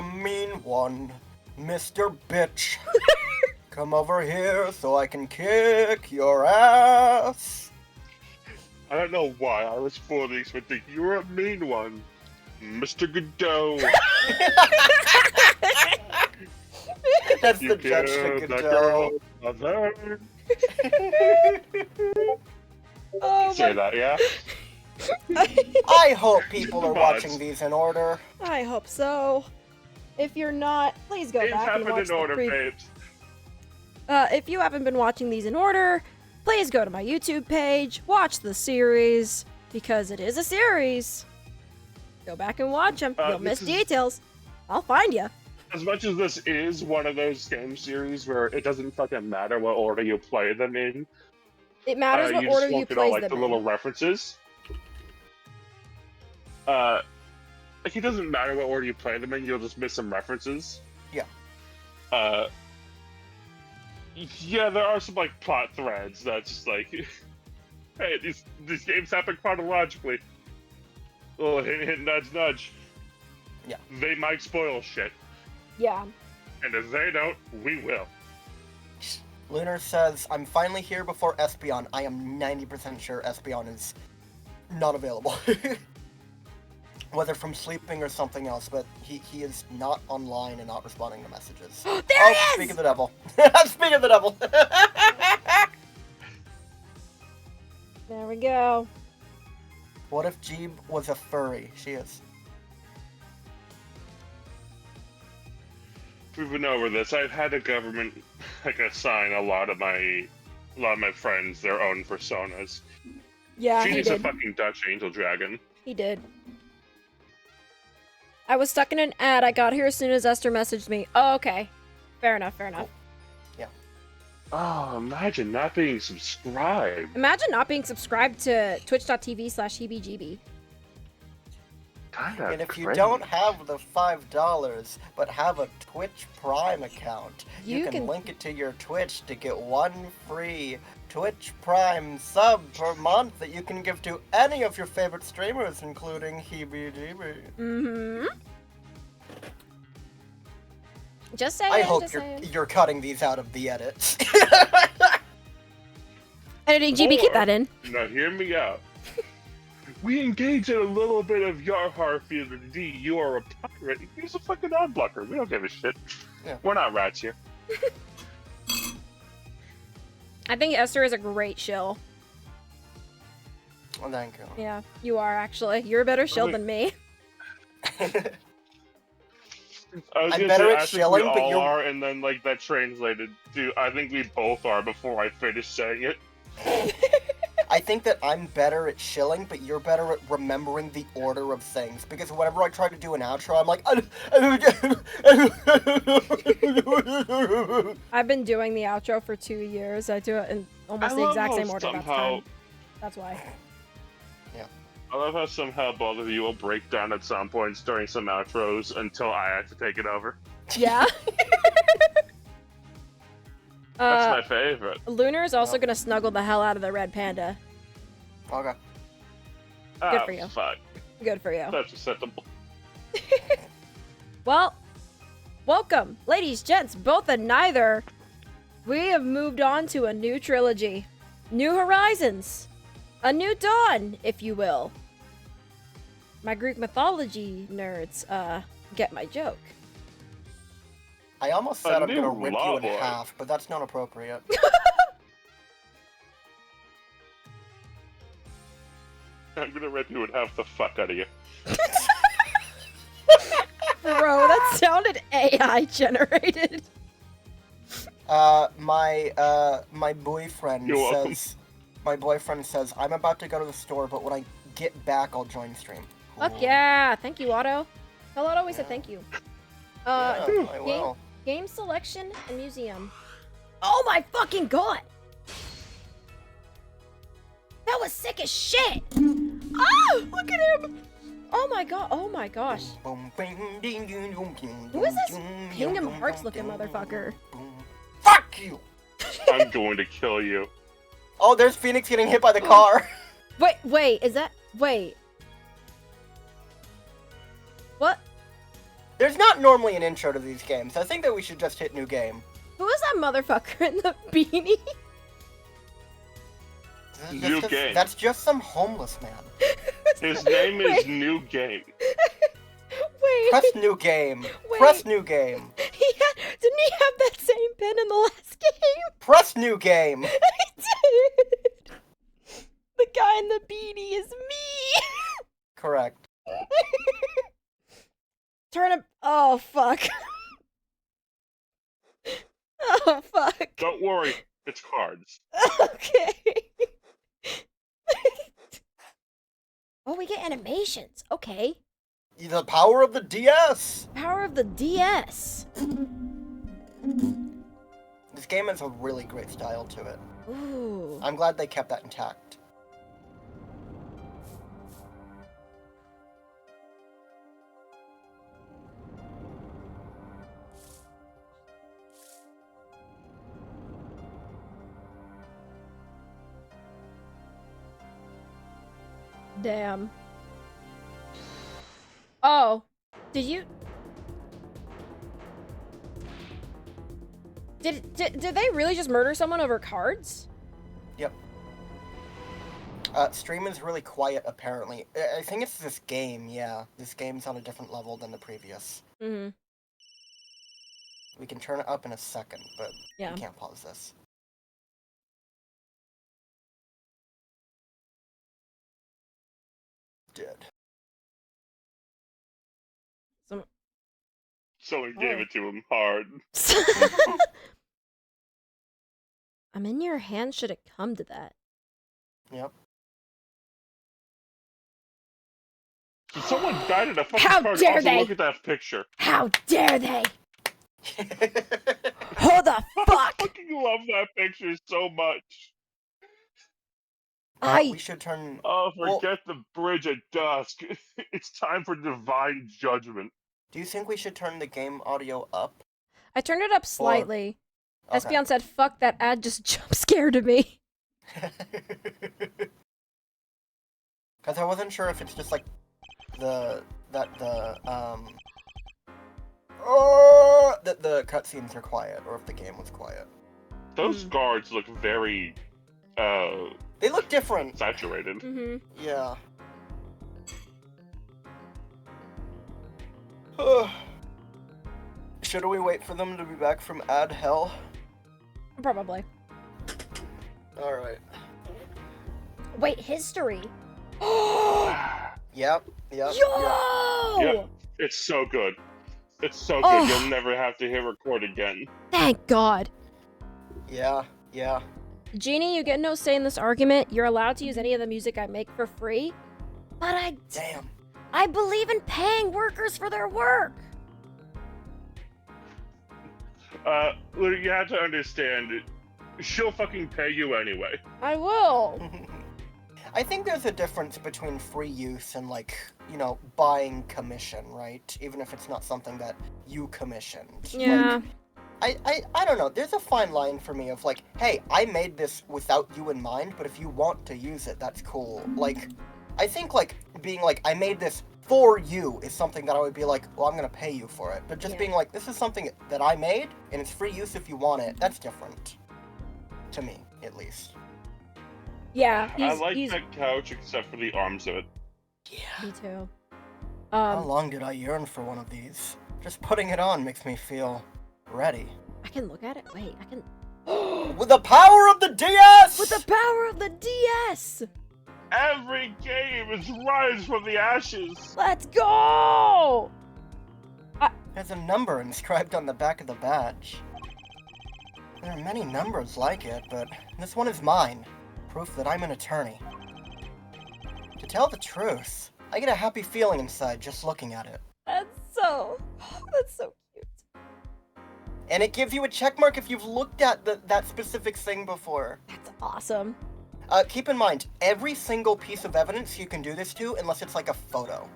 a mean one, Mr. Bitch. Come over here so I can kick your ass. I don't know why I was fully expecting you're a mean one, Mr. Godot. That's You the Judge killed to the Godot. girl mother. Oh Say my... that, yeah? I hope people are Come on. watching these in order. I hope so. If you're not, please go Things back and happen watch in order, the babes. If you haven't been watching these in order, please go to my YouTube page, watch the series, because it is a series. Go back and watch them. You'll miss details. I'll find you. As much as this is one of those game series where it doesn't fucking matter what order you play them in, It matters what you order just you won't get all, play like, them the in. little references. Like, it doesn't matter what order you play them in, you'll just miss some references. Yeah. Yeah, there are some, like, plot threads that's just like, hey, these games happen chronologically. Oh, hint, hint, nudge, nudge. Yeah. They might spoil shit. Yeah. And if they don't, we will. Lunar says, I'm finally here before Espeon. I am 90% sure Espeon is not available. Whether from sleeping or something else, but he is not online and not responding to messages. There he is! Speak of the devil. Speak of the devil. There we go. What if Jeeb was a furry? She is. We've been over this. I've had the government assign a lot of my friends their own personas. Yeah, he She's a did. fucking Dutch angel dragon. He did. I was stuck in an ad. I got here as soon as Esther messaged me. Oh, okay. Fair enough, fair enough. Yeah. Oh, imagine not being subscribed. Imagine not being subscribed to twitch.tv/hebgb. Kinda And if you crazy. don't have the $5, but have a Twitch Prime account, you can link it to your Twitch to get one free Twitch Prime sub per month that you can give to any of your favorite streamers, including HeebieJeebie. Mm-hmm. Just saying, I hope just saying. you're cutting these out of the edits. Editing GB, keep that in. Now hear me out. We engage in a little bit of Yarhar feeling. D, you are a pirate. Use a fucking ad blocker. We don't give a shit. Yeah. We're not rats here. I think Esther is a great shill. Well, thank you. Yeah, you are actually. You're a better shill than me. I was I'm gonna better say, at I think shilling, we but all you're- are, and then like that translated to I think we both are before I finish saying it. I think that I'm better at shilling, but you're better at remembering the order of things. Because whenever I try to do an outro, I'm like... I've been doing the outro for 2 years. I do it in almost the exact same order. That's why. I love how somehow both of you will break down at some points during some outros until I have to take it over. Yeah. That's my favorite. Lunar is also gonna snuggle the hell out of the red panda. Okay. Good for you. Fuck. Good for you. That's acceptable. Well, welcome, ladies, gents, both and neither. We have moved on to a new trilogy. New horizons. A new dawn, if you will. My Greek mythology nerds, get my joke. I almost said I'm new gonna rip you in lord. half, but that's not appropriate. I'm gonna rip you and have the fuck out of you. Bro, that sounded AI generated. My boyfriend You're welcome. says... My boyfriend says, I'm about to go to the store, but when I get back, I'll join stream. Fuck Cool. yeah, thank you, Otto. Tell Otto we said thank you. Yeah, I will. Game selection and museum. Oh my fucking god! That was sick as shit! Oh, look at him! Oh my god, oh my gosh. Who is this Kingdom Hearts looking motherfucker? Fuck you! I'm going to kill you. Oh, there's Phoenix getting hit by the car. Wait, is that... Wait. What? There's not normally an intro to these games. I think that we should just hit new game. Who is that motherfucker in the beanie? New game. That's just some homeless man. His name is New Game. Wait. Press new game. Wait. Press new game. Didn't he have that same pin in the last game? Press new game. I did. The guy in the beanie is me. Correct. Turn him. Oh fuck. Oh fuck. Don't worry, it's cards. Okay. Oh, we get animations. Okay. The power of the DS. Power of the DS. This game has a really great style to it. Ooh. I'm glad they kept that intact. Damn. Oh. Did you... Did they really just murder someone over cards? Yep. Stream is really quiet, apparently. I think it's this game, yeah. This game's on a different level than the previous. Mm-hmm. We can turn it up in a second, but Yeah. we can't pause this. Dead. Someone gave it to him hard. I'm in your hand should it come to that. Yep. Someone died in a fucking How card. dare Also, they? look at that picture. How dare they? Who the I fuck? fucking love that picture so much. We should turn... Oh, Well- forget the bridge at dusk. It's time for divine judgment. Do you think we should turn the game audio up? I turned it up slightly. Okay. Espion said, fuck, that ad just jump scared me. Because I wasn't sure if it's just like the cutscenes are quiet or if the game was quiet. Those guards look very, They look different. saturated. Mm-hmm. Yeah. Should we wait for them to be back from ad hell? Probably. Alright. Wait, history. Yep. Yo! Yep. It's so good. It's so good. Oh. You'll never have to hit record again. Thank God. Yeah. Jeannie, you get no say in this argument. You're allowed to use any of the music I make for free. But Damn. I believe in paying workers for their work. Well, you have to understand, she'll fucking pay you anyway. I will. I think there's a difference between free use and, like, you know, buying commission, right? Even if it's not something that you commissioned. Yeah. Like, I don't know. There's a fine line for me of, like, hey, I made this without you in mind, but if you want to use it, that's cool. Like, I think, like, being like, I made this for you is something that I would be like, well, I'm gonna pay you for it. But just being like, this is something that I made, and it's free use if you want it, that's different. To me, at least. Yeah. I like that couch except for the arms of it. Yeah. Me too. How long did I yearn for one of these? Just putting it on makes me feel ready. I can look at it. Wait, I can. With the power of the DS! With the power of the DS! Every game is rise from the ashes. Let's go! There's a number inscribed on the back of the badge. There are many numbers like it, but this one is mine. Proof that I'm an attorney. To tell the truth, I get a happy feeling inside just looking at it. That's so cute. And it gives you a check mark if you've looked at that specific thing before. That's awesome. Keep in mind, every single piece of evidence you can do this to unless it's like a photo.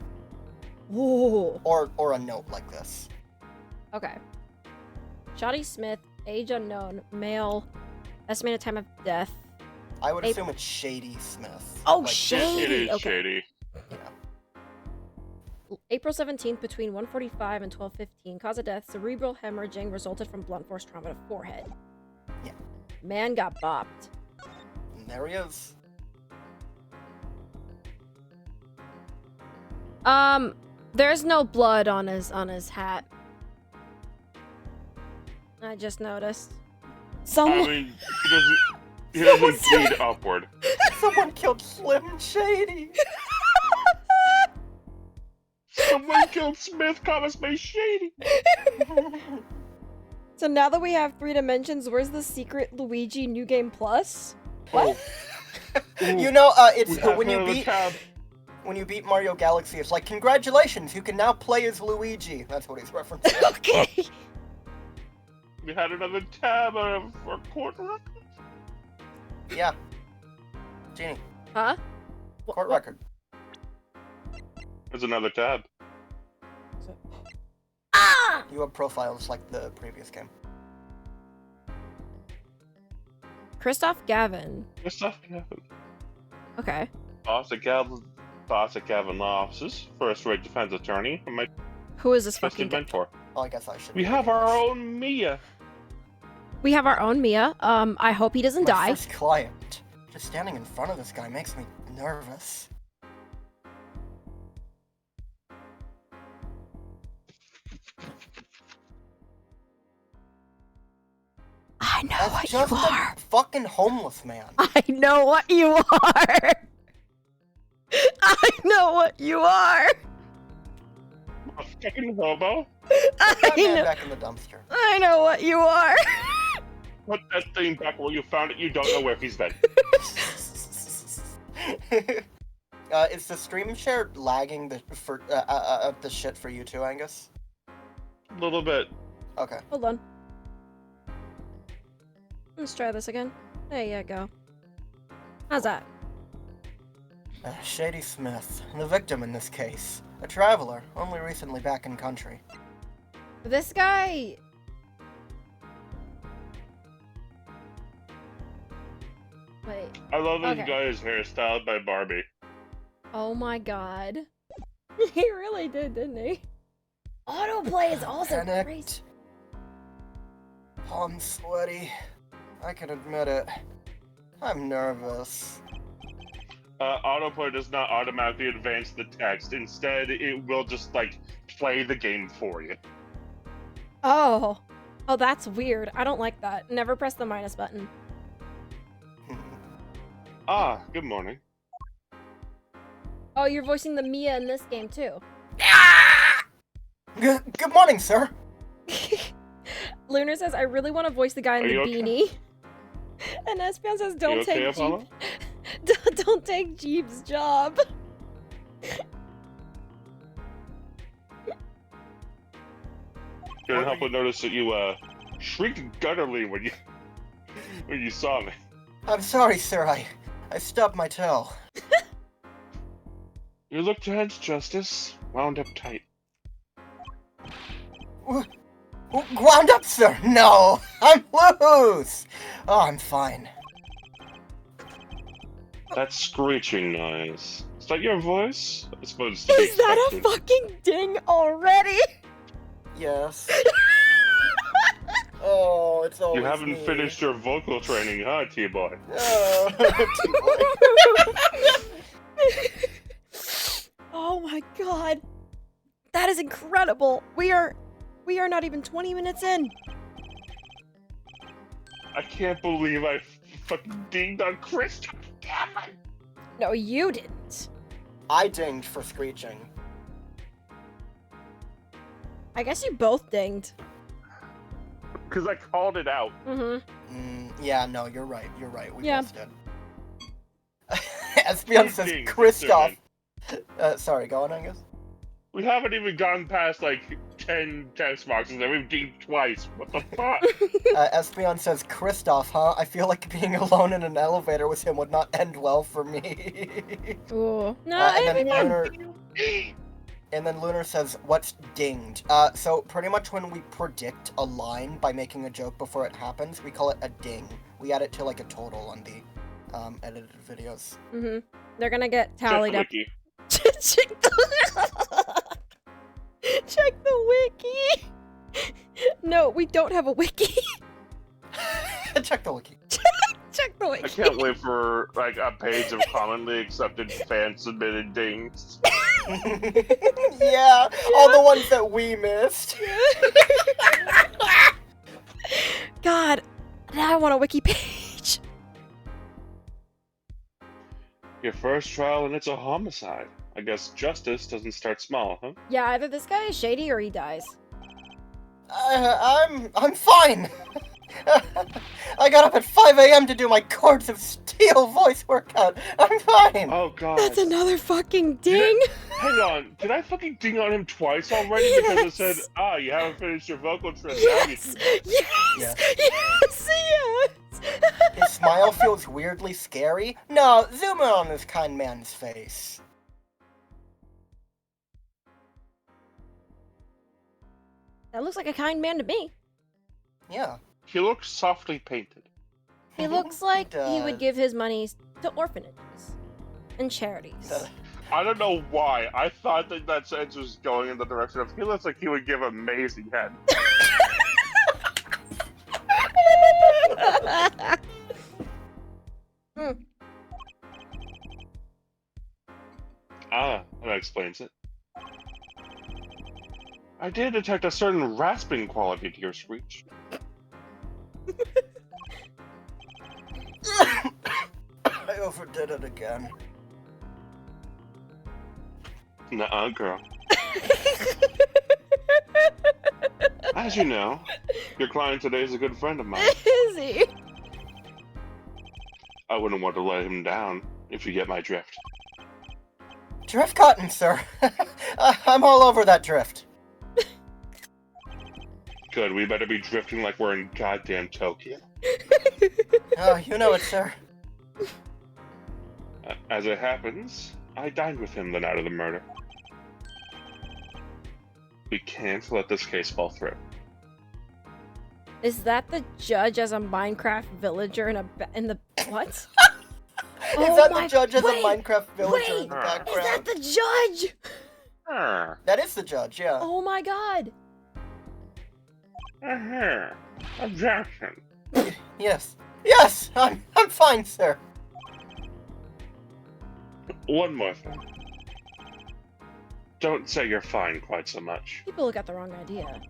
Whoa. Or a note like this. Okay. Shoddy Smith, age unknown, male, estimated time of death. I would assume it's Shady Smith. Oh, Like, Shady! It is Okay. shady. Yeah. April 17th, between 1:45 and 12:15, cause of death, cerebral hemorrhaging resulted from blunt force trauma to forehead. Yeah. Man got bopped. And there he is. There's no blood on his hat. I just noticed. I mean, he doesn't bleed upward. Someone killed Slim Shady. Someone killed Smith, Thomas May Shady. So now that we have 3 dimensions, where's the secret Luigi New Game Plus? What? You know, it's We have when you another beat tab. when you beat Mario Galaxy, it's like, congratulations, you can now play as Luigi. That's what he's referencing. Okay. We had another tab for court record. Yeah. Genie, Huh? court record. There's another tab. Ah! You have profiles like the previous game. Christoph Gavin. This stuff can happen. Okay. Boss at Gavin offices, first-rate defense attorney, and my Who is this fucking trusted guy? mentor. Well, I guess I should. We have our own Mia. We have our own Mia. I hope he doesn't My die. first client. Just standing in front of this guy makes me nervous. I know That's what just you a are. fucking homeless man. I know what you are. I know what you are. A fucking hobo. That I man know. back in the dumpster. I know what you are. Put that thing back where you found it. You don't know where he's been. Is the stream share lagging the shit for you too, Angus? A little bit. Okay. Hold on. Let's try this again. There you go. How's that? Shady Smith, the victim in this case. A traveler, only recently back in country. This guy. Wait. I love this Okay. guy's hairstyle by Barbie. Oh my god. He really did, didn't he? Autoplay is also Panicked. crazy. I'm sweaty. I can admit it. I'm nervous. Autoplay does not automatically advance the text. Instead, it will just, like, play the game for you. Oh. Oh, that's weird. I don't like that. Never press the minus button. Ah, good morning. Oh, you're voicing the Mia in this game too. Good morning, sir. Lunar says, I really want to voice the guy in Are the you okay? beanie. And Espion says, You don't okay, take Apollo? don't take Jeeves' job. Couldn't help but notice that you, shrieked gutturally when you saw me. I'm sorry, sir. I stubbed my toe. You look tense, Justice. Wound up tight. Wound up, sir. No, I'm loose. Oh, I'm fine. That screeching noise. Is that your voice? I suppose to be Is that a expected. fucking ding already? Yes. Oh, it's always You haven't me. finished your vocal training, huh, T-boy? Oh, Oh my god. That is incredible. We are not even 20 minutes in. I can't believe I fucking dinged on Chris. Damn it! No, you didn't. I dinged for screeching. I guess you both dinged. Because I called it out. Mm-hmm. Yeah, no, you're right. You're right. We Yeah. both did. Espion You says dinged, Kristoff. Mr. Sorry, go on, Angus. We haven't even gone past like 10 text boxes and we've dinged twice. What the fuck? Espion says Kristoff, huh? I feel like being alone in an elevator with him would not end well for me. Ooh. No, And then Lunar says, what's dinged? So pretty much when we predict a line by making a joke before it happens, we call it a ding. We add it to like a total on the edited videos. Mm-hmm. They're gonna get tallied up. Wiki. Check the wiki. No, we don't have a wiki. Check the wiki. Check the wiki. I can't wait for like a page of commonly accepted fan submitted things. Yeah, all the ones that we missed. God, now I want a wiki page. Your first trial and it's a homicide. I guess justice doesn't start small, huh? Yeah, either this guy is shady or he dies. I'm fine. I got up at 5 a.m. to do my Cords of Steel voice workout. I'm fine. Oh god. That's another fucking ding. Hang on, did I fucking ding on him twice already? Because it said, you haven't finished your vocal trim. Yes! Yes! His smile feels weirdly scary. No, zoom in on this kind man's face. That looks like a kind man to me. Yeah. He looks softly painted. He looks like he does. would give his money to orphanages and charities. I don't know why. I thought that sentence was going in the direction of he looks like he would give amazing head. That explains it. I did detect a certain rasping quality to your screech. I overdid it again. Nuh-uh, girl. As you know, your client today is a good friend of mine. Is he? I wouldn't want to let him down, if you get my drift. Drift cotton, sir. I'm all over that drift. Good, we better be drifting like we're in goddamn Tokyo. Oh, you know it, sir. As it happens, I dined with him the night of the murder. We can't let this case fall through. Is that the judge as a Minecraft villager in the what? Is that the judge as a Minecraft villager in the Is background? that the judge? That is the judge, yeah. Oh my god. Objection. Yes. Yes, I'm fine, sir. One more thing. Don't say you're fine quite so much. People got the wrong idea.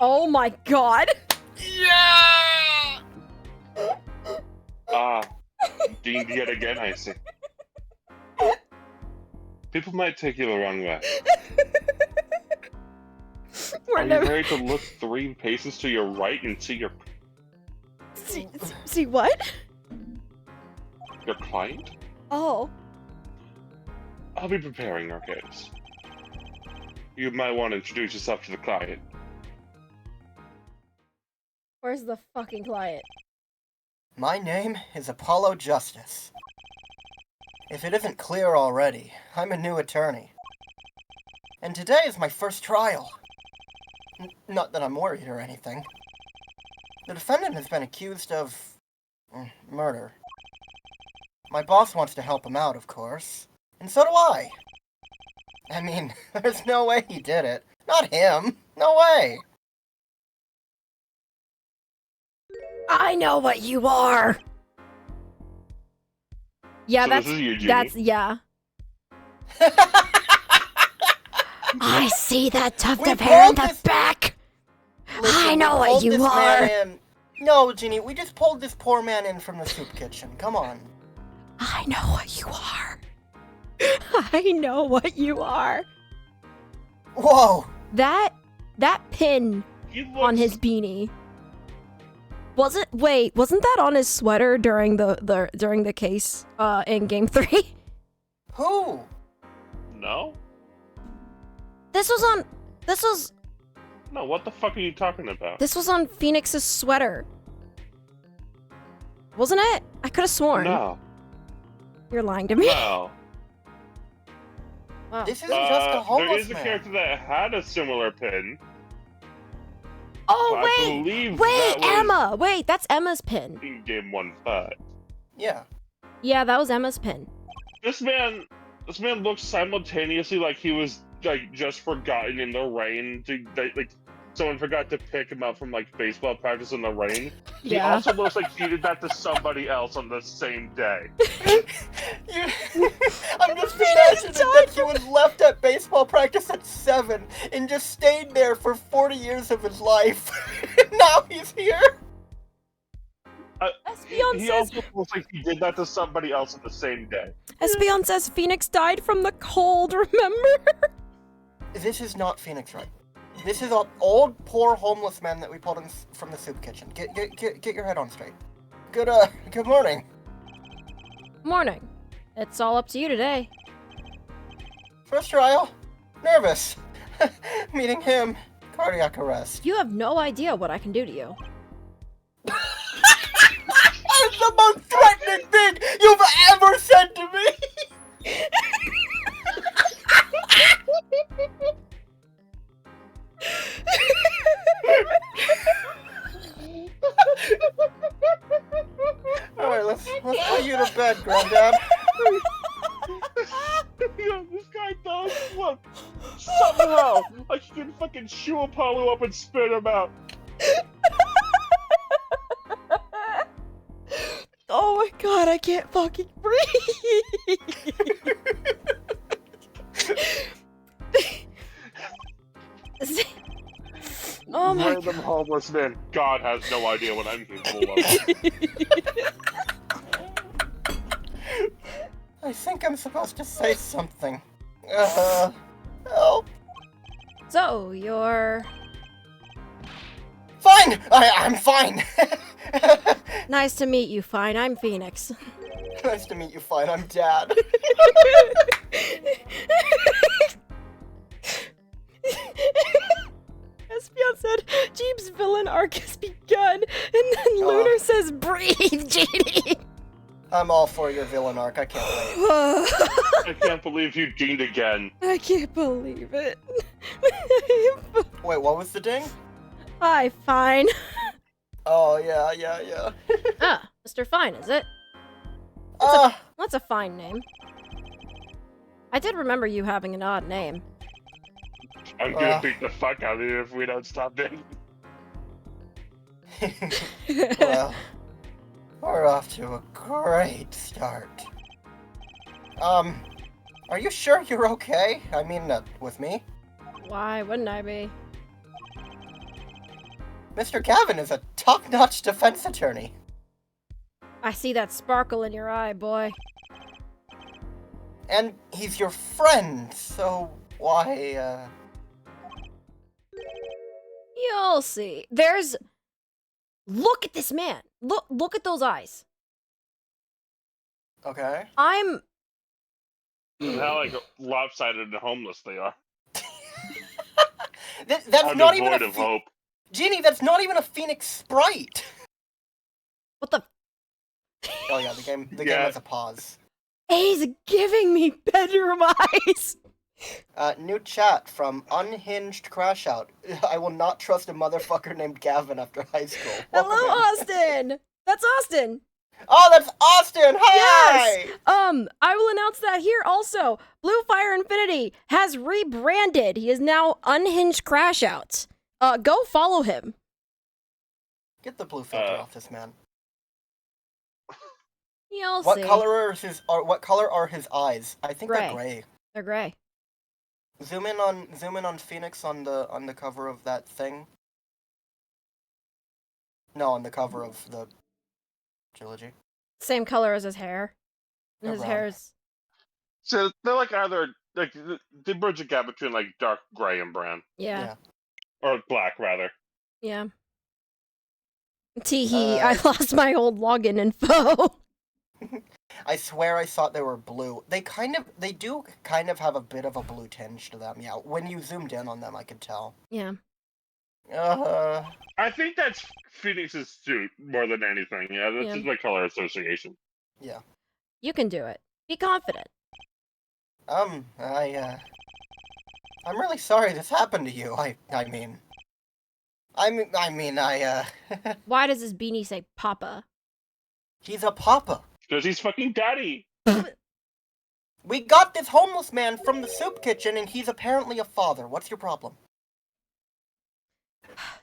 Oh my god. Yeah! Deemed yet again, I see. People might take you the wrong way. Are you ready to look 3 paces to your right and see your... See what? Your client? Oh. I'll be preparing our case. You might want to introduce yourself to the client. Where's the fucking client? My name is Apollo Justice. If it isn't clear already, I'm a new attorney. And today is my first trial. Not that I'm worried or anything. The defendant has been accused of... murder. My boss wants to help him out, of course. And so do I. I mean, there's no way he did it. Not him. No way. I know what you are. Yeah, So that's this is you, Jeannie. that's yeah. I see that tuft We of hair in pulled the this- back. Listen, I know we what pulled you this are. man in. No, Jeannie, we just pulled this poor man in from the soup kitchen. Come on. I know what you are. I know what you are. Whoa. That pin He looks... on his beanie. Wasn't that on his sweater during the case in game 3? Who? No? This was No, what the fuck are you talking about? on Phoenix's sweater. Wasn't it? I could have sworn. No. You're lying to me. No. Wow. This isn't just a There homeless is a man. character that had a similar pin. Oh I believe wait, that was- Emma. Wait, that's Emma's pin. In game 1.5. Yeah. Yeah, that was Emma's pin. This man looks simultaneously like he was like just forgotten in the rain. Like someone forgot to pick him up from like baseball practice in the rain. He Yeah. also looks like he did that to somebody else on the same day. I'm just imagining that he was left at baseball practice at 7 and just stayed there for 40 years of his life. Now he's here. He also looks like he did that to somebody else on the same day. Espeon says Phoenix died from the cold, remember? This is not Phoenix, right? This is an old, poor, homeless man that we pulled in from the soup kitchen. Get your head on straight. Good morning. Morning. It's all up to you today. First trial. Nervous. Meeting him. Cardiac arrest. You have no idea what I can do to you. That's the most threatening thing you've ever said to me! Alright, let's put you to bed, Granddad. Yo, this guy does look somehow like he can fucking chew Apollo up and spit him out. Oh my god, I can't fucking breathe! Oh my Random homeless man. God has no idea what I'm capable of. I think I'm supposed to say something. Help. So, you're... Fine! I'm fine! Nice to meet you, Fine. I'm Phoenix. Nice to meet you, Fine. I'm Dad. Espeon said, Jeep's villain arc has begun, and then Lunar says, breathe, JD! I'm all for your villain arc. I can't wait. I can't believe you dinged again. I can't believe it. Wait, what was the ding? Hi, Fine. Oh, yeah. Ah, Mr. Fine, is it? That's a fine name. I did remember you having an odd name. I'm gonna beat the fuck out of you if we don't stop it. Well, we're off to a great start. Are you sure you're okay? I mean, with me? Why wouldn't I be? Mr. Gavin is a top-notch defense attorney. I see that sparkle in your eye, boy. And he's your friend, so why, You'll see. Look at this man. Look at those eyes. Okay. I'm... How like lopsided and homeless they are. That's How not even devoid a of hope. Genie, that's not even a Phoenix sprite. What the... Oh yeah, the game has a pause. He's giving me bedroom eyes. New chat from Unhinged Crash Out. I will not trust a motherfucker named Gavin after high school. Hello, Welcome in. Austin. That's Austin. Oh, that's Austin! Hi! Yes! I will announce that here also. Blue Fire Infinity has rebranded. He is now Unhinged Crash Out. Go follow him. Get the blue filter off this man. You'll What see. what color are his eyes? I think Gray. they're gray. They're gray. Zoom in on Phoenix on the cover of that thing. No, on the cover of the trilogy. Same color as his hair. They're His brown. hair's... So they're like either like they bridge a gap between like dark gray and brown, Yeah. or black rather. Yeah. Teehee, I lost my old login info. I swear I thought they were blue. They do kind of have a bit of a blue tinge to them. Yeah, when you zoomed in on them, I could tell. Yeah. I think that's Phoenix's suit more than anything. Yeah, that's just my color association. Yeah. You can do it. Be confident. I'm really sorry this happened to you. I mean, Why does this beanie say Papa? he's a papa. Because he's fucking daddy. We got this homeless man from the soup kitchen, and he's apparently a father. What's your problem?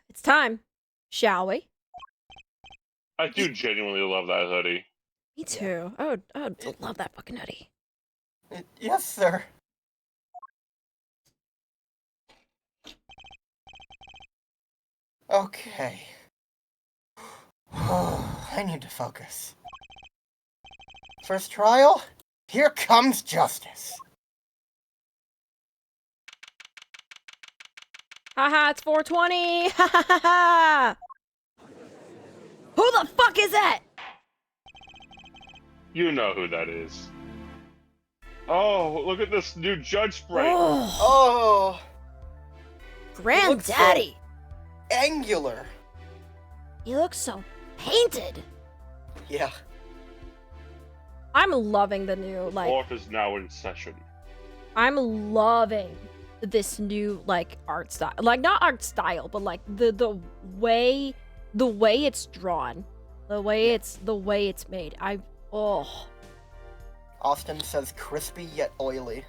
It's time, shall we? I do genuinely love that hoodie. Me too. I would love that fucking hoodie. Yes, sir. Okay. I need to focus. First trial, here comes justice. Haha, it's 420! Ha ha ha ha! Who the fuck is that? You know who that is. Oh, look at this new judge sprite. Oh, Granddaddy! angular. He looks so painted. Yeah. I'm loving the new, like... Court is now in session. I'm loving this new, like, art style. Like, not art style, but, like, the way it's drawn. The way it's made. Oh. Austin says crispy yet oily.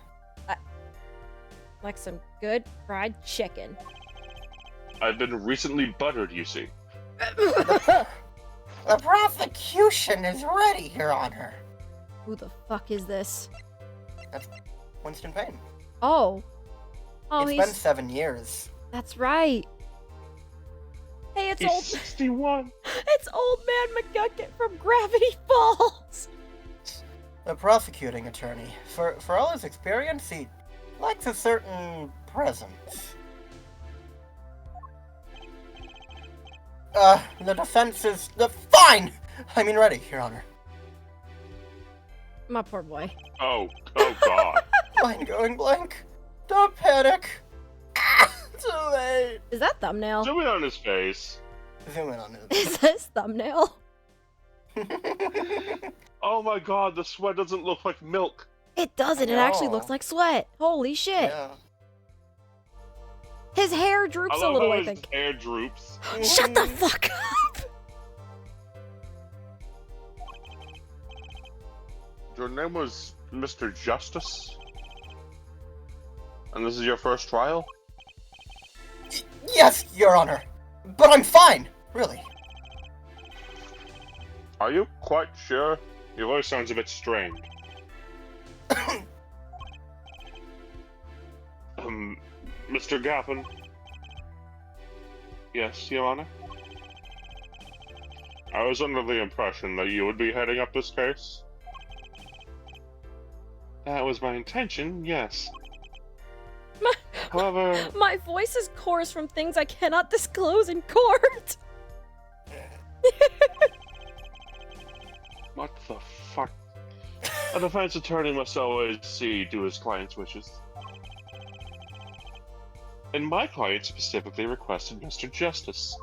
Like some good fried chicken. I've been recently buttered, you see. The prosecution is ready, Your Honor. Who the fuck is this? That's Winston Payne. Oh. Oh, It's been 7 years. That's right. Hey, it's He's old... 61. It's old man McGucket from Gravity Falls! The prosecuting attorney. For all his experience, he lacks a certain presence. The defense is... Fine! I mean ready, Your Honor. My poor boy. Oh God. Mind going blank. Don't panic. Too late. Is that thumbnail? Zoom in on his face. Zoom in on it. Is this thumbnail? Oh my God, the sweat doesn't look like milk. It doesn't. It actually looks like sweat. Holy shit. Yeah. His hair droops a little, I think. His hair droops. Shut the fuck up! Your name was Mr. Justice? And this is your first trial? Yes, Your Honor. But I'm fine, really. Are you quite sure? Your voice sounds a bit strained. Mr. Gavin? Yes, Your Honor? I was under the impression that you would be heading up this case. That was my intention, yes. However... My voice is coarse from things I cannot disclose in court! What the fuck? A defense attorney must always see to his client's wishes. And my client specifically requested Mr. Justice.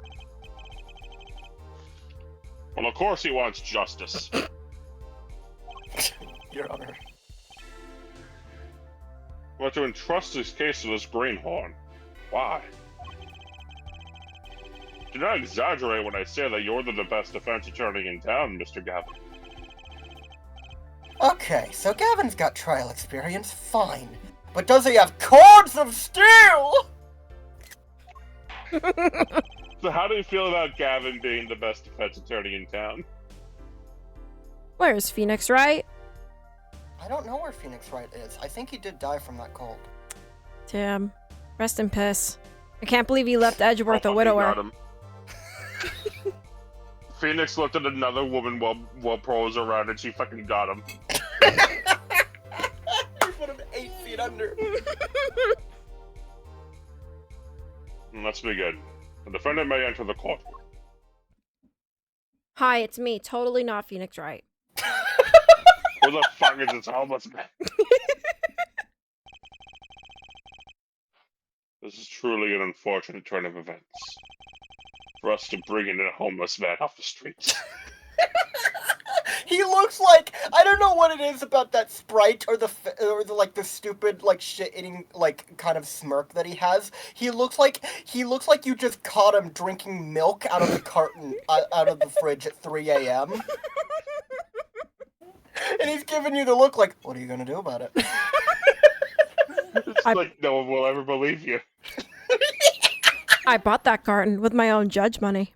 Well, of course he wants justice. Your Honor. But to entrust this case to this greenhorn. Why? Do not exaggerate when I say that you're the best defense attorney in town, Mr. Gavin. Okay, so Gavin's got trial experience, fine. But does he have cords of steel? So how do you feel about Gavin being the best defense attorney in town? Where's Phoenix Wright? I don't know where Phoenix Wright is. I think he did die from that cold. Damn. Rest in piss. I can't believe he left Edgeworth a widower. Got him. Phoenix looked at another woman while Pearl was around and she fucking got him. He put him 8 feet under. Let's begin. The defendant may enter the court. Hi, it's me. Totally not Phoenix Wright. Who the fuck is this homeless man? This is truly an unfortunate turn of events. For us to bring in a homeless man off the streets. He looks like, I don't know what it is about that sprite or the like the stupid like shit-eating like kind of smirk that he has. He looks like you just caught him drinking milk out of the carton out of the fridge at 3 a.m. And he's giving you the look like, what are you gonna do about it? It's like no one will ever believe you. I bought that carton with my own judge money.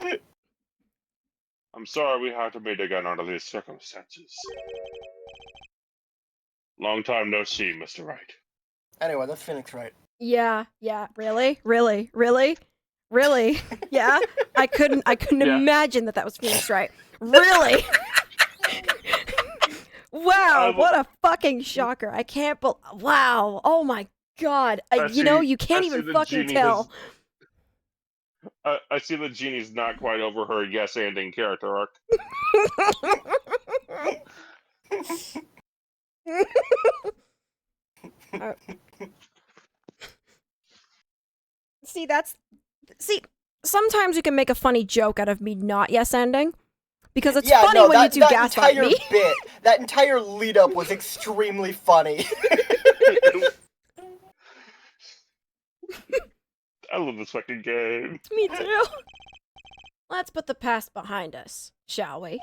I'm sorry we had to meet again under these circumstances. Long time no see, Mr. Wright. Anyway, that's Phoenix Wright. Yeah, really? Yeah? I couldn't Yeah. imagine that was Phoenix Wright. Really? Wow, what a fucking shocker. I can't wow. Oh my god. You can't even fucking tell. I see the genie's not quite over her yes-anding character arc. See, sometimes you can make a funny joke out of me not yes-ending. Because it's funny when you do gaslight me. That entire lead-up was extremely funny. I love this fucking game. Me too. Let's put the past behind us, shall we?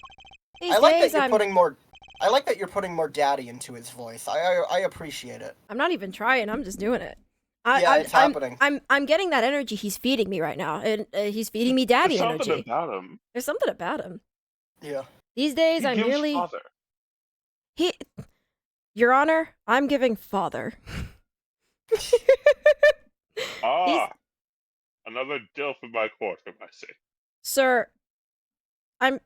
I like that you're putting more daddy into his voice. I appreciate it. I'm not even trying. I'm just doing it. It's happening. I'm getting that energy he's feeding me right now, and he's feeding me daddy energy. There's something about him. There's something about him. Yeah. These days, I'm merely. Father. Your Honor, I'm giving father. Another DILF in my courtroom, I see. Sir,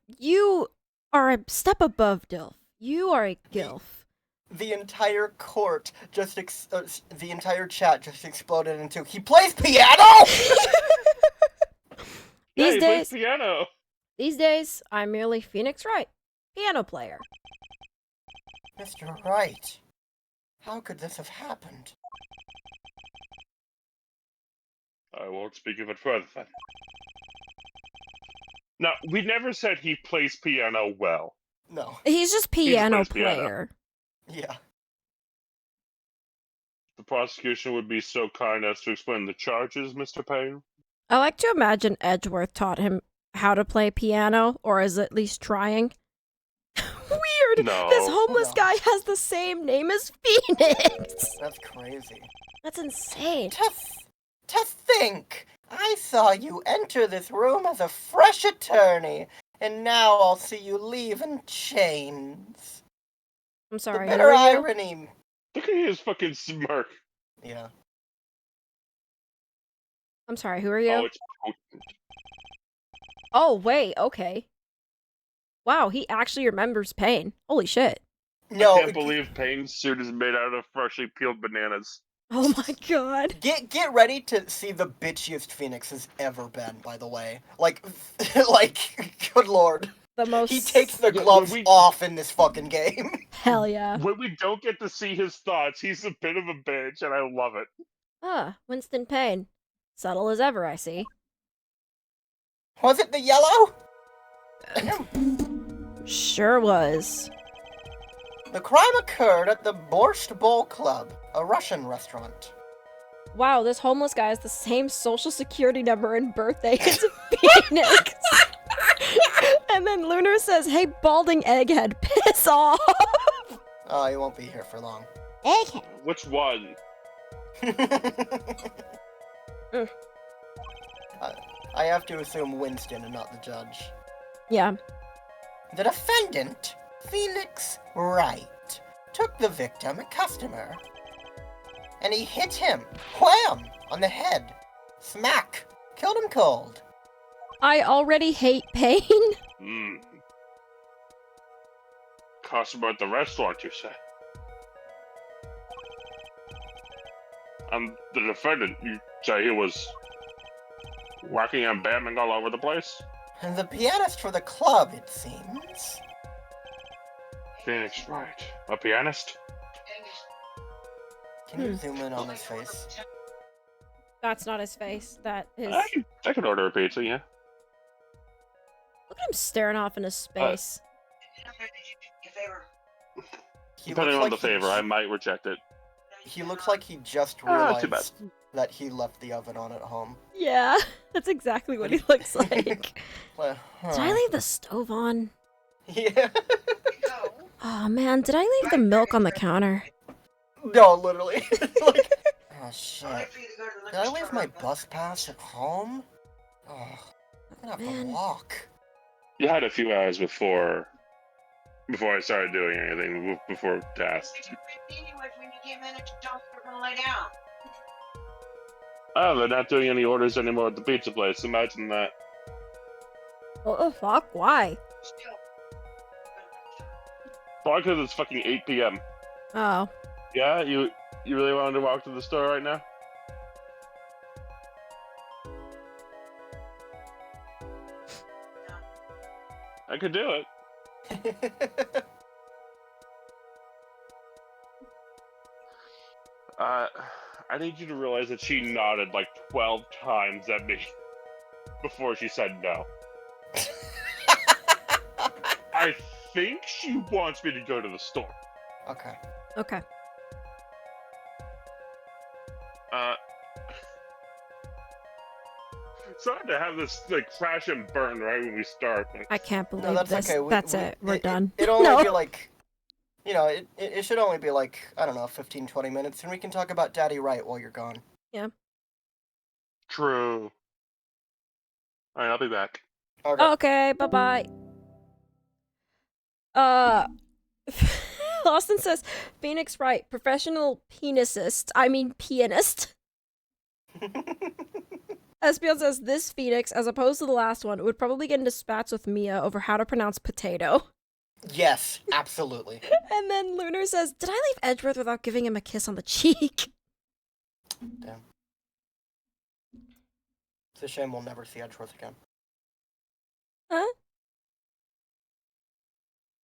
you are a step above DILF. You are a GILF. The entire court the entire chat just exploded into, he plays piano! He plays piano. These days, I'm merely Phoenix Wright, piano player. Mr. Wright, how could this have happened? I won't speak of it further then. Now, we never said he plays piano well. No. He's just piano player. Yeah. The prosecution would be so kind as to explain the charges, Mr. Payne. I like to imagine Edgeworth taught him how to play piano, or is at least trying. Weird! No. This homeless guy has the same name as Phoenix! That's crazy. That's insane. To think! I saw you enter this room as a fresh attorney, and now I'll see you leave in chains. I'm sorry, the bitter irony. Look at his fucking smirk. Yeah. I'm sorry, who are you? Oh, it's potent. Oh, wait, okay. Wow, he actually remembers Payne. Holy shit. No, I can't believe Payne's suit is made out of freshly peeled bananas. Oh my god. Get ready to see the bitchiest Phoenix has ever been, by the way. Like, good lord. The most... He takes the gloves off in this fucking game. Hell yeah. When we don't get to see his thoughts, he's a bit of a bitch, and I love it. Winston Payne. Subtle as ever, I see. Was it the yellow? Sure was. The crime occurred at the Borscht Bowl Club, a Russian restaurant. Wow, this homeless guy has the same social security number and birthday as Phoenix. And then Lunar says, hey, balding egghead, piss off. Oh, he won't be here for long. Egghead. Which one? I have to assume Winston and not the judge. Yeah. The defendant, Phoenix Wright, took the victim, a customer, and he hit him, wham, on the head. Smack. Killed him cold. I already hate Payne. Customer at the restaurant, you say? And the defendant, you say he was whacking and bamming all over the place? And the pianist for the club, it seems. Phoenix Wright. A pianist? Can you zoom in on his face? That's not his face. That is... I could order a pizza, yeah. Look at him staring off into space. Depending on the favor, I might reject it. He looks like he just realized that he left the oven on at home. Yeah, that's exactly what he looks like. Well, Did I leave the stove on? Yeah. Oh man, did I leave the milk on the counter? No, literally. Like, oh shit. Did I leave my bus pass at home? Oh, I'm gonna have to Man. walk. You had a few hours before I started doing anything, before tasks. Oh, they're not doing any orders anymore at the pizza place. Imagine that. What the fuck? Why? Probably because it's fucking 8 p.m. Oh. Yeah, you really wanted to walk to the store right now? I could do it. I need you to realize that she nodded like 12 times at me before she said no. I think she wants me to go to the store. Okay. Okay. Sorry to have this like crash and burn right when we start. But... I can't believe No, that's this. okay. That's it. We're done. It'll only No. be like, you know, it should only be like, I don't know, 15, 20 minutes, and we can talk about Daddy Right while you're gone. Yeah. True. Alright, I'll be back. Okay, bye-bye. Austin says, Phoenix Wright, professional pianist. Espion says, this Phoenix, as opposed to the last one, would probably get into spats with Mia over how to pronounce potato. Yes, absolutely. And then Lunar says, did I leave Edgeworth without giving him a kiss on the cheek? Damn. It's a shame we'll never see Edgeworth again. Huh?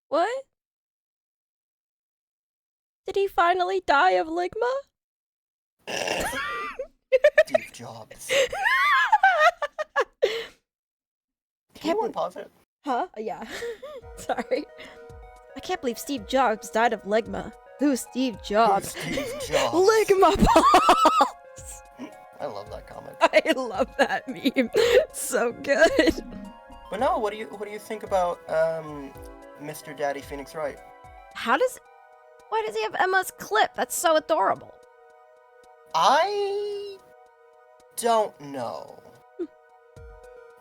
What? Did he finally die of ligma? Steve Jobs. Can you pause it? Huh? Yeah. Sorry. I can't believe Steve Jobs died of ligma. Who's Steve Jobs? Who's Steve Jobs? Ligma balls! I love that comment. I love that meme. So good. But no, what do you think about Mr. Daddy Phoenix Wright? Why does he have Emma's clip? That's so adorable. I don't know.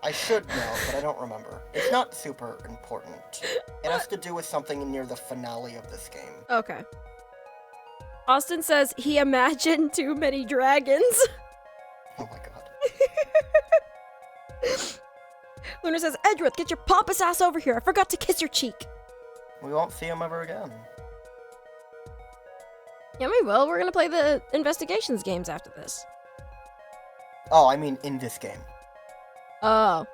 I should know, but I don't remember. It's not super important. It has to do with something near the finale of this game. Okay. Austin says he imagined too many dragons. Oh my god. Lunar says, Edgeworth, get your pompous ass over here. I forgot to kiss your cheek. We won't see him ever again. Yeah, we will. We're gonna play the investigations games after this. Oh, I mean in this game. Oh.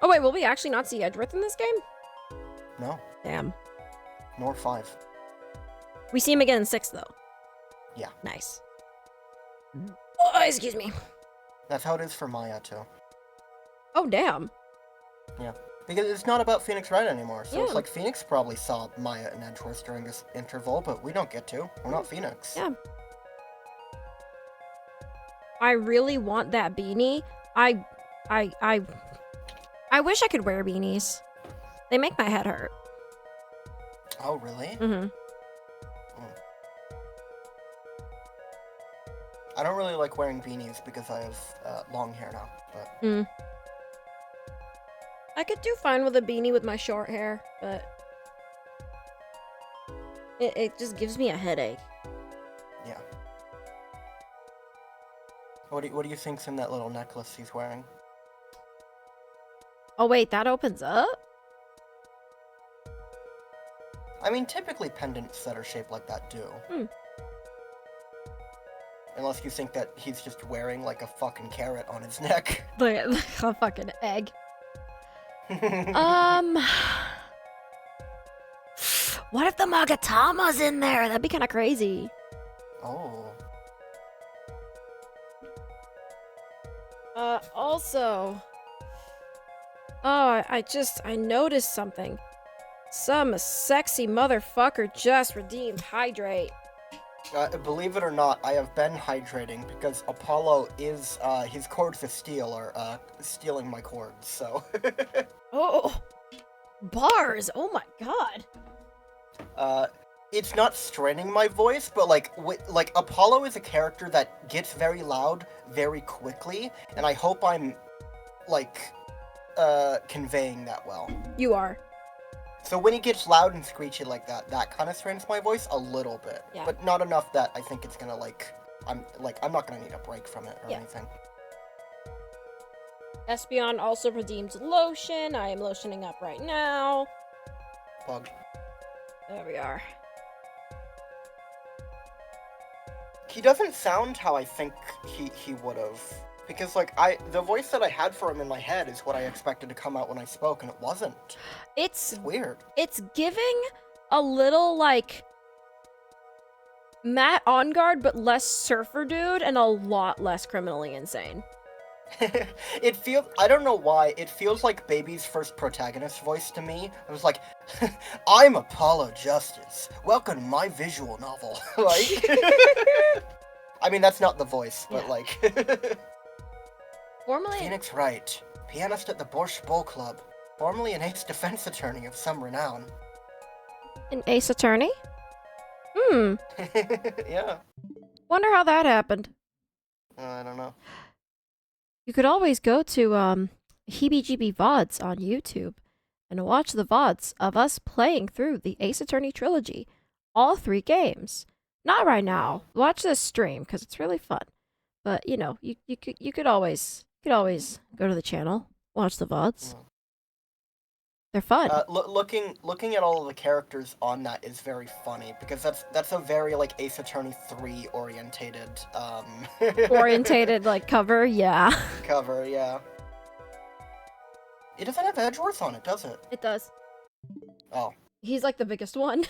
Oh wait, will we actually not see Edgeworth in this game? No. Damn. Nor 5. We see him again in 6, though. Yeah. Nice. Oh, excuse me. That's how it is for Maya, too. Oh, damn. Yeah. Because it's not about Phoenix Wright anymore, so Yeah. it's like Phoenix probably saw Maya and Edgeworth during this interval, but we don't get to. We're not Phoenix. Yeah. I really want that beanie. I wish I could wear beanies. They make my head hurt. Oh, really? Mm-hmm. I don't really like wearing beanies because I have long hair now, but... Mm. I could do fine with a beanie with my short hair, but... It just gives me a headache. Yeah. What do you think's in that little necklace he's wearing? Oh wait, that opens up? I mean, typically pendants that are shaped like that do. Hmm. Unless you think that he's just wearing like a fucking carrot on his neck. Like a fucking egg. What if the Magatama's in there? That'd be kind of crazy. Oh. Also... Oh, I noticed something. Some sexy motherfucker just redeemed Hydrate. Believe it or not, I have been hydrating because Apollo is, his cords of steel are, stealing my cords, so. Oh, bars! Oh my god. it's not straining my voice, but like Apollo is a character that gets very loud very quickly, and I hope I'm like conveying that well. You are. So when he gets loud and screechy like that, that kind of strains my voice a little bit, Yeah. but not enough that I think it's gonna I'm not gonna need a break from it or anything. Espeon also redeemed lotion. I am lotioning up right now. Bug. There we are. He doesn't sound how I think he would have. Because, like, the voice that I had for him in my head is what I expected to come out when I spoke, and it wasn't. It's weird. It's giving a little, like, Matt On Guard, but less surfer dude, and a lot less criminally insane. It feels, I don't know why, it feels like Baby's first protagonist voice to me. It was like, I'm Apollo Justice. Welcome to my visual novel. Like, I mean, that's not the voice, but like... Formerly... Phoenix Wright, pianist at the Borscht Bowl Club, formerly an ace defense attorney of some renown. An ace attorney? Yeah. Wonder how that happened. I don't know. You could always go to Heebie-Jeebie VODs on YouTube and watch the VODs of us playing through the Ace Attorney trilogy, all 3 games. Not right now. Watch this stream because it's really fun. But you know, you could always go to the channel, watch the VODs. They're fun. Looking at all of the characters on that is very funny because that's a very like Ace Attorney 3 orientated orientated like cover, yeah. Cover, yeah. It doesn't have Edgeworth on it, does it? It does. Oh. He's like the biggest one.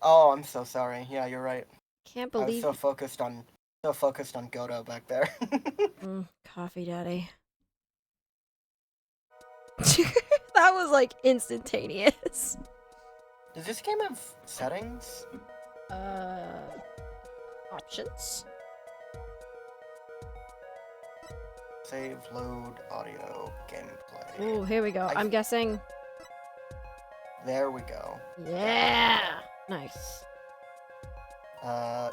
Oh, I'm so sorry. Yeah, you're right. Can't believe. I was so focused on Godo back there. Coffee daddy. That was like instantaneous. Does this game have settings? Options. Save, load, audio, gameplay. Ooh, here we go. I'm guessing. There we go. Yeah. Nice.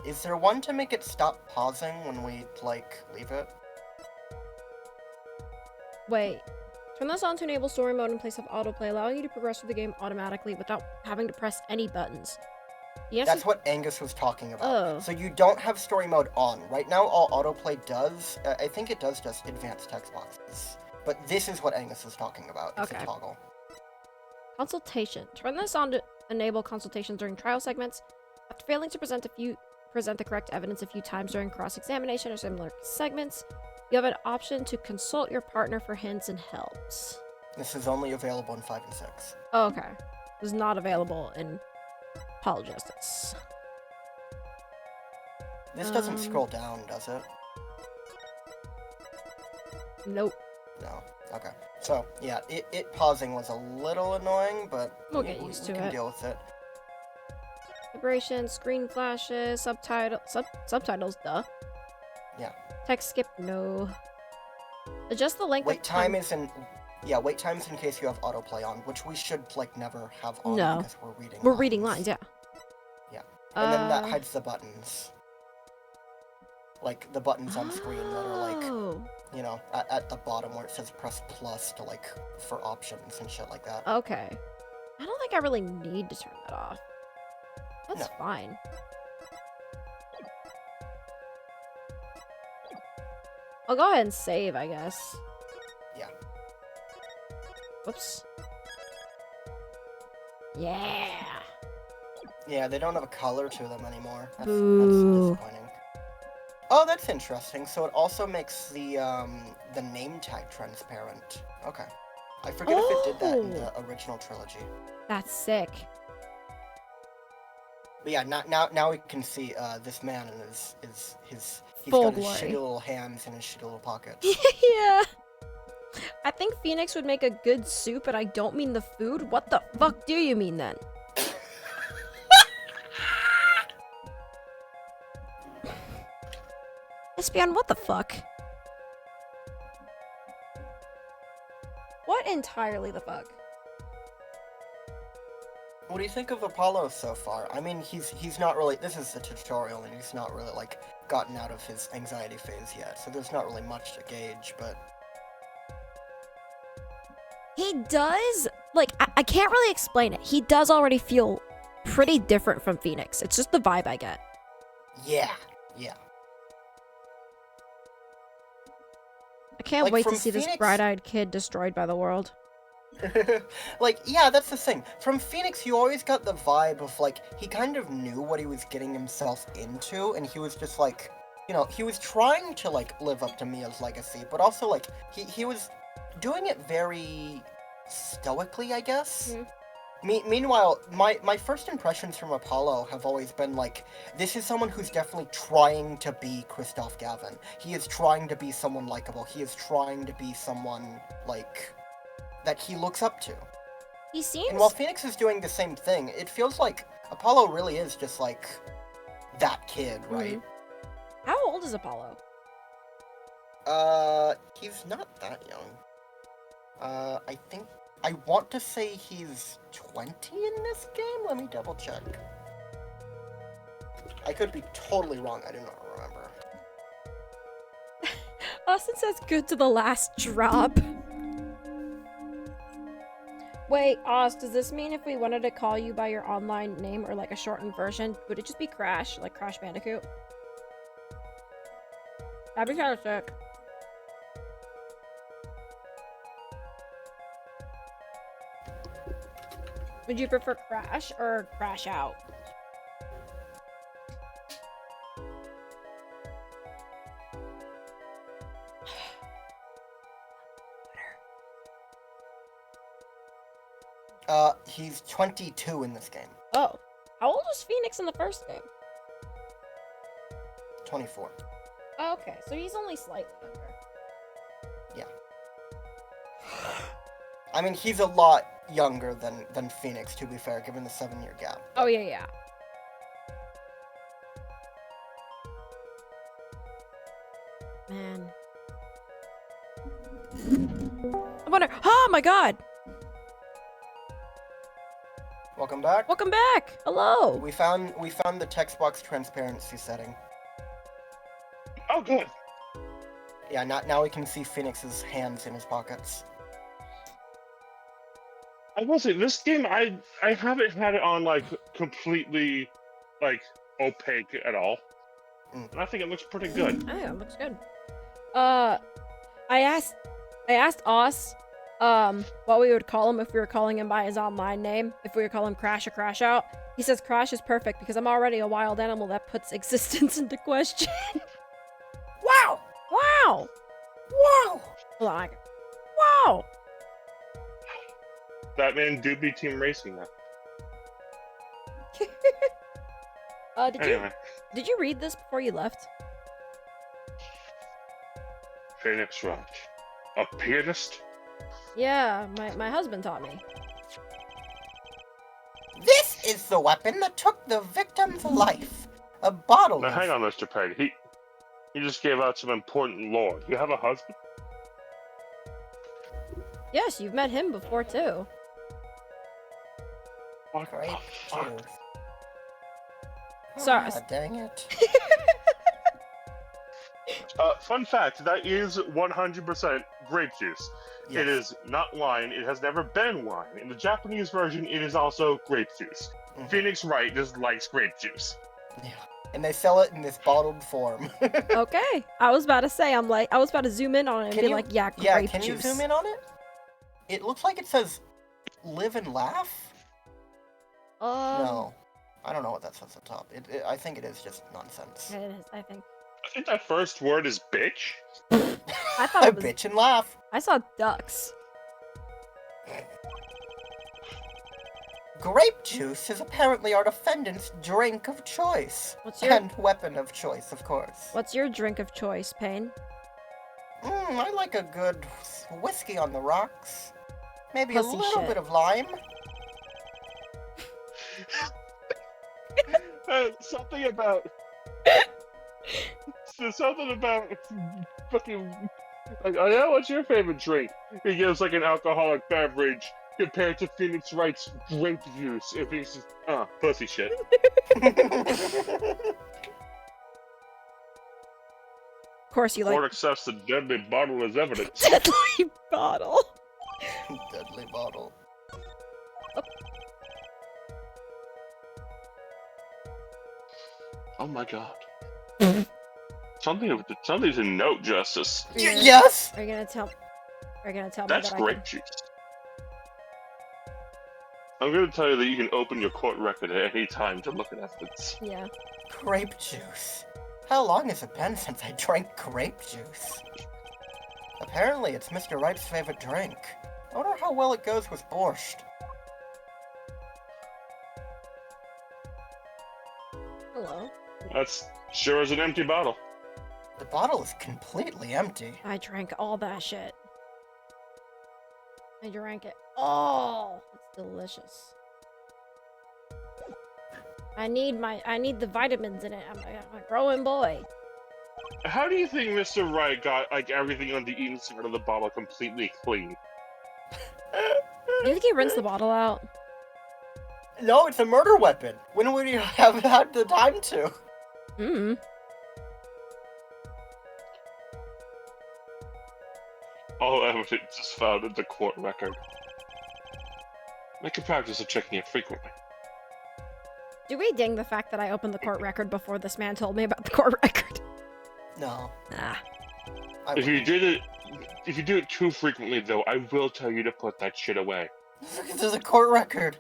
Is there one to make it stop pausing when we, like, leave it? Wait. Turn this on to enable story mode in place of autoplay, allowing you to progress through the game automatically without having to press any buttons. Yes. That's what Angus was talking about. Oh. So you don't have story mode on. Right now, all autoplay does, I think it does just advanced text boxes. But this is what Angus was talking about. It's a toggle. Consultation. Turn this on to enable consultation during trial segments. After failing to present the correct evidence a few times during cross-examination or similar segments, you have an option to consult your partner for hints and helps. This is only available in 5 and 6. Oh, okay. This is not available in Apologistics. This doesn't scroll down, does it? Nope. No. Okay. So, yeah, it pausing was a little annoying, but we'll get used to it. We can deal with it. Vibration, screen flashes, subtitles, duh. Yeah. Text skip, no. Adjust the length wait time is in case you have autoplay on, which we should like never have on because we're reading lines. Reading lines, yeah. Yeah. And then that hides the buttons. Like the buttons on screen that are like, you know, at the bottom where it says press plus to like for options and shit like that. Okay. I don't think I really need to turn that off. That's fine. I'll go ahead and save, I guess. Yeah. Whoops. Yeah. Yeah, they don't have a color to them anymore. That's disappointing. Oh, that's interesting. So it also makes the name tag transparent. Okay. I forget if it did that in the original trilogy. That's sick. But yeah, now we can see this man and he's full got his glory. shitty little hands in his shitty little pockets. Yeah. I think Phoenix would make a good soup, and I don't mean the food. What the fuck do you mean then? Espeon, what the fuck? What entirely the fuck? What do you think of Apollo so far? I mean, he's not really. This is a tutorial, and he's not really like gotten out of his anxiety phase yet, so there's not really much to gauge. But he does like I can't really explain it. He does already feel pretty different from Phoenix. It's just the vibe I get. yeah. I can't Like, wait to from see this Phoenix- bright-eyed kid destroyed by the world. Like, yeah, that's the thing. From Phoenix, you always got the vibe of, like, he kind of knew what he was getting himself into, and he was just, like, you know, he was trying to, like, live up to Mia's legacy, but also, like, he was doing it very stoically, I guess? Mhm. Meanwhile, my first impressions from Apollo have always been, like, this is someone who's definitely trying to be Christoph Gavin. He is trying to be someone likable. He is trying to be someone, like, that he looks up to. He seems And while Phoenix is doing the same thing, it feels like Apollo really is just like that kid, right? How old is Apollo? He's not that young. I think I want to say he's 20 in this game. Let me double check. I could be totally wrong. I do not remember. Austin says good to the last drop. Wait, Oz, does this mean if we wanted to call you by your online name or like a shortened version, would it just be Crash, like Crash Bandicoot? That'd be kind of sick. Would you prefer Crash or Crash Out? He's 22 in this game. Oh, how old was Phoenix in the first game? 24. Oh, okay, so he's only slightly younger. I mean, he's a lot younger than Phoenix, to be fair, given the 7-year gap. Oh, yeah. Man. I wonder. Oh my god! Welcome back. Welcome back! Hello! We found the text box transparency setting. Oh, good. Yeah, now we can see Phoenix's hands in his pockets. I will say, this game, I haven't had it on, like, completely, like, opaque at all. And I think it looks pretty good. Oh, yeah, it looks good. I asked Oz, what we would call him if we were calling him by his online name, if we would call him Crash or Crash Out. He says Crash is perfect because I'm already a wild animal that puts existence into question. Wow! Wow! Wow! Hold on. Wow! Batman do be Team Racing now. Did you read this before you left? Phoenix Rock. A pianist? Yeah, my husband taught me. This is the weapon that took the victim's life. A bottle. Now of- hang on, Mr. Peg. He just gave out some important lore. You have a husband? Yes, you've met him before too. What Great the fuck? juice. Sorry. Ah, dang it. Fun fact, that is 100% grape juice. Yes. It is not wine. It has never been wine. In the Japanese version, it is also grape juice. Mhm. Phoenix Wright just likes grape juice. Yeah. And they sell it in this bottled form. Okay, I was about to say, I was about to zoom in on it and Can be you- like, yeah, grape Yeah, can juice. you zoom in on it? It looks like it says live and laugh? No. I don't know what that says up top. I think it is just nonsense. It is, I think. I think that first word is bitch. I thought I it was. bitch and laugh. I saw ducks. Grape juice is apparently our defendant's drink of choice. What's your And weapon of choice, of course. What's your drink of choice, Payne? I like a good whiskey on the rocks. Maybe Pussy a little shit. bit of lime. Something about... something about fucking... Like, oh yeah, what's your favorite drink? He gives like an alcoholic beverage. compared to Phoenix Wright's grape juice if he's just, pussy shit. Of course you Court like accepts the deadly bottle as evidence. deadly bottle. Deadly bottle. Oh my god. Something's in note, Justice. Yes! Are you gonna tell me That's that grape juice. I'm gonna tell you that you can open your court record at any time to look at evidence. Yeah. Grape juice. How long has it been since I drank grape juice? Apparently, it's Mr. Wright's favorite drink. I wonder how well it goes with borscht. Hello. That's sure as an empty bottle. The bottle is completely empty. I drank all that shit. I drank it all. It's delicious. I need the vitamins in it. I'm a growing boy. How do you think Mr. Wright got like everything on the inside of the bottle completely clean? Do you think he rinsed the bottle out? No, it's a murder weapon. When would you have had the time to? Hmm. All evidence is found in the court record. Make a practice of checking it frequently. Do we ding the fact that I opened the court record before this man told me about the court record? No. Ah. If you do it too frequently, though, I will tell you to put that shit away. There's a court record.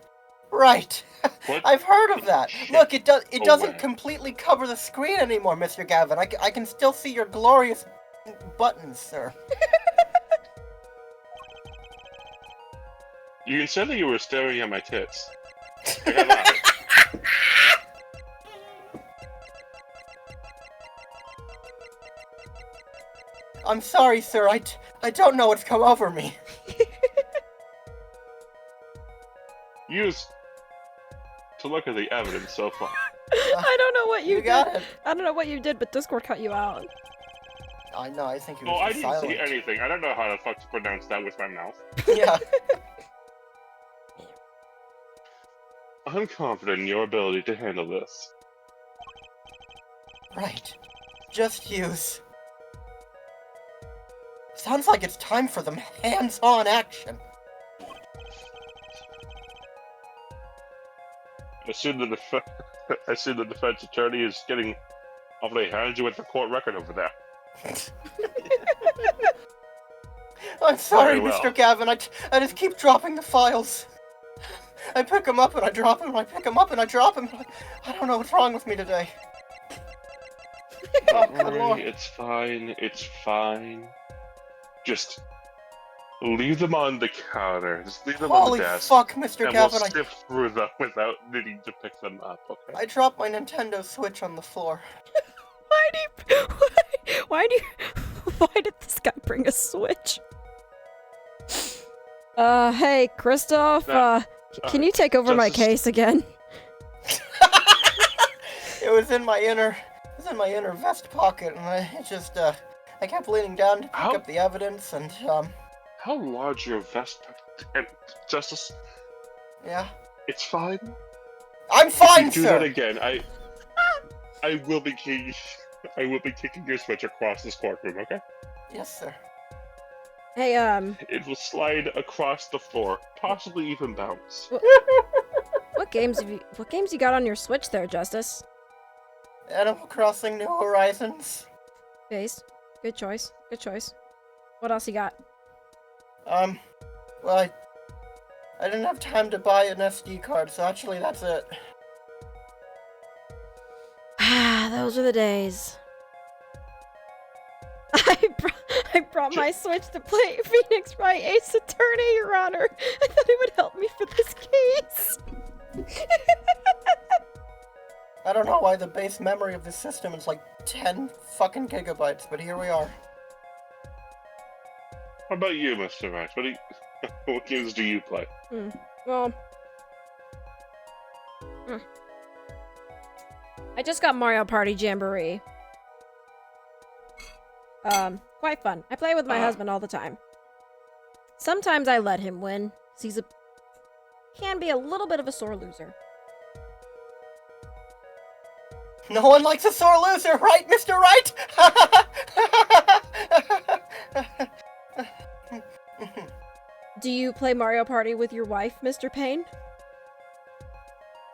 Right. What? I've heard of that. Look, it doesn't away. completely cover the screen anymore, Mr. Gavin. I can still see your glorious buttons, sir. You can say that you were staring at my tits. I have at it. I'm sorry, sir. I don't know what's come over me. Use to look at the evidence so far. I don't know what you did. got it. I don't know what you did, but Discord cut you out. I know. I think it Oh, was I just didn't silent. see anything. I don't know how the fuck to pronounce that with my mouth. Yeah. I'm confident in your ability to handle this. Right. Just use. Sounds like it's time for them hands-on action. I assume the defense attorney is getting awfully handsy with the court record over there. I'm sorry, Very well. Mr. Gavin. I just keep dropping the files. I pick them up and I drop them, and I pick them up and I drop them. I don't know what's wrong with me today. Oh, Don't good worry, lord. it's fine. It's fine. Just leave them on the counter. Just leave them on Holy the desk. fuck, Mr. And Gavin. we'll sift through them without needing to pick them up, okay? I dropped my Nintendo Switch on the floor. Why did this guy bring a Switch? Hey, Christoph, can you take over my Justice- case again? It was in my inner vest pocket, and I kept leaning down to pick How- up the evidence, and How large your vest? And Justice, yeah. it's fine. I'm fine, If you do sir. that again, I will be kicking your Switch across this courtroom, okay? Yes, sir. Hey, It will slide across the floor, possibly even bounce. what games you got on your Switch there, Justice? Animal Crossing New Horizons. Based. Good choice. Good choice. What else you got? Well, I didn't have time to buy an SD card, so actually that's it. Ah, those are the days. I brought my Switch to play Phoenix Wright Ace Attorney, Your Honor. I thought it would help me for this case. I don't know why the base memory of this system is like 10 fucking gigabytes, but here we are. How about you, Mr. Wright? What games do you play? Well, I just got Mario Party Jamboree. Quite fun. I play with my husband all the time. Sometimes I let him win. 'Cause can be a little bit of a sore loser. No one likes a sore loser, right, Mr. Right? Do you play Mario Party with your wife, Mr. Payne?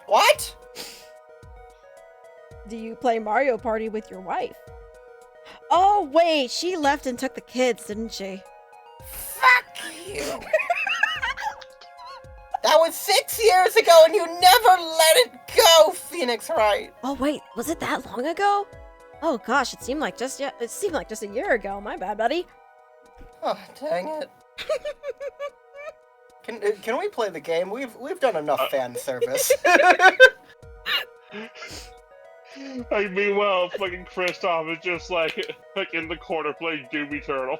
What? Do you play Mario Party with your wife? Oh, wait, she left and took the kids, didn't she? Fuck you! That was 6 years ago and you never let it go, Phoenix Wright! Oh, wait, was it that long ago? Oh gosh, it seemed like just a year ago. My bad, buddy. Oh, dang it. Can we play the game? We've done enough fan service. Like, meanwhile, fucking Kristoff is just like in the corner playing Doom Eternal.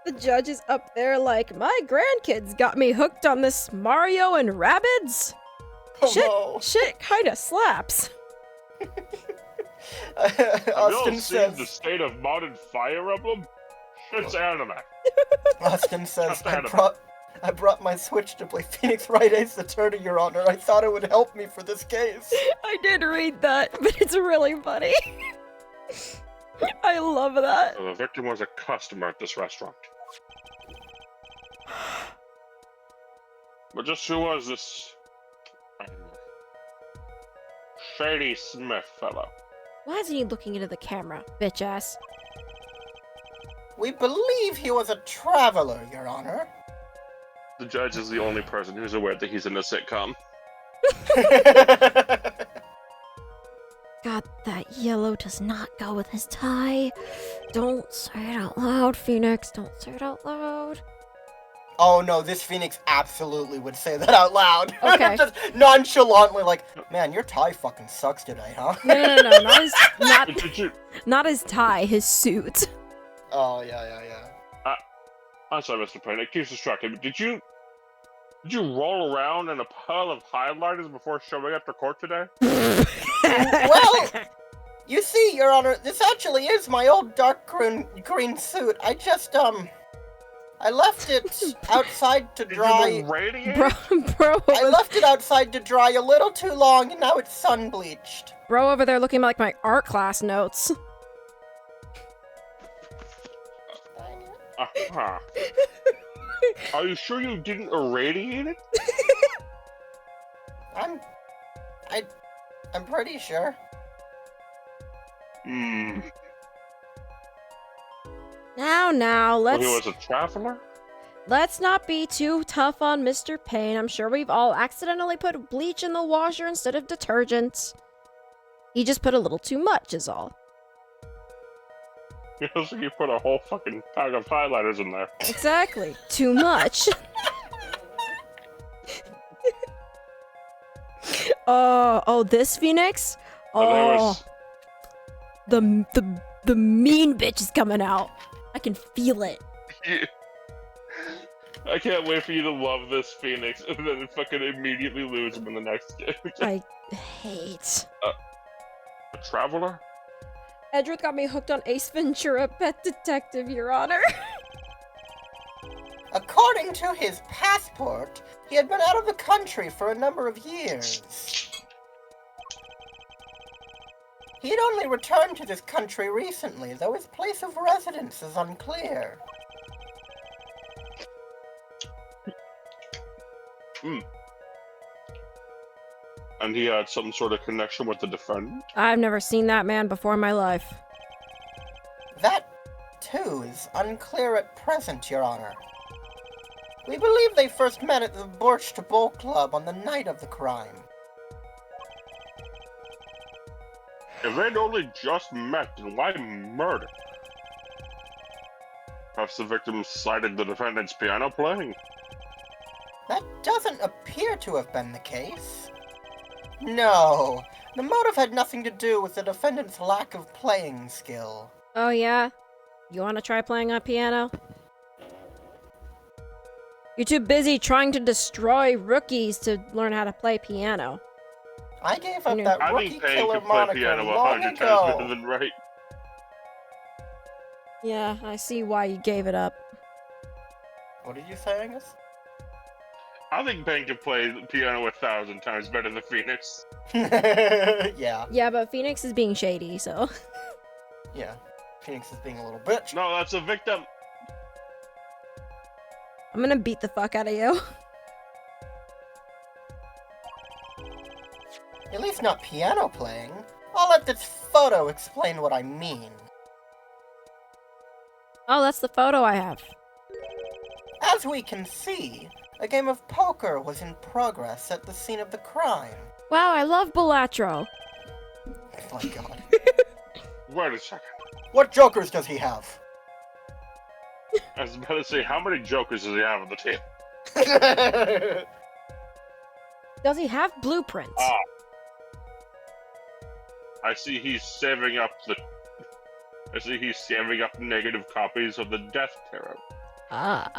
The judge is up there like, my grandkids got me hooked on this Mario and Rabbids. Oh, Shit kinda slaps. Have you all Austin seen says, the state of modern Fire Emblem? It's anime. Austin says, Just anime. I brought my Switch to play Phoenix Wright Ace Attorney, Your Honor. I thought it would help me for this case. I did read that, but it's really funny. I love that. The victim was a customer at this restaurant. But just who was this Shady Smith fellow? Why isn't he looking into the camera, bitch ass? We believe he was a traveler, Your Honor. The judge is the only person who's aware that he's in a sitcom. God, that yellow does not go with his tie. Don't say it out loud, Phoenix. Don't say it out loud. Oh no, this Phoenix absolutely would say that out loud. Okay. Just nonchalantly like, man, your tie fucking sucks today, huh? No, not his tie, his suit. Oh, yeah. I'm sorry, Mr. Payne, it keeps distracting me. Did you roll around in a pile of highlighters before showing up to court today? Well, you see, Your Honor, this actually is my old dark green suit. I just, I left it outside to dry. Did you radiate? Bro, I left it outside to dry a little too long, and now it's sun bleached. bro over there looking like my art class notes. Uh-huh. Are you sure you didn't irradiate it? I'm pretty sure. Hmm. Now, Well, he was a traveler? let's not be too tough on Mr. Payne. I'm sure we've all accidentally put bleach in the washer instead of detergent. He just put a little too much, is all. It looks like you put a whole fucking pack of highlighters in there. Exactly. Too much. Oh, this Phoenix? Well, there was... The mean bitch is coming out. I can feel it. I can't wait for you to love this Phoenix and then fucking immediately lose him in the next game. I hate. A traveler? Edgeworth got me hooked on Ace Ventura, Pet Detective, Your Honor. According to his passport, he had been out of the country for a number of years. He had only returned to this country recently, though his place of residence is unclear. And he had some sort of connection with the defendant? I've never seen that man before in my life. That, too, is unclear at present, Your Honor. We believe they first met at the Borscht Bowl Club on the night of the crime. If they'd only just met, then why murder? Perhaps the victim cited the defendant's piano playing? That doesn't appear to have been the case. No, the motive had nothing to do with the defendant's lack of playing skill. Oh yeah? You wanna try playing on piano? You're too busy trying to destroy rookies to learn how to play piano. I gave up I that I rookie think Payne killer could play moniker piano long 100 times better ago. than right. Yeah, I see why you gave it up. What did you say, Angus? I think Ben can play the piano 1,000 times better than Phoenix. Yeah. Yeah, but Phoenix is being shady, so. Yeah. Phoenix is being a little bitch. No, that's a victim. I'm gonna beat the fuck out of you. At least not piano playing. I'll let this photo explain what I mean. Oh, that's the photo I have. As we can see, a game of poker was in progress at the scene of the crime. Wow, I love Balatro. Oh my god. Wait a second. What jokers does he have? I was about to say, how many jokers does he have on the table? Does he have blueprints? Ah. I see he's saving up negative copies of the Death Tarot. Ah.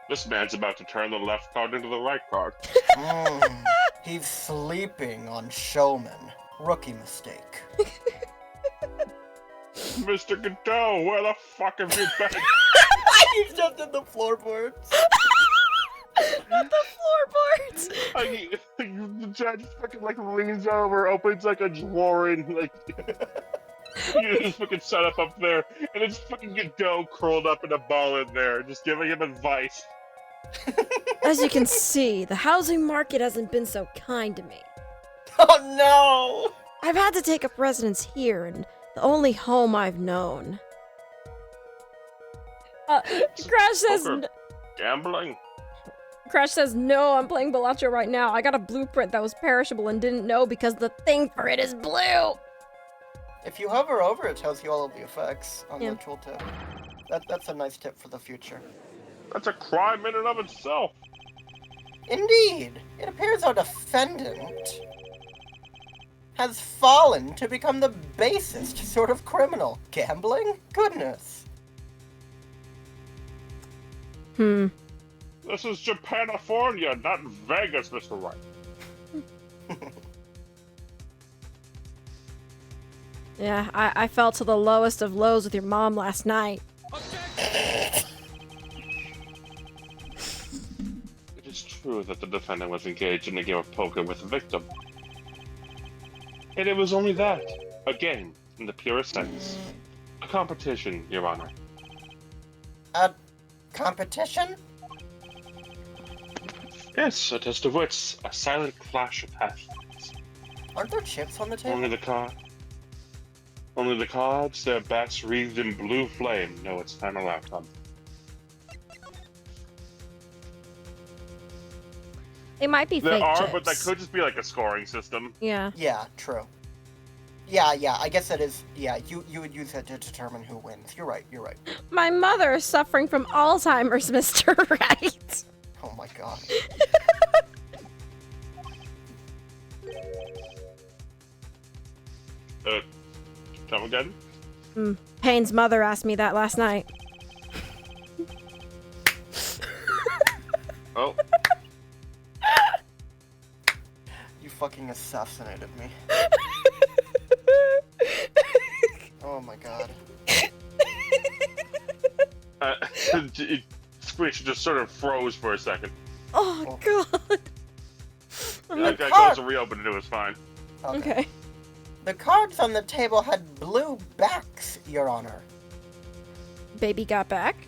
This man's about to turn the left card into the right card. He's sleeping on Showman. Rookie mistake. Mr. Godot, where the fuck have you been? He's just in the floorboards. Not the floorboards! The judge fucking like leans over, opens like a drawer, and like you just fucking set up there, and it's fucking Godot curled up in a ball in there, just giving him advice. As you can see, the housing market hasn't been so kind to me. Oh no! I've had to take up residence here, and the only home I've known. Crash says... Poker. Gambling. Crash says, no, I'm playing Balatro right now. I got a blueprint that was perishable and didn't know because the thing for it is blue. If you hover over, it tells you all of the effects on Yeah. the tooltip. That's a nice tip for the future. That's a crime in and of itself. Indeed, it appears our defendant has fallen to become the basest sort of criminal. Gambling? Goodness. This is Japanifornia, not Vegas, Mr. Wright. Yeah, I fell to the lowest of lows with your mom last night. It is true that the defendant was engaged in a game of poker with the victim. And it was only that. A game, in the purest sense. A competition, Your Honor. A competition? Yes, a test of wits. A silent clash of passions. Aren't there chips on the table? Only the cards, their backs wreathed in blue flame, know its final outcome. They might be There fake are, chips. but that could just be like a scoring system. Yeah. Yeah, true. Yeah, I guess that is, yeah, you would use that to determine who wins. You're right. My mother is suffering from Alzheimer's, Mr. Wright. Oh my god. Come again? Payne's mother asked me that last night. Oh. You fucking assassinated me. Oh my god. Squish just sort of froze for a second. Oh, God. That guy goes to reopen it, it was fine. Okay. The cards on the table had blue backs, Your Honor. Baby got back.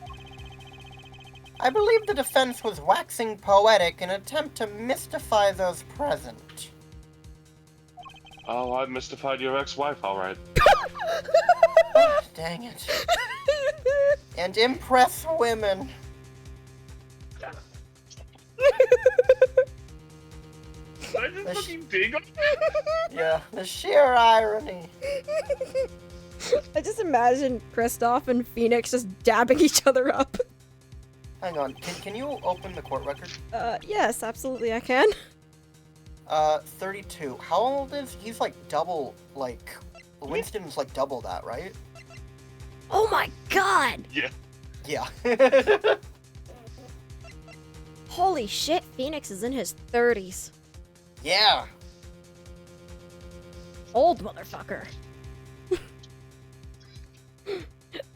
I believe the defense was waxing poetic in an attempt to mystify those present. Oh, I mystified your ex-wife, alright. Dang it. And impress women. Did I just fucking dig on Yeah, the sheer irony. I just imagine Kristoff and Phoenix just dabbing each other up. Hang on, can you open the court record? Yes, absolutely I can. 32. How old is he's like double, like, Winston's like double that, right? Oh my God! Yeah. Yeah. Holy shit, Phoenix is in his 30s. Yeah. Old motherfucker.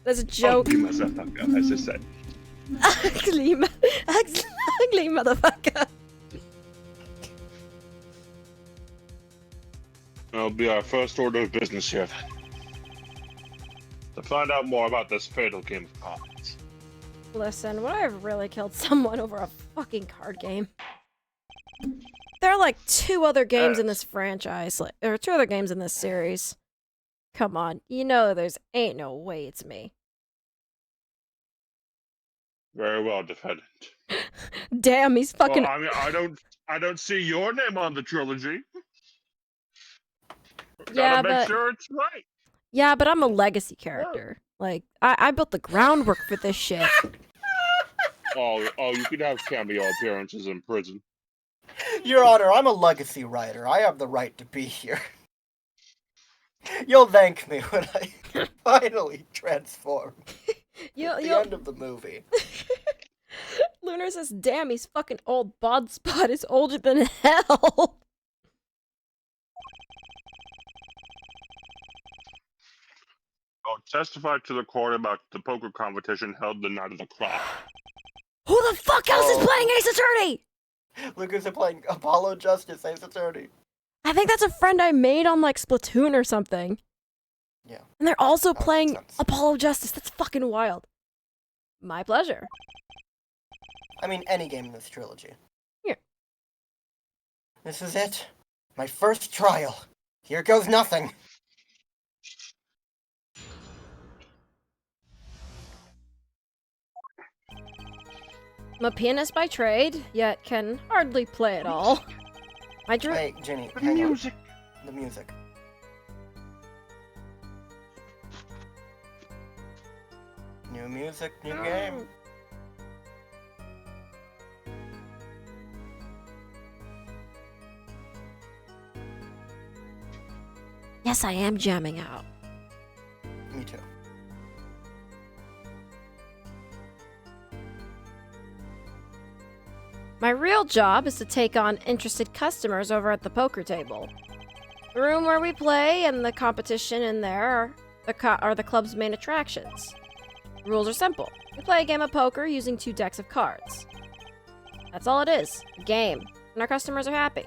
That's a joke. I'll beat myself up, as I said. Ugly motherfucker. That'll be our first order of business here, then. To find out more about this fatal game of cards. Listen, would I have really killed someone over a fucking card game? There are like 2 other games in this franchise. Like, there are 2 other games in this series. Come on, you know ain't no way it's me. Very well, defendant. Damn, he's fucking. Well, I mean, I don't see your name on the trilogy. Yeah, Gotta make sure it's right. Yeah, but I'm a legacy character. Like, I built the groundwork for this shit. Oh, you could have cameo appearances in prison. Your Honor, I'm a legacy writer. I have the right to be here. You'll thank me when I finally transform. At the end of the movie. Lunar says, damn, he's fucking old. Bod Spot is older than hell. Oh, testify to the court about the poker competition held the night of the crop. Who the fuck else is playing Ace Attorney? Lucas is playing Apollo Justice, Ace Attorney. I think that's a friend I made on, like, Splatoon or something. Yeah. And they're also playing Apollo Justice. That's fucking wild. My pleasure. I mean, any game in this trilogy. Here. This is it. My first trial. Here goes nothing. I'm a pianist by trade, yet can hardly play at all. My dream. Hey, Jenny, The hang music. on. The music. New music, new game. Yes, I am jamming out. Me too. My real job is to take on interested customers over at the poker table. The room where we play and the competition in there are the club's main attractions. The rules are simple. We play a game of poker using 2 decks of cards. That's all it is. A game. And our customers are happy.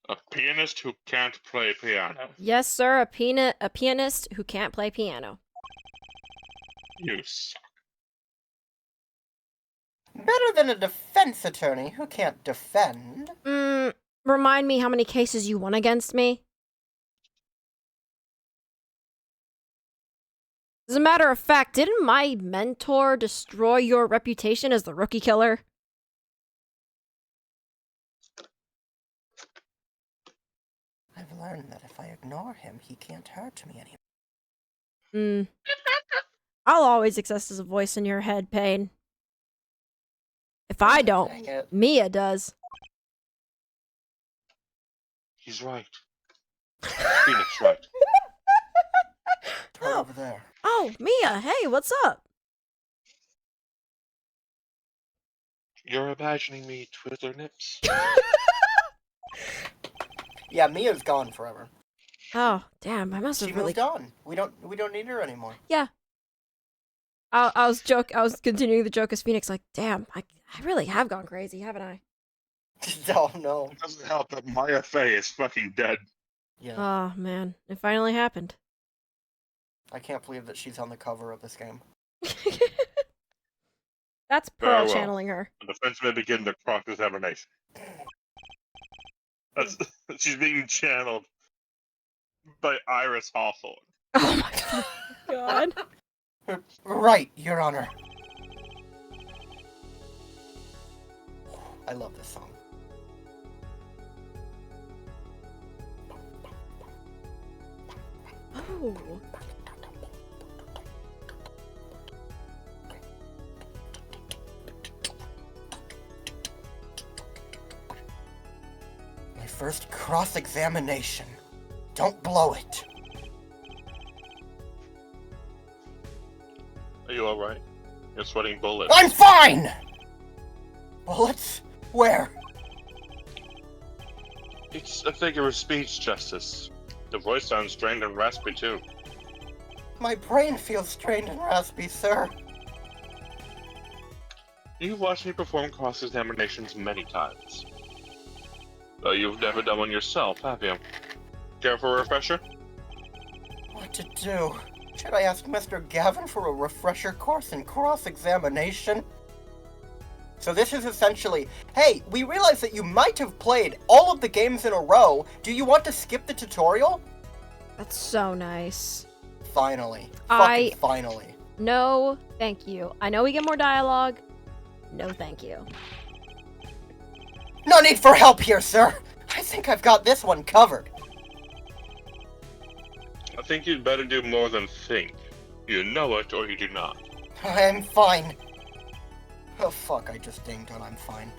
A pianist who can't play piano. Yes, sir, a pianist who can't play piano. You suck. Better than a defense attorney who can't defend. Remind me how many cases you won against me? As a matter of fact, didn't my mentor destroy your reputation as the rookie killer? I've learned that if I ignore him, he can't hurt me anymore. I'll always exist as a voice in your head, Payne. If I don't, Mia does. He's right. Phoenix right. Right over there. Oh, Mia, hey, what's up? You're imagining me Twizzler nips? Yeah, Mia's gone forever. Oh, damn, I must have She really... moved on. We don't need her anymore. Yeah. I was continuing the joke as Phoenix, like, damn, I really have gone crazy, haven't I? Oh, no. It doesn't help that Maya Fey is fucking dead. Yeah. Oh, man, it finally happened. I can't believe that she's on the cover of this game. That's Pearl channeling her. The defense may begin the cross-examination. She's being channeled by Iris Hawthorne. Oh my god. Right, Your Honor. I love this song. Oh. My first cross-examination. Don't blow it. Are you alright? You're sweating bullets. I'm fine! Bullets? Where? It's a figure of speech, Justice. The voice sounds strained and raspy, too. My brain feels strained and raspy, sir. You've watched me perform cross-examinations many times. Though you've never done one yourself, have you? Care for a refresher? What to do? Should I ask Mr. Gavin for a refresher course in cross-examination? So this is essentially, hey, we realize that you might have played all of the games in a row. Do you want to skip the tutorial? That's so nice. Finally. Fucking finally. No, thank you. I know we get more dialogue. No, thank you. No need for help here, sir. I think I've got this one covered. I think you'd better do more than think. You know it, or you do not. I'm fine. Oh fuck, I just dinged on I'm fine.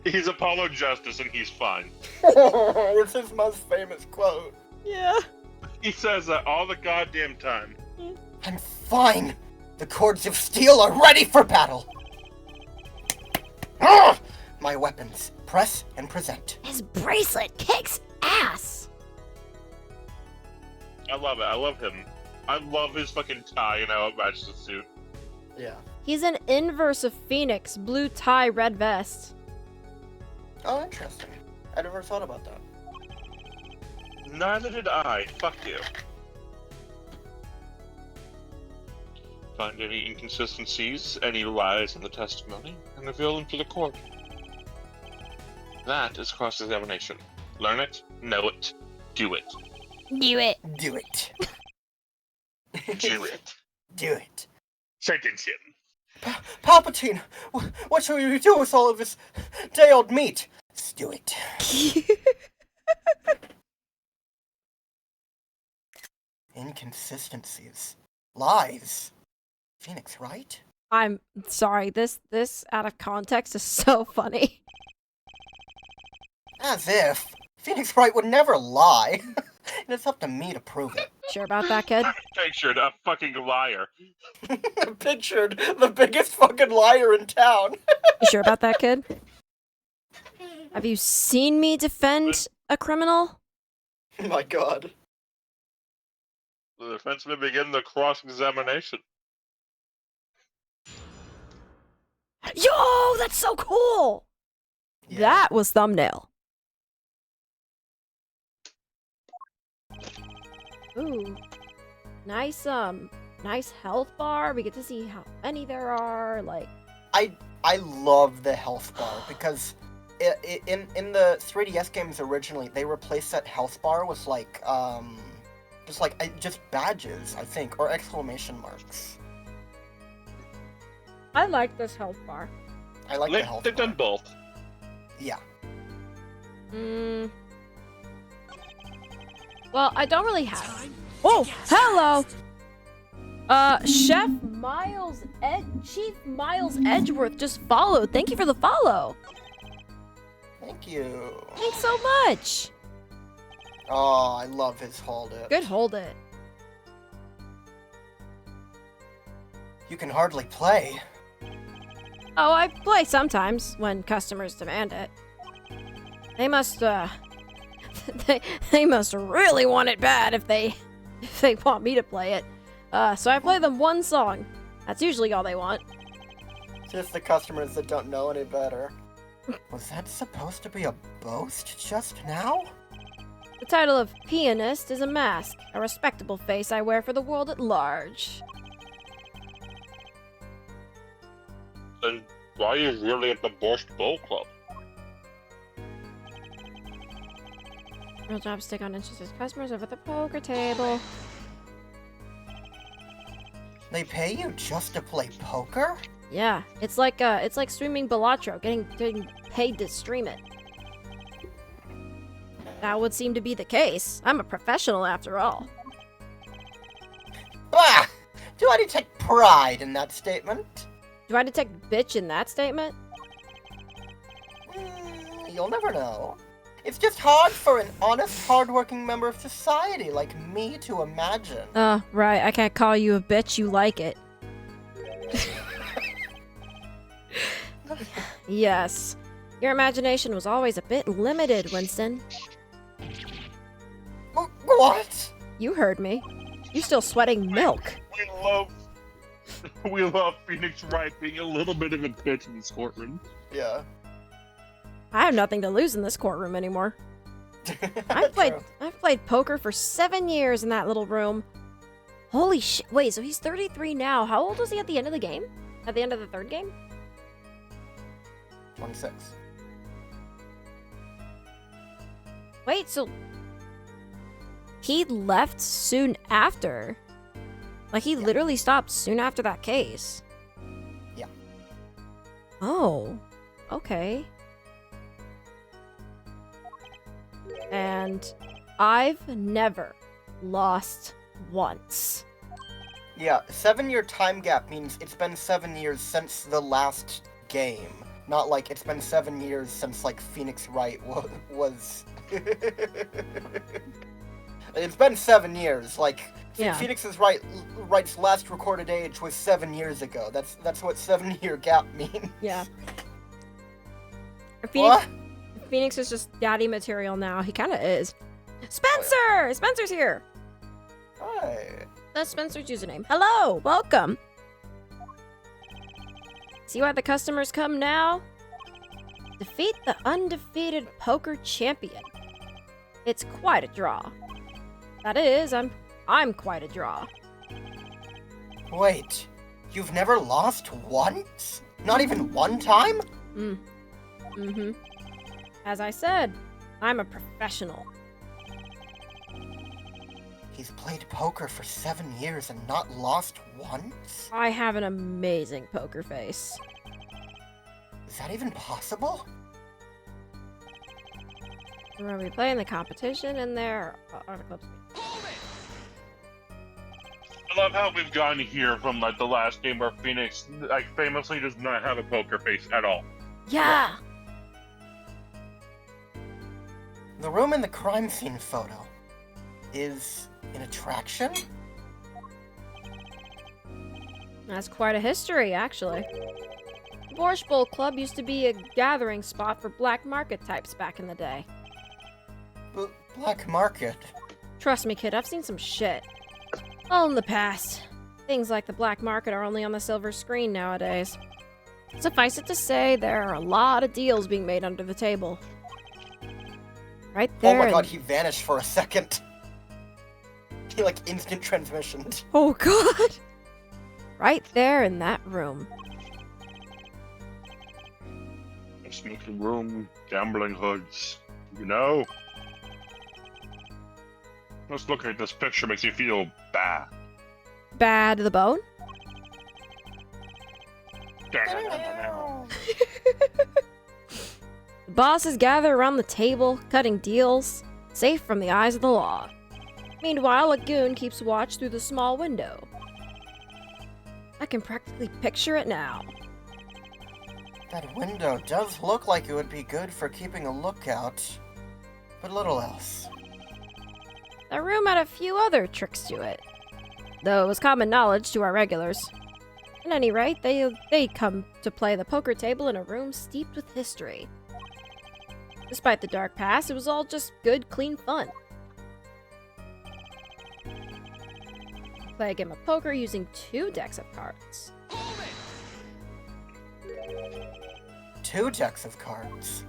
He's Apollo Justice, and he's fine. It's his most famous quote. Yeah. He says that all the goddamn time. I'm fine. The cords of steel are ready for battle. Ugh! My weapons. Press and present. His bracelet kicks ass. I love it. I love him. I love his fucking tie and how it matches the suit. Yeah. He's an inverse of Phoenix. Blue tie, red vest. Oh, interesting. I never thought about that. Neither did I. Fuck you. Find any inconsistencies, any lies in the testimony, and reveal them to the court. That is cross-examination. Learn it, know it, do it. Do it. Do it. Do it. Do it. Sentence him. Palpatine, what shall we do with all of this day-old meat? Let's do it. Inconsistencies. Lies. Phoenix, right? I'm sorry, this out of context is so funny. As if. Phoenix Wright would never lie. And it's up to me to prove it. Sure about that, kid? Pictured a fucking liar. Pictured the biggest fucking liar in town. You sure about that, kid? Have you seen me defend a criminal? Oh my god. The defense may begin the cross-examination. Yo, that's so cool! Yeah. That was thumbnail. Ooh. Nice, nice health bar. We get to see how many there are, like... I love the health bar because in the 3DS games originally, they replaced that health bar with like, just badges, I think, or exclamation marks. I like this health bar. I like the health They've bar. done both. Yeah. Well, I don't really have... Oh, hello! Chief Miles Edgeworth just followed. Thank you for the follow. Thank you. Thanks so much. Oh, I love his hold it. Good hold it. You can hardly play. Oh, I play sometimes when customers demand it. They must, they must really want it bad if they want me to play it. So I play them one song. That's usually all they want. Just the customers that don't know any better. Was that supposed to be a boast just now? The title of pianist is a mask, a respectable face I wear for the world at large. Then why are you really at the Borscht Bowl Club? Real job stick on interested customers over at the poker table. They pay you just to play poker? Yeah, it's like streaming Balatro, getting paid to stream it. That would seem to be the case. I'm a professional after all. Bah! Do I detect pride in that statement? Do I detect bitch in that statement? You'll never know. It's just hard for an honest, hardworking member of society like me to imagine. Right. I can't call you a bitch. You like it. Yes. Your imagination was always a bit limited, Winston. What? You heard me. You still sweating milk. We love Phoenix Wright being a little bit of a bitch in this courtroom. Yeah. I have nothing to lose in this courtroom anymore. I've played poker for 7 years in that little room. Holy shit. Wait, so he's 33 now. How old was he at the end of the game? At the end of the third game? 26. Wait, so he left soon after? Like, he literally stopped soon after that case? Yeah. Oh, okay. And I've never lost once. Yeah, 7-year time gap means it's been 7 years since the last game. Not like it's been 7 years since, like, Phoenix Wright was... It's been 7 years, like... Yeah. Phoenix's Wright's last recorded age was 7 years ago. That's what 7-year gap means. Yeah. What? Phoenix is just daddy material now. He kind of is. Spencer! Oh, yeah. Spencer's here! Hi. That's Spencer's username. Hello! Welcome! See why the customers come now? Defeat the undefeated poker champion. It's quite a draw. That is, I'm quite a draw. Wait, you've never lost once? Not even one time? Mm-hmm. As I said, I'm a professional. He's played poker for 7 years and not lost once? I have an amazing poker face. Is that even possible? When we play in the competition and there are clips. I love how we've gone here from like the last game where Phoenix like famously does not have a poker face at all. Yeah! The room in the crime scene photo is an attraction? That's quite a history, actually. The Borscht Bowl Club used to be a gathering spot for black market types back in the day. Black market? Trust me, kid, I've seen some shit. All in the past. Things like the black market are only on the silver screen nowadays. Suffice it to say, there are a lot of deals being made under the table. Right there. Oh my god, he vanished for a second. He like instant transmissioned. Oh god! Right there in that room. A smoking room, gambling hoods, you know? Just looking at this picture makes you feel bad. Bad to the bone? The bosses gather around the table, cutting deals, safe from the eyes of the law. Meanwhile, a goon keeps watch through the small window. I can practically picture it now. That window does look like it would be good for keeping a lookout, but little else. The room had a few other tricks to it, though it was common knowledge to our regulars. At any rate, they come to play the poker table in a room steeped with history. Despite the dark past, it was all just good, clean fun. Play a game of poker using 2 decks of cards. 2 decks of cards.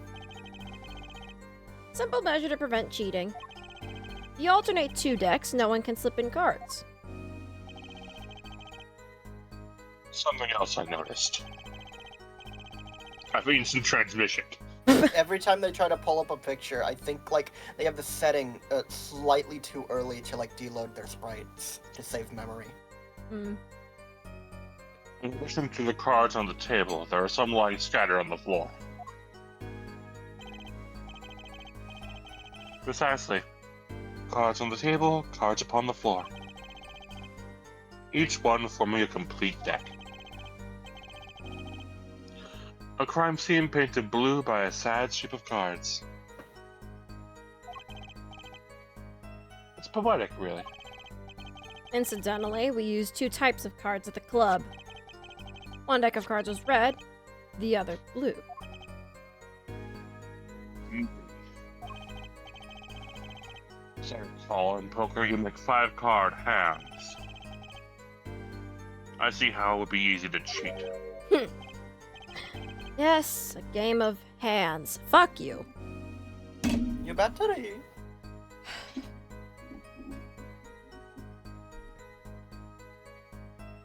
Simple measure to prevent cheating. If you alternate 2 decks, no one can slip in cards. Something else I noticed. I've instant transmission. Every time they try to pull up a picture, I think like they have the setting slightly too early to like deload their sprites to save memory. Hmm. In addition to the cards on the table, there are some lying scattered on the floor. Precisely. Cards on the table, cards upon the floor. Each one forming a complete deck. A crime scene painted blue by a sad strip of cards. It's poetic, really. Incidentally, we used 2 types of cards at the club. One deck of cards was red, the other blue. As I recall, in poker you make 5-card hands. I see how it would be easy to cheat. Yes, a game of hands. Fuck you. You battery.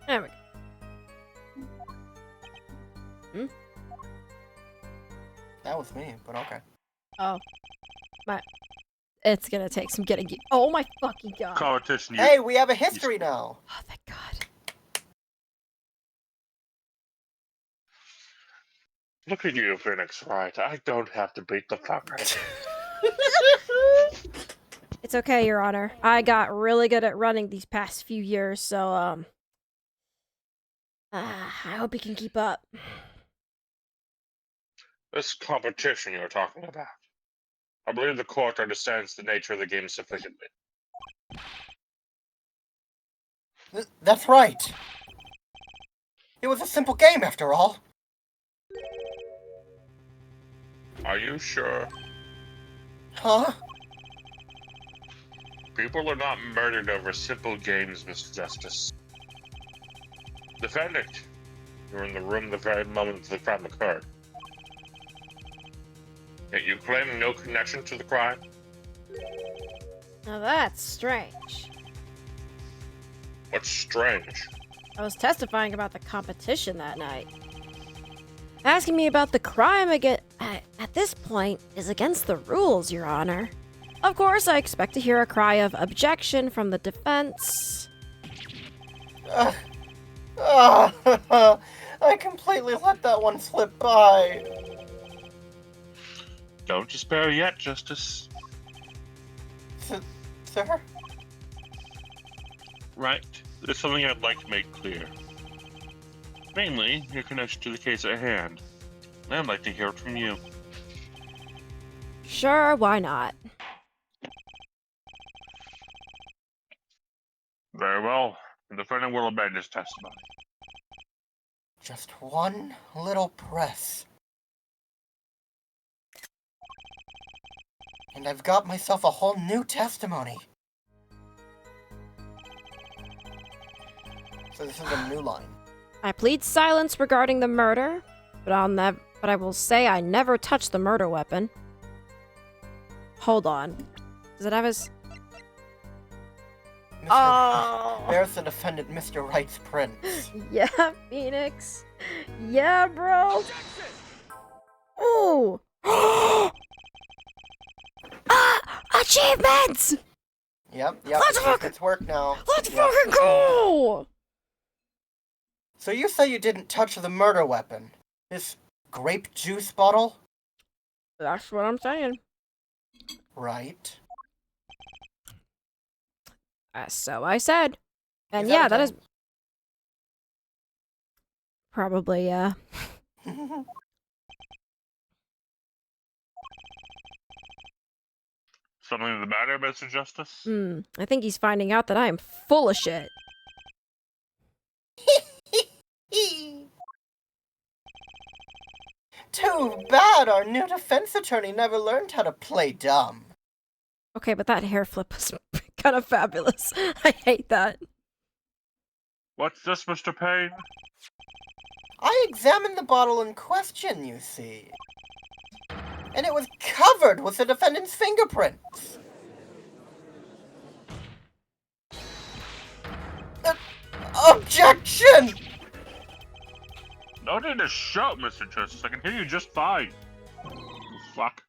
There we go. That was me, but okay. Oh. It's gonna take some getting you. Oh my fucking god. Competition. Hey, we have a history now. Oh, thank god. Look at you, Phoenix Wright. I don't have to beat the fucker. It's okay, Your Honor. I got really good at running these past few years, so, I hope you can keep up. This competition you're talking about. I believe the court understands the nature of the game sufficiently. That's right. It was a simple game after all. Are you sure? Huh? People are not murdered over simple games, Mr. Justice. Defendant, you were in the room the very moment the crime occurred. Yet you claim no connection to the crime? Now that's strange. What's strange? I was testifying about the competition that night. Asking me about the crime again at this point is against the rules, Your Honor. Of course, I expect to hear a cry of objection from the defense. I completely let that one slip by. Don't despair yet, Justice. Sir? Right. There's something I'd like to make clear. Mainly, your connection to the case at hand. And I'd like to hear it from you. Sure, why not? Very well. The defendant will amend his testimony. Just one little press. And I've got myself a whole new testimony. So this is a new line. I plead silence regarding the murder, but I will say I never touched the murder weapon. Hold on. Does it have his... Oh! There's the defendant, Mr. Wright's prints. Yeah, Phoenix. Yeah, bro. Ooh. Achievements! Yep, it's work now. Let's fucking go! So you say you didn't touch the murder weapon? This grape juice bottle? That's what I'm saying. Right. So I said. And yeah, that is... Probably, yeah. Something the matter, Mr. Justice? I think he's finding out that I am full of shit. Too bad our new defense attorney never learned how to play dumb. Okay, but that hair flip was kind of fabulous. I hate that. What's this, Mr. Payne? I examined the bottle in question, you see. And it was covered with the defendant's fingerprints. Objection! No need to shout, Mr. Justice. I can hear you just fine. You fuck.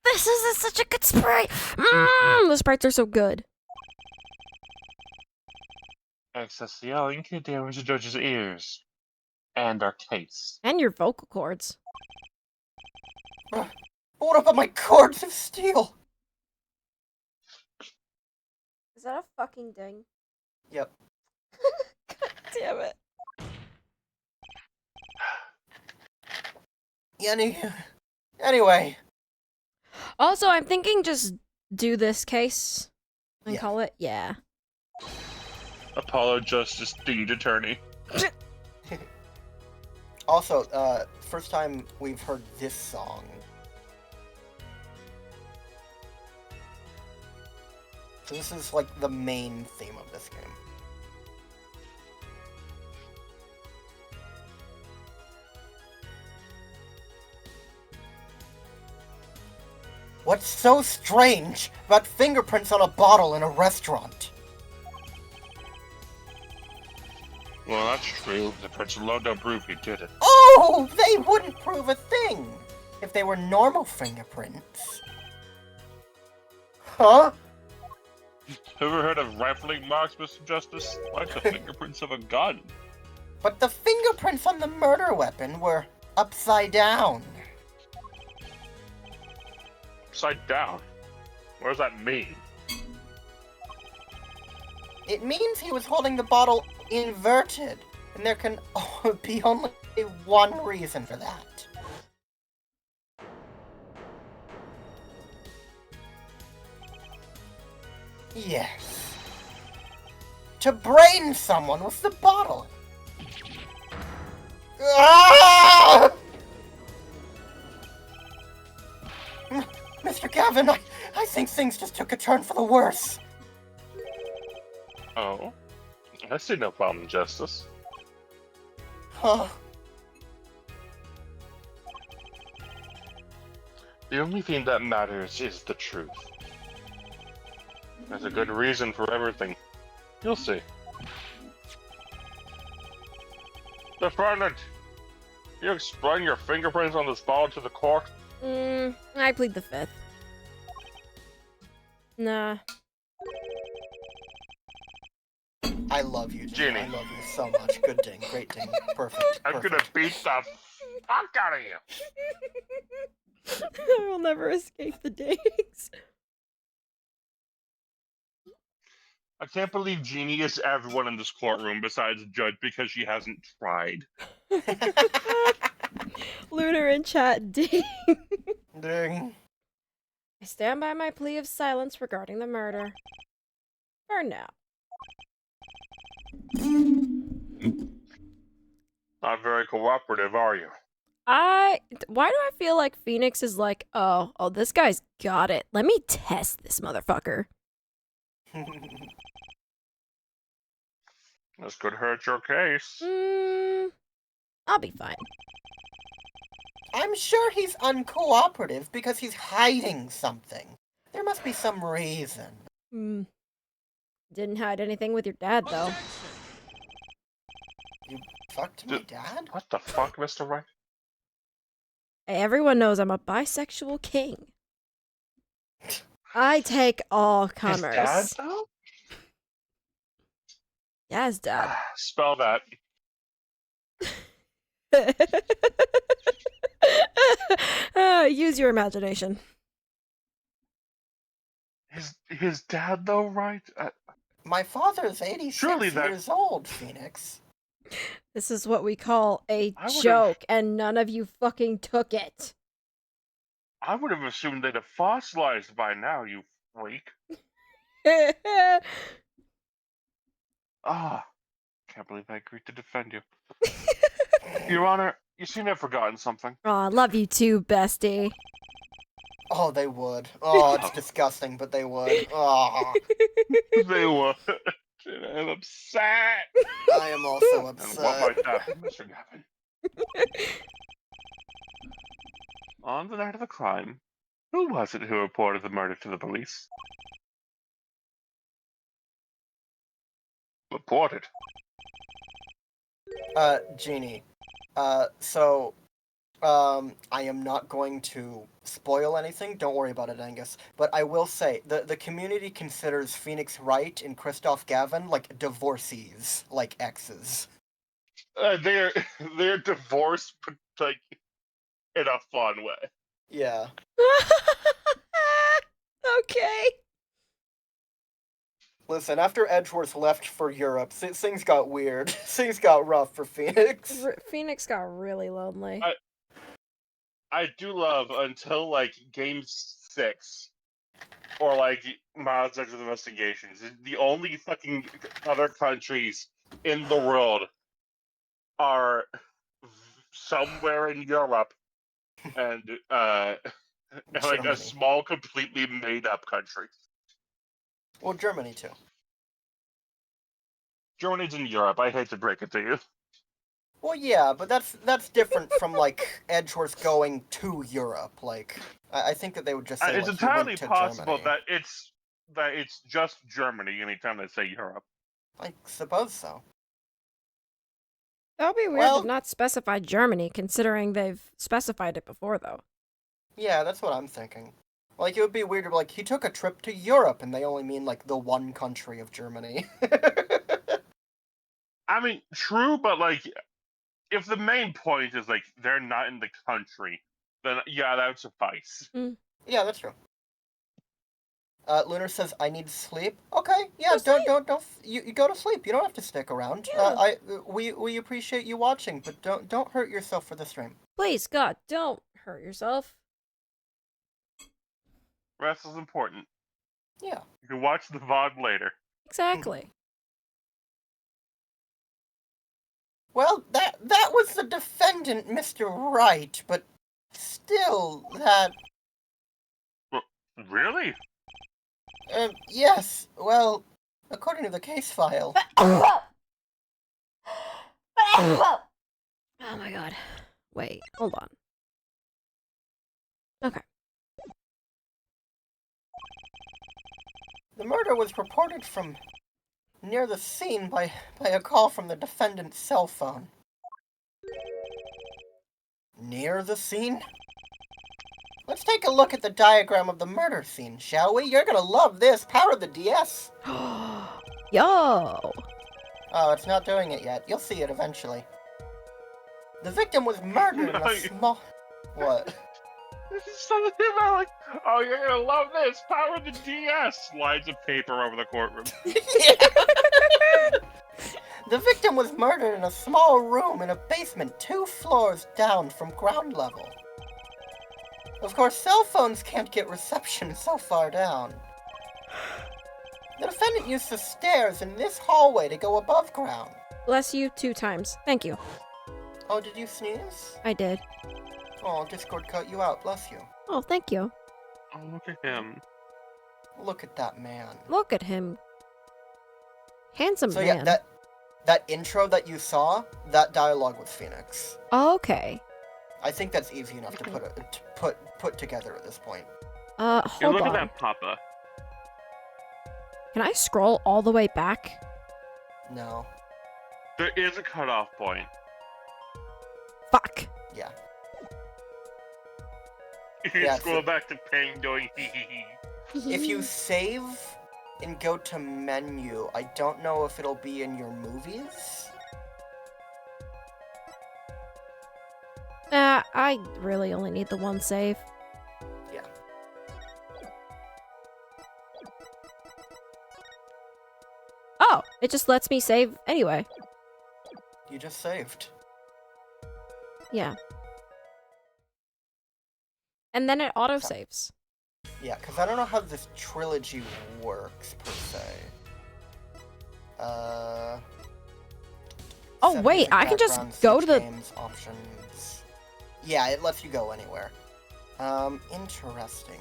This is such a good spray. The sprites are so good. Excess yelling could damage the judge's ears. And our case. And your vocal cords. What about my cords of steel? Is that a fucking ding? Yep. God damn it. Anyway. Also, I'm thinking just do this case and call it, yeah. Apollo Justice Deed Attorney. Also, first time we've heard this song. So this is like the main theme of this game. What's so strange about fingerprints on a bottle in a restaurant? Well, that's true. The prints alone don't prove you did it. Oh, they wouldn't prove a thing if they were normal fingerprints. Huh? Ever heard of rifling marks, Mr. Justice? Like the fingerprints of a gun. But the fingerprints on the murder weapon were upside down. Upside down? What does that mean? It means he was holding the bottle inverted, and there can be only one reason for that. Yes. To brain someone with the bottle. Ah! Mr. Gavin, I think things just took a turn for the worse. Oh? I see no problem, Justice. Huh. The only thing that matters is the truth. There's a good reason for everything. You'll see. Defendant, you explain your fingerprints on this bottle to the court? I plead the fifth. Nah. I love you, Ginny. I love you so much. Good ding, great ding, perfect. I'm gonna beat the fuck out of you! I will never escape the dings. I can't believe Jeannie is everyone in this courtroom besides Judge because she hasn't tried. Lunar in chat, ding. Ding. I stand by my plea of silence regarding the murder. For now. Not very cooperative, are you? Why do I feel like Phoenix is like, oh, this guy's got it. Let me test this motherfucker. This could hurt your case. I'll be fine. I'm sure he's uncooperative because he's hiding something. There must be some reason. Didn't hide anything with your dad, though. You fucked my dad? What the fuck, Mr. Wright? Hey, everyone knows I'm a bisexual king. I take all comers. His dad, though? Yes, Dad. Spell that. Use your imagination. His dad, though, right? My father's 86 years old, Phoenix. This is what we call a joke, and none of you fucking took it. I would have assumed they'd have fossilized by now, you freak. Can't believe I agreed to defend you. Your Honor, you seem to have forgotten something. Aw, love you too, bestie. Oh, they would. Oh, it's disgusting, but they would. Oh. They would. I'm upset. I am also upset. And what might that be, Mr. Gavin? On the night of the crime, who was it who reported the murder to the police? Reported. Jeannie. I am not going to spoil anything. Don't worry about it, Angus. But I will say, the community considers Phoenix Wright and Christoph Gavin like divorcees, like exes. They're divorced, but like in a fun way. Yeah. Okay. Listen, after Edgeworth left for Europe, things got weird. Things got rough for Phoenix. Phoenix got really lonely. I do love until like Game 6 or like Miles Edgeworth Investigations. The only fucking other countries in the world are somewhere in Europe, and like a Germany. small, completely made-up country. Well, Germany too. Germany's in Europe. I hate to break it to you. Well, yeah, but that's different from like Edgeworth going to Europe. Like, I think that they would just say It's like he went entirely to possible Germany. that it's just Germany anytime they say Europe. I suppose so. That would be weird Well- to not specify Germany, considering they've specified it before, though. Yeah, that's what I'm thinking. Like, it would be weird if, like, he took a trip to Europe and they only mean, like, the one country of Germany. I mean, true, but like, if the main point is like they're not in the country, then yeah, that would suffice. Yeah, that's true. Lunar says, I need sleep. Okay, yeah, Go don't, you go to sleep. You don't have to stick around. Yeah. We appreciate you watching, but don't hurt yourself for the stream. Please, God, don't hurt yourself. Rest is important. Yeah. You can watch the VOD later. Exactly. Well, that was the defendant, Mr. Wright, but still, that... Really? Yes, well, according to the case file... Oh my God. Wait, hold on. Okay. The murder was reported from near the scene by a call from the defendant's cell phone. Near the scene? Let's take a look at the diagram of the murder scene, shall we? You're gonna love this. Power the DS. Yo! Oh, it's not doing it yet. You'll see it eventually. The victim was murdered in a small... What? This is something about like, oh, you're gonna love this. Power the DS. Slides of paper over the courtroom. The victim was murdered in a small room in a basement 2 floors down from ground level. Of course, cell phones can't get reception so far down. The defendant used the stairs in this hallway to go above ground. Bless you 2 times. Thank you. Oh, did you sneeze? I did. Oh, Discord cut you out. Bless you. Oh, thank you. Oh, look at him. Look at that man. Look at him. Handsome So man. yeah, that intro that you saw, that dialogue was Phoenix. Okay. I think that's easy enough to put together at this point. Hey, Hold look on. at that papa. Can I scroll all the way back? No. There is a cutoff point. Fuck. Yeah. You Yeah, scroll back to Ping going hee hee hee. If you save and go to menu, I don't know if it'll be in your movies. I really only need the one save. Yeah. Oh, it just lets me save anyway. You just saved. Yeah. And then it autosaves. Yeah, because I don't know how this trilogy works, per se. Oh, wait, music I can just background, go switch to the... games, options. Yeah, it lets you go anywhere. Interesting.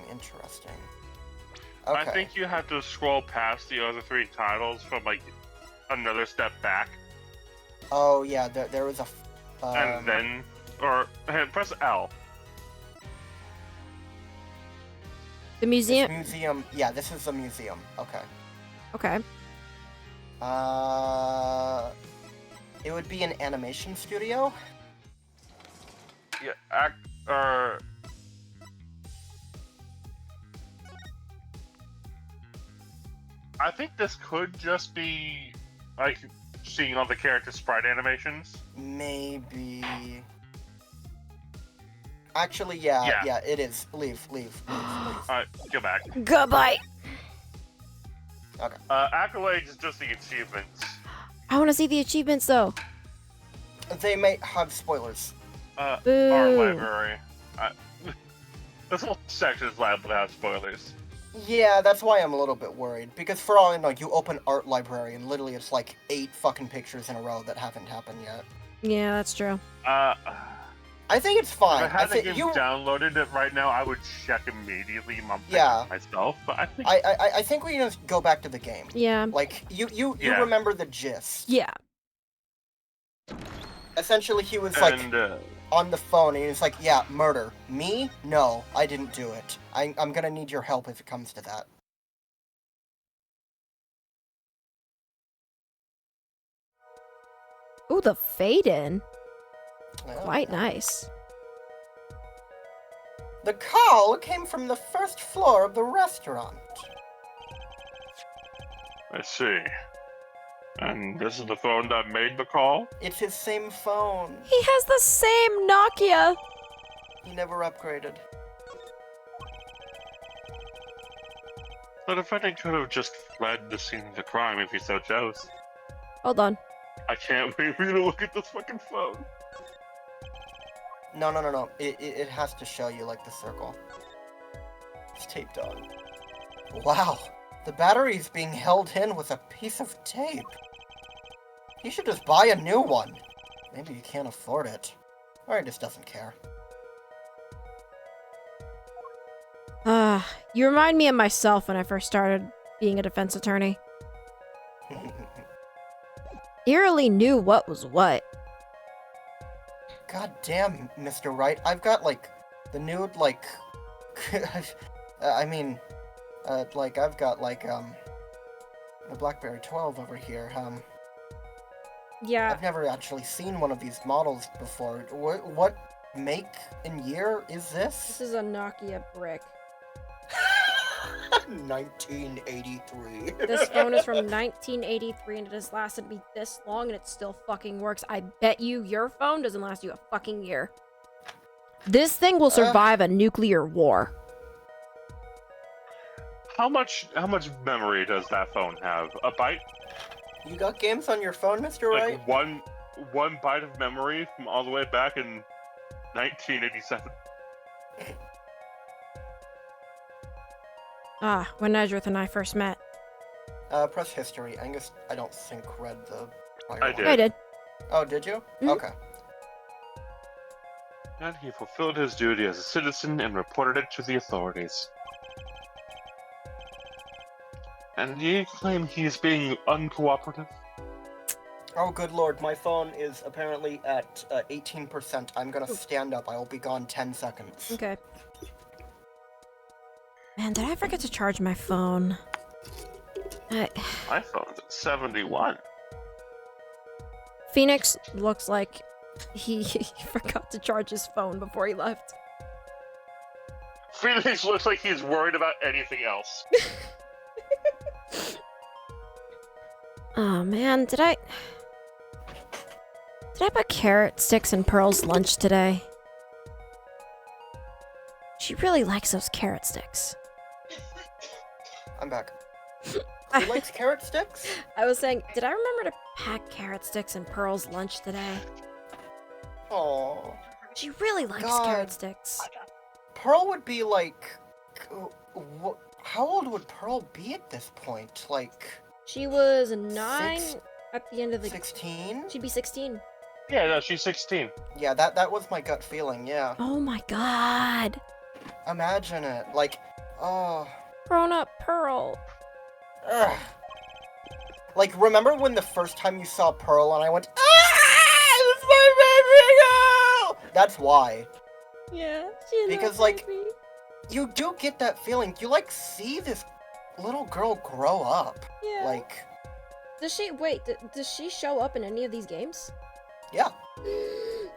Okay. I think you have to scroll past the other 3 titles from like another step back, Oh, yeah, there was a... and then press L. The museum... Museum... Yeah, this is the museum. Okay. Okay. It would be an animation studio? Yeah, I think this could just be like seeing all the character sprite animations. Maybe... Actually, yeah, it is. Leave. Alright, go back. Goodbye. Okay. Accolades is just the achievements. I want to see the achievements, though. They may have spoilers. Art Boo. library. This whole section is liable to have spoilers. Yeah, that's why I'm a little bit worried. Because for all I know, you open art library and literally it's like 8 fucking pictures in a row that haven't happened yet. Yeah, that's true. I think it's fine. If I had the think game you. downloaded it right now, I would check immediately Yeah. myself. But I think I think we need to go back to the game. Yeah. Like you Yeah. remember the gist. Yeah. Essentially, he was and, on the phone, and he was like, "Yeah, murder. Me? No, I didn't do it. I'm gonna need your help if it comes to that." Ooh, the fade in. Yeah. Quite nice. The call came from the first floor of the restaurant. I see. And this is the phone that made the call? It's his same phone. He has the same Nokia. He never upgraded. The defendant could have just fled the scene of the crime if he so chose. Hold on. I can't wait for you to look at this fucking phone. No. It has to show you, like, the circle. It's taped on. Wow. The battery's being held in with a piece of tape. He should just buy a new one. Maybe he can't afford it. Or he just doesn't care. You remind me of myself when I first started being a defense attorney. Eerily knew what was what. God damn, Mr. Wright. I've got, like, the new, like... I mean... like, I've got, like, the BlackBerry 12 over here, Yeah. I've never actually seen one of these models before. What make and year is This this? is a Nokia brick. 1983. This phone is from 1983 and it has lasted me this long and it still fucking works. I bet you your phone doesn't last you a fucking year. This thing will survive a nuclear war. How much memory does that phone have? A byte? You got games on your phone, Mr. Wright? Like one byte of memory from all the way back in 1987. When Edgeworth and I first met. Press history. Angus, I don't think read the prior I one. did. I did. Oh, did you? Mhm. Okay. And he fulfilled his duty as a citizen and reported it to the authorities. And you claim he's being uncooperative? Oh, good lord, my phone is apparently at 18%. I'm gonna stand up. I will be gone 10 seconds. Okay. Man, did I forget to charge my phone? My phone's at 71. Phoenix looks like he forgot to charge his phone before he left. Phoenix looks like he's worried about anything else. Oh man, did I put carrot sticks in Pearl's lunch today? She really likes those carrot sticks. I'm back. Who likes carrot sticks? I was saying, did I remember to pack carrot sticks in Pearl's lunch today? Oh, She really likes God. carrot sticks. Pearl would be like... How old would Pearl be at this point? Like... She was 9 at the end of the... 16? She'd be 16. Yeah, no, she's 16. Yeah, that was my gut feeling, yeah. Oh my god. Imagine it. Like, oh... Grown up Pearl. Ugh. Like, remember when the first time you saw Pearl and I went, "Ah! It's my baby girl!" That's why. Yeah, she's Because, like, you do get that feeling. You, like, see this little girl grow up. yeah. Like, Does she, wait, does she show up in any of these games? yeah.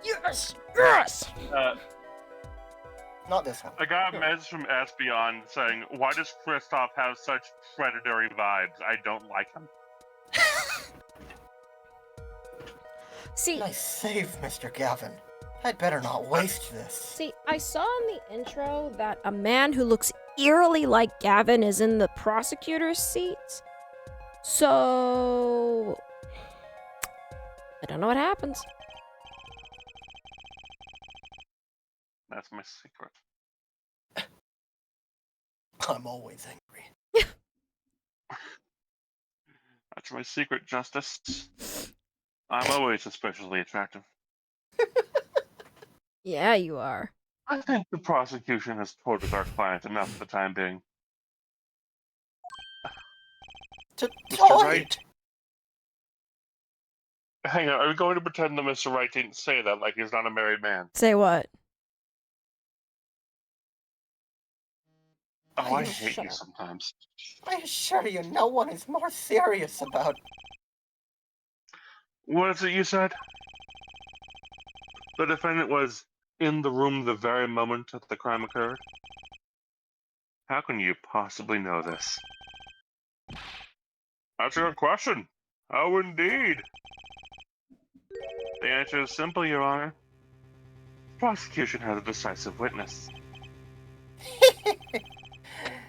Yes! Yes! Not this one. I got a message from Espeon saying, "Why does Kristoff have such predatory vibes? I don't like him." See, Nice save, Mr. Gavin. I'd better not waste this. I saw in the intro that a man who looks eerily like Gavin is in the prosecutor's seat. So... I don't know what happens. That's my secret. I'm always angry. That's my secret, Justice. I'm always especially attractive. Yeah, you are. I think the prosecution has tortured our client enough for the time being. Mr. Wright? Hang on, are we going to pretend that Mr. Wright didn't say that like he's not a married man? Say what? Oh, I hate you sometimes. I assure you, no one is more serious about... What is it you said? The defendant was in the room the very moment that the crime occurred? How can you possibly know this? That's a good question. How indeed? The answer is simple, Your Honor. The prosecution has a decisive witness.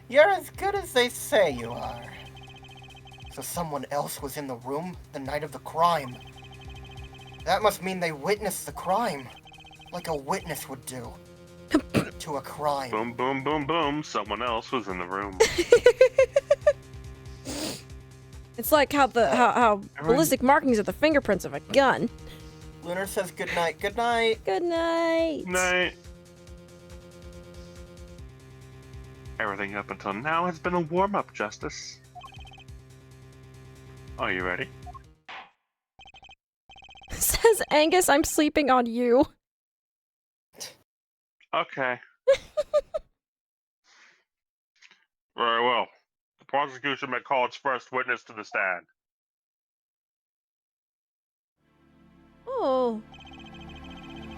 You're as good as they say you are. So someone else was in the room the night of the crime. That must mean they witnessed the crime, like a witness would do. To a crime. Boom, boom, boom, boom. Someone else was in the room. It's like how ballistic markings are the fingerprints of a gun. Lunar says good night. Good night. Good night. Night. Everything up until now has been a warm-up, Justice. Are you ready? Says Angus, I'm sleeping on you. Okay. Very well. The prosecution may call its first witness to the stand. Oh.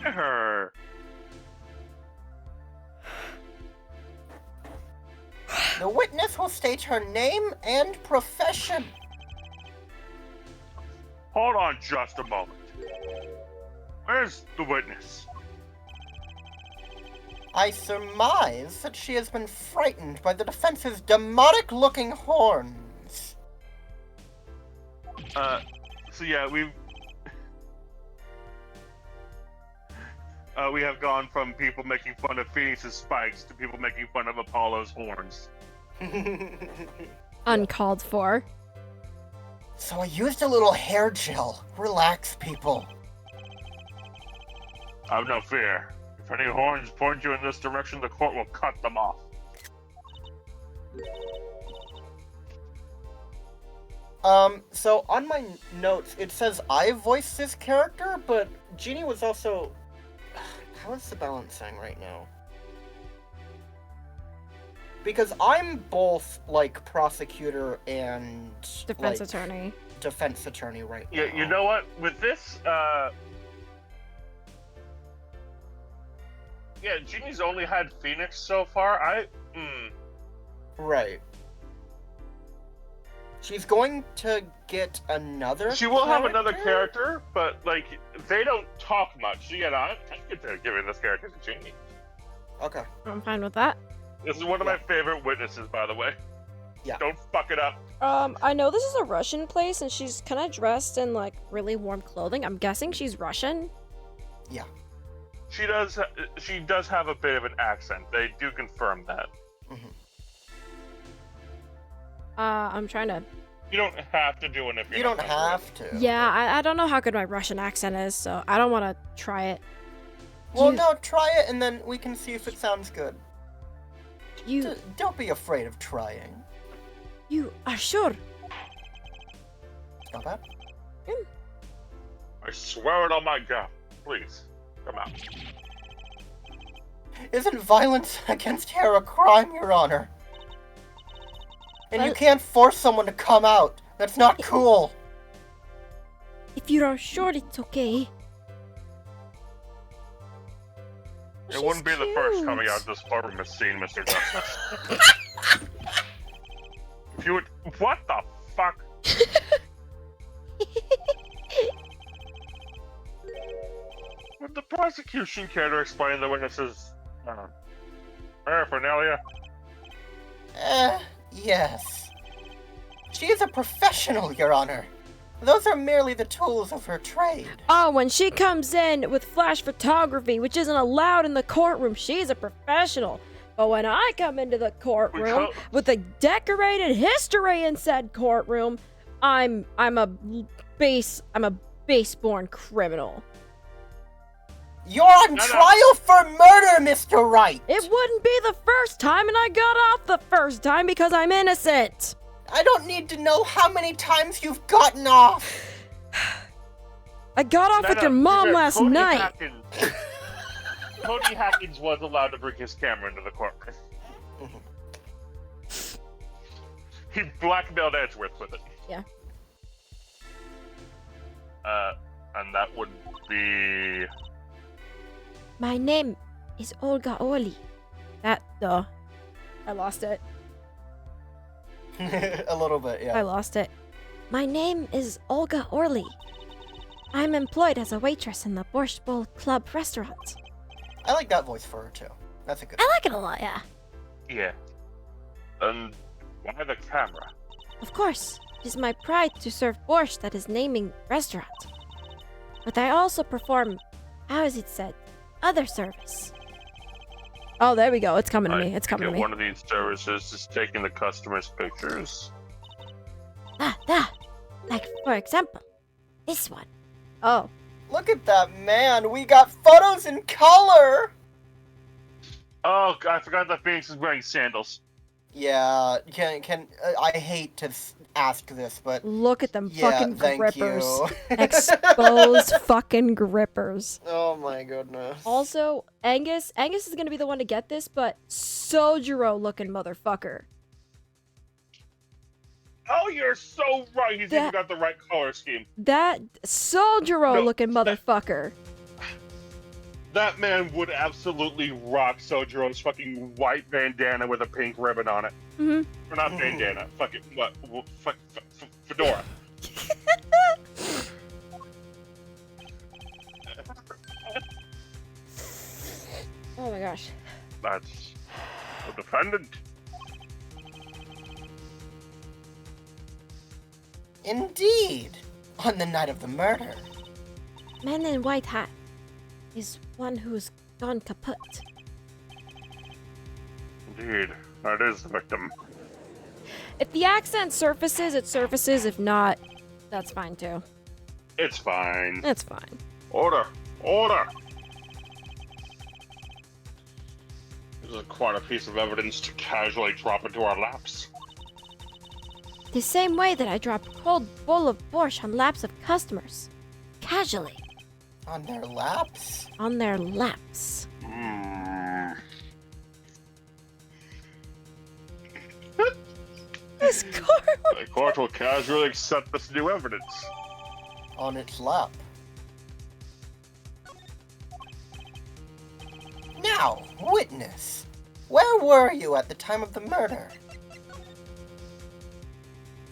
Her. The witness will state her name and profession. Hold on just a moment. Where's the witness? I surmise that she has been frightened by the defense's demonic-looking horns. So yeah, we have gone from people making fun of Phoenix's spikes to people making fun of Apollo's horns. Uncalled for. So I used a little hair gel. Relax, people. Have no fear. If any horns point you in this direction, the court will cut them off. So on my notes, it says I voiced this character, but Jeannie was also... How is the balancing right now? Because I'm both, like, prosecutor and... Defense like, attorney. Defense attorney right now. Yeah, you know what? With this, yeah, Jeannie's only had Phoenix so far. Right. She's going to get another She will have another character, but, like, they don't talk much. So, yeah, no, I'm good to giving this character to Jeannie. Okay. I'm fine with that. This is one of my favorite witnesses, by the way. Yeah. Don't fuck it up. I know this is a Russian place, and she's kind of dressed in, like, really warm clothing. I'm guessing she's Russian? Yeah. She does have a bit of an accent. They do confirm that. Mm-hmm. I'm trying to... You don't have to do it if you don't have to. Yeah, I don't know how good my Russian accent is, so I don't want to try it. Well, no, try it, and then we can see if it sounds good. You... Don't be afraid of trying. You are sure? Not bad. I swear it on my God. Please, come out. Isn't violence against hair a crime, Your Honor? And Well, you can't force someone to come out. That's not cool. if you are sure it's okay. It wouldn't be the first coming out this far from a scene, Mr. Justice. If you would... What the fuck? Would the prosecution care to explain the witness's paraphernalia? Yes. She is a professional, Your Honor. Those are merely the tools of her trade. Oh, when she comes in with flash photography, which isn't allowed in the courtroom, she's a professional. But when I come into the courtroom with a decorated history in said courtroom, I'm a base-born criminal. You're on trial for murder, Mr. Wright! It wouldn't be the first time, and I got off the first time because I'm innocent! I don't need to know how many times you've gotten off! I got off with your mom last night! Cody Hackins was allowed to bring his camera into the courtroom. He blackmailed Edgeworth with it. Yeah. And that would be... My name is Olga Orly. I lost it. A little bit, yeah. I lost it. My name is Olga Orly. I'm employed as a waitress in the Borscht Bowl Club restaurant. I like that voice for her, too. That's a good I like it a lot, yeah. Yeah. And why the camera? Of course, it is my pride to serve borscht at his naming restaurant. But I also perform, how is it said, other service. Oh, there we go. It's coming to me. It's coming to me. One of these services is taking the customer's pictures. Like, for example, this one. Oh. Look at that man! We got photos in color! Oh, I forgot that Phoenix is wearing sandals. Yeah, I hate to ask this, but... Look at them yeah, fucking thank grippers. you. Exposed fucking grippers. Oh my goodness. Also, Angus is gonna be the one to get this, but Sojiro looking motherfucker. Oh, you're so right. He's even got the right color scheme. That Sojiro looking motherfucker. That man would absolutely rock Sojiro's fucking white bandana with a pink ribbon on it. Mm-hmm. Or not bandana. Fucking what? Fedora. Oh my gosh. That's the defendant. Indeed! On the night of the murder. Man in white hat is one who's gone kaput. Indeed, that is the victim. If the accent surfaces, it surfaces. If not, that's fine too. It's fine. It's fine. Order! Order! This is quite a piece of evidence to casually drop into our laps. The same way that I drop cold bowl of borscht on laps of customers. Casually. On their laps? On their laps. This court. The court will casually accept this new evidence. On its lap. Now, witness. Where were you at the time of the murder?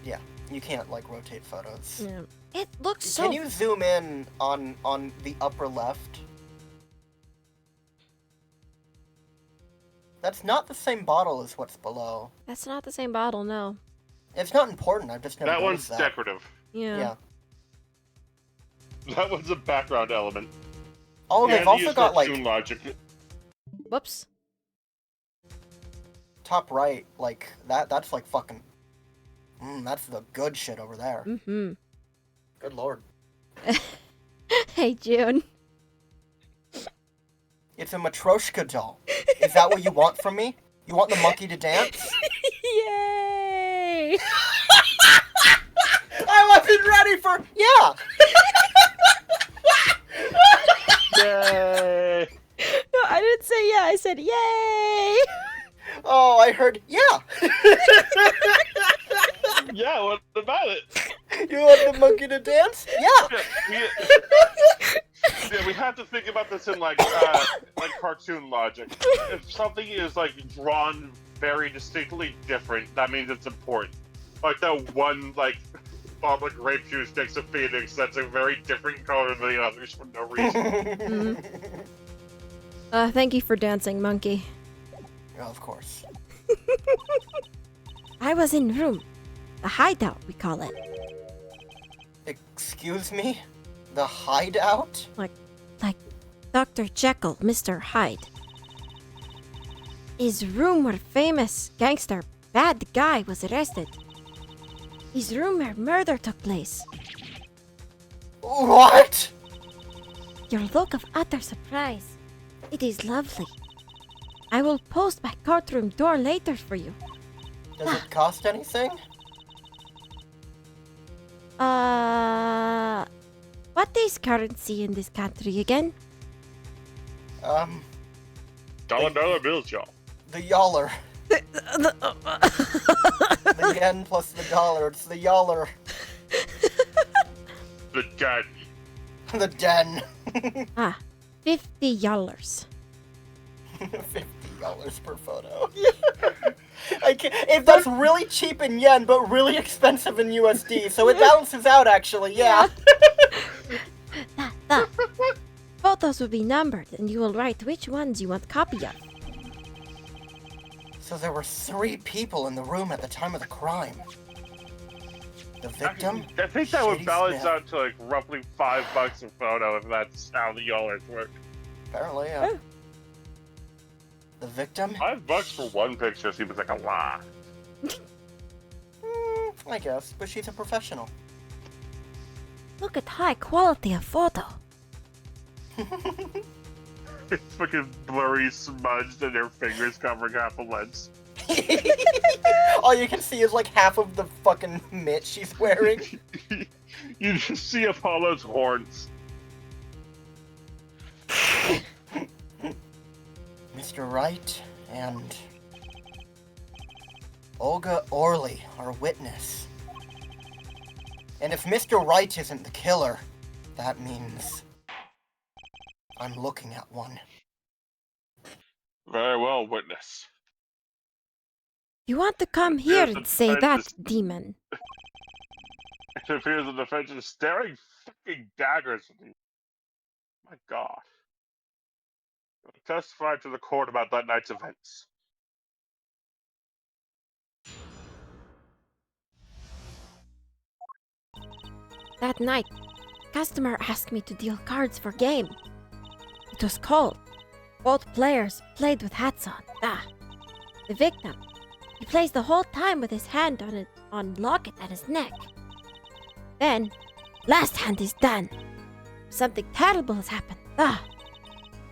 Yeah, you can't, like, rotate photos. Yeah. It looks so... Can you zoom in on the upper left? That's not the same bottle as what's below. That's not the same bottle, no. It's not important, I've just never That one's noticed that. decorative. Yeah. That one's a background element. Oh, they've also got, like, logic. Whoops. top right, like, that's like fucking... that's the good shit over there. Mm-hmm. Good lord. Hey, June. It's a Matryoshka doll. Is that what you want from me? You want the monkey to dance? Yay! I wasn't ready for... Yeah! Yay! No, I didn't say yeah, I said yay! Oh, I heard, yeah! Yeah, what about it? You want the monkey to dance? Yeah! Yeah, we have to think about this in like cartoon logic. If something is like drawn very distinctly different, that means it's important. Like that one like bottle of grape juice next to Phoenix that's a very different color than the others for no reason. Thank you for dancing, monkey. Yeah, of course. I was in room. A hideout, we call it. Excuse me? The hideout? Like Dr. Jekyll, Mr. Hyde. His room where famous gangster bad guy was arrested. His room where murder took place. What? Your look of utter surprise. It is lovely. I will post my courtroom door later for you. Does it cost anything? What is currency in this country again? Dollar bills, y'all. The yaller. The yen plus the dollar. It's the yaller. The den. The den. $50. $50 per photo. If that's really cheap in yen, but really expensive in USD, so it balances out actually, yeah. Photos will be numbered, and you will write which ones you want copy of. So there were 3 people in the room at the time of the crime. The victim? I think that would Shady balance Smith. out to like roughly $5 a photo if that's how the dollars work. Apparently, yeah. The victim? $5 for one picture seems like a lot. I guess, but she's a professional. Look at high quality of photo. It's fucking blurry, smudged, and their fingers covering half a lens. All you can see is like half of the fucking mitt she's wearing. You just see Apollo's horns. Mr. Wright and Olga Orley are witness. And if Mr. Wright isn't the killer, that means I'm looking at one. Very well, witness. You want to come here and say that, demon? It appears the defense is staring fucking daggers at me. My God. Testify to the court about that night's events. That night, customer asked me to deal cards for game. It was cold. Both players played with hats on. The victim, he plays the whole time with his hand on locket at his neck. Then, last hand is done. Something terrible has happened.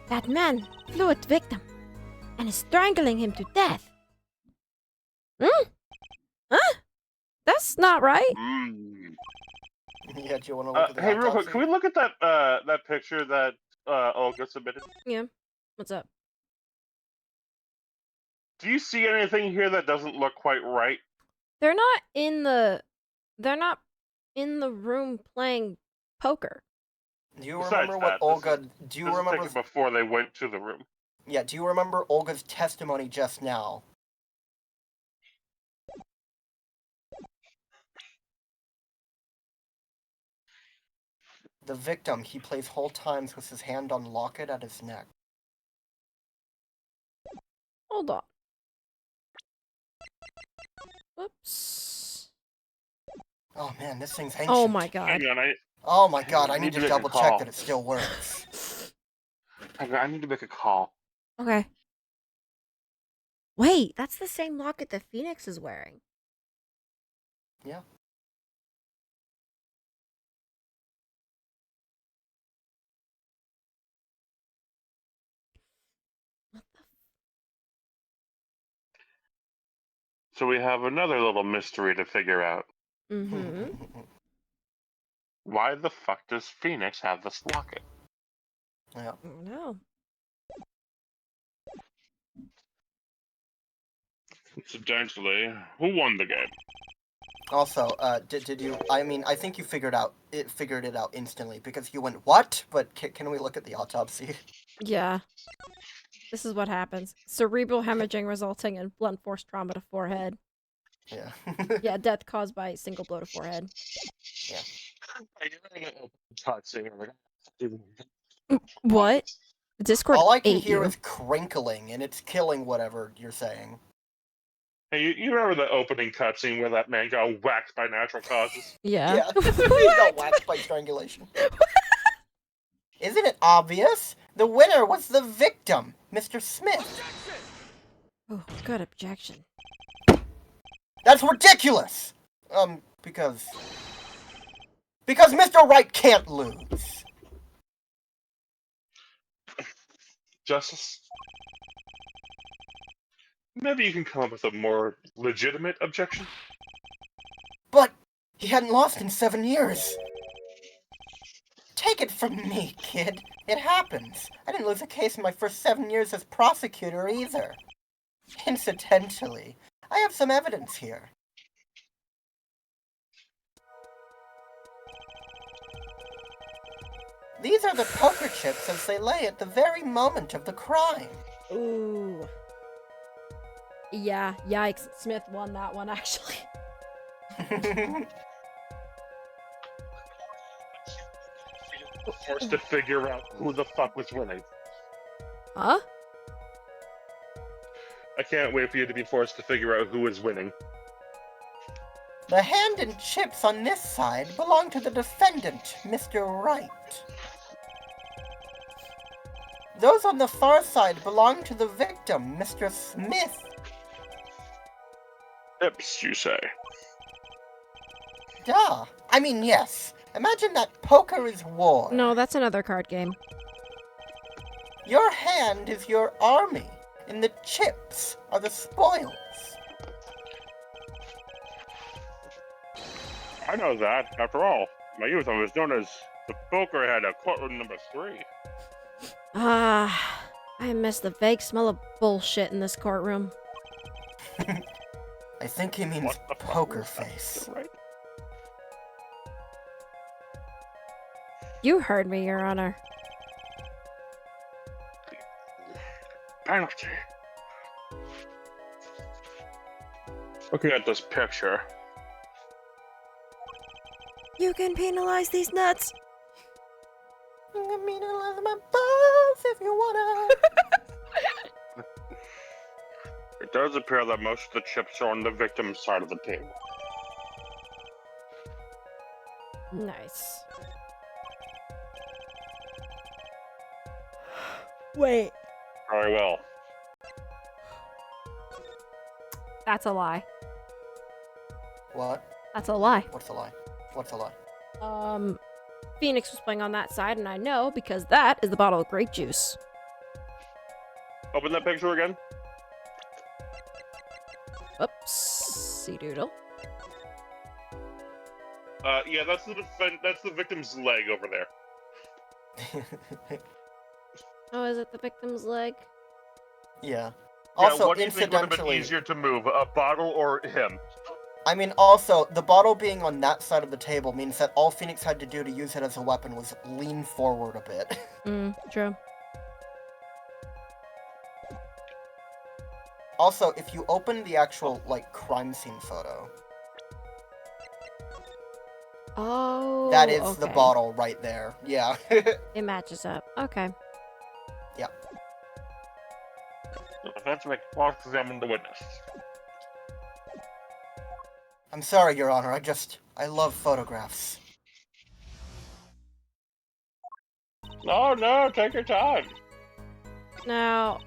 That man flew at victim and is strangling him to death. Huh? That's not right. Yeah, do you want to look at the hey, real quick, autopsy? can we look at that picture that Olga submitted? Yeah. What's up? Do you see anything here that doesn't look quite right? They're not in the room playing poker. Do you Besides remember what that, Olga... Do you This is remember... taken before they went to the room. Yeah, do you remember Olga's testimony just now? The victim, he plays whole times with his hand on locket at his neck. Hold on. Whoops. Oh man, this thing's ancient. Oh my god. Hang on, Oh my god, I I need need to to make a double check call. that it still works. I need to make a call. Okay. Wait, that's the same locket that Phoenix is wearing. Yeah. What the So we have another little mystery to figure out. Mm-hmm. Why the fuck does Phoenix have this locket? Yeah. Oh no. Substantially, who won the game? Also, did you? I mean, I think you figured it out instantly because you went what? But can we look at the autopsy? Yeah. This is what happens. Cerebral hemorrhaging resulting in blunt force trauma to forehead. Yeah. Yeah, death caused by a single blow to forehead. Yeah. What? Discord All I can ate hear you. is crinkling, and it's killing whatever you're saying. Hey, you remember the opening cutscene where that man got whacked by natural causes? Yeah. Yeah. He got whacked by strangulation. Isn't it obvious? The winner was the victim, Mr. Smith. Oh, good objection. That's ridiculous! Because Mr. Wright can't lose. Justice, maybe you can come up with a more legitimate objection? But he hadn't lost in 7 years. Take it from me, kid. It happens. I didn't lose a case in my first 7 years as prosecutor either. Incidentally, I have some evidence here. These are the poker chips as they lay at the very moment of the crime. Ooh. Yeah, yikes. Smith won that one, actually. Forced to figure out who the fuck was winning. Huh? I can't wait for you to be forced to figure out who is winning. The hand and chips on this side belong to the defendant, Mr. Wright. Those on the far side belong to the victim, Mr. Smith. Chips, you say? Duh. I mean, yes. Imagine that poker is war. No, that's another card game. Your hand is your army, and the chips are the spoils. I know that. After all, in my youth I was known as the poker head of courtroom number 3. Ah, I miss the vague smell of bullshit in this courtroom. I think he means poker face. Right? You heard me, Your Honor. Penalty. Looking at this picture, You can penalize these nuts. You can penalize my balls if you wanna. it does appear that most of the chips are on the victim's side of the table. Nice. Wait. Very well. That's a lie. What? That's a lie. What's a lie? What's a lie? Phoenix was playing on that side, and I know because that is the bottle of grape juice. Open that picture again. Oopsie doodle. Yeah, that's the victim's leg over there. Oh, is it the victim's leg? Yeah. Yeah, Also, what do you think would have been incidentally, easier to move, a bottle or him? I mean, also, the bottle being on that side of the table means that all Phoenix had to do to use it as a weapon was lean forward a bit. True. Also, if you open the actual, like, crime scene photo, Oh, that is okay. the bottle right there. Yeah. It matches up. Okay. Yeah. The defense may cross-examine the witness. I'm sorry, Your Honor, I love photographs. No, take your time. Now,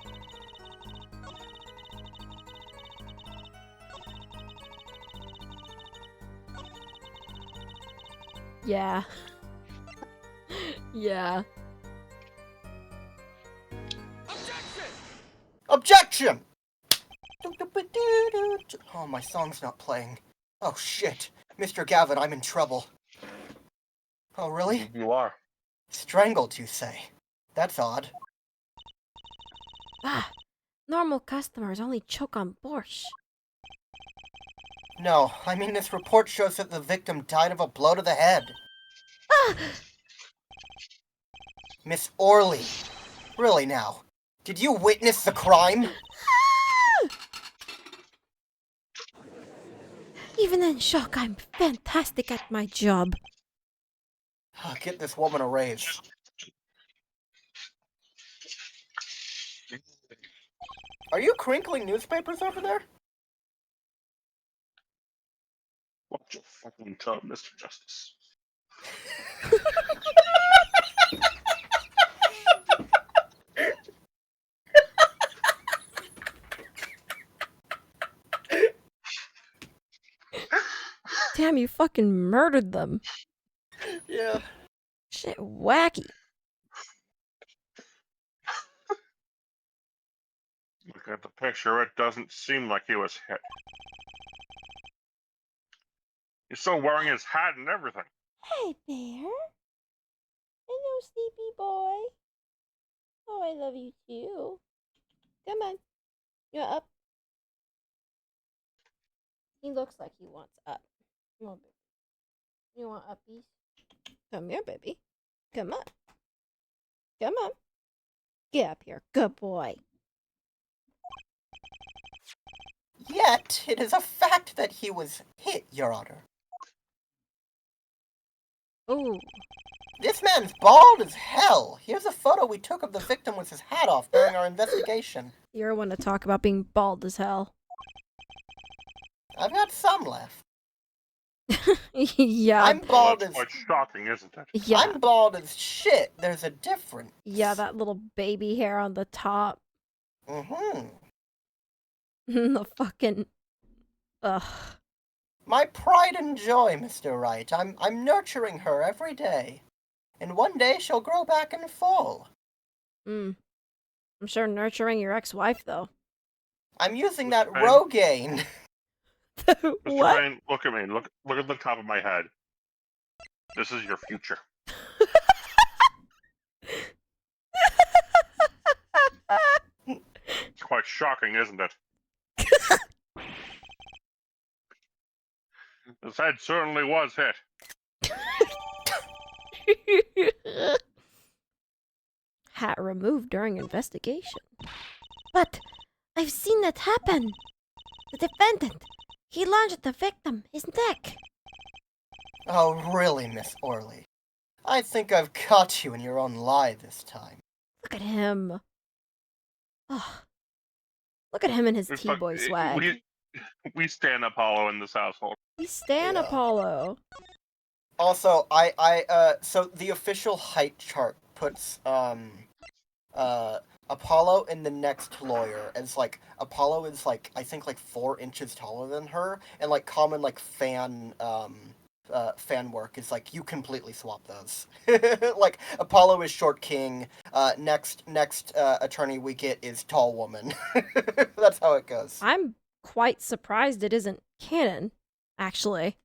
yeah. Yeah. Objection! Oh, my song's not playing. Oh, shit. Mr. Gavin, I'm in trouble. Oh, really? You are. Strangled, you say? That's odd. Ah, normal customers only choke on borscht. No, I mean this report shows that the victim died of a blow to the head. Ah! Miss Orley. Really now? Did you witness the crime? Even in shock, I'm fantastic at my job. Get this woman a raise. Are you crinkling newspapers over there? Watch your fucking tongue, Mr. Justice. Damn, you fucking murdered them. Yeah. Shit, wacky. Looking at the picture, it doesn't seem like he was hit. He's still wearing his hat and everything. Hi there. Hello, sleepy boy. Oh, I love you too. Come on. You want up? He looks like he wants up. Come on, baby. You want uppies? Come here, baby. Come on. Come on. Get up here. Good boy. Yet, it is a fact that he was hit, Your Honor. Ooh. This man's bald as hell. Here's a photo we took of the victim with his hat off during our investigation. You're one to talk about being bald as hell. I've got some left. Yeah. I'm bald That's as... quite shocking, isn't it? Yeah. I'm bald as shit. There's a difference. Yeah, that little baby hair on the top. Mm-hmm. The fucking... Ugh. My pride and joy, Mr. Wright. I'm nurturing her every day. And one day she'll grow back in full. I'm sure nurturing your ex-wife, though. I'm using that Fine. Rogaine. Mr. What? Rain, look at me. Look at the top of my head. This is your future. It's quite shocking, isn't it? His head certainly was hit. Hat removed during investigation. But I've seen that happen. The defendant, he lunged at the victim, his neck. Oh, really, Miss Orley? I think I've caught you in your own lie this time. Look at him. Oh, look at him in his T-boy swag. We stand Apollo in this household. He's Stan Yeah. Apollo. Also, so the official height chart puts, Apollo in the next lawyer as, like, Apollo is, like, I think, like, 4 inches taller than her, and, like, common, like, fan work is, like, you completely swap those. Like, Apollo is short king, next attorney we get is tall woman. That's how it goes. I'm quite surprised it isn't canon, actually.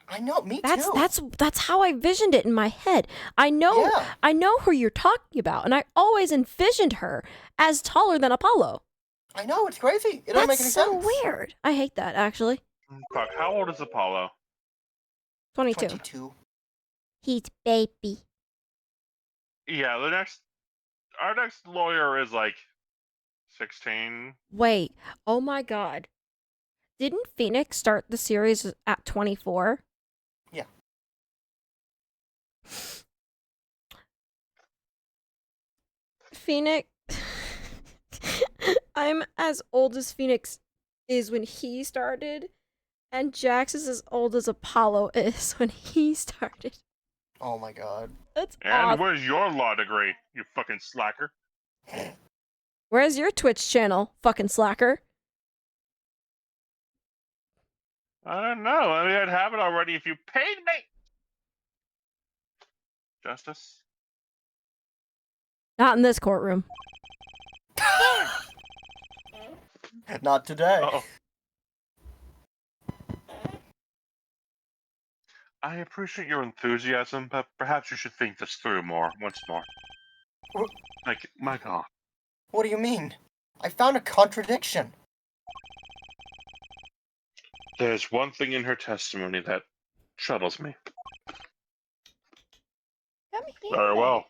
I know, me too. That's how I visioned it in my head. I know who you're talking about, and I always envisioned her as taller than Apollo. I know, it's crazy. It doesn't make any That's so sense. weird. I hate that, actually. Fuck, how old is Apollo? 22. 22. He's baby. Yeah, our next lawyer is like 16. Wait. Oh my god. Didn't Phoenix start the series at 24? Yeah. Phoenix. I'm as old as Phoenix is when he started, and Jax is as old as Apollo is when he started. Oh my god. That's And awesome. where's your law degree, you fucking slacker? Where's your Twitch channel, fucking slacker? I don't know. I mean, I'd have it already if you paid me. Justice? Not in this courtroom. Not today. Uh-oh. I appreciate your enthusiasm, but perhaps you should think this through once more. Like, my god. What do you mean? I found a contradiction. There's one thing in her testimony that troubles me. Come here. Very well.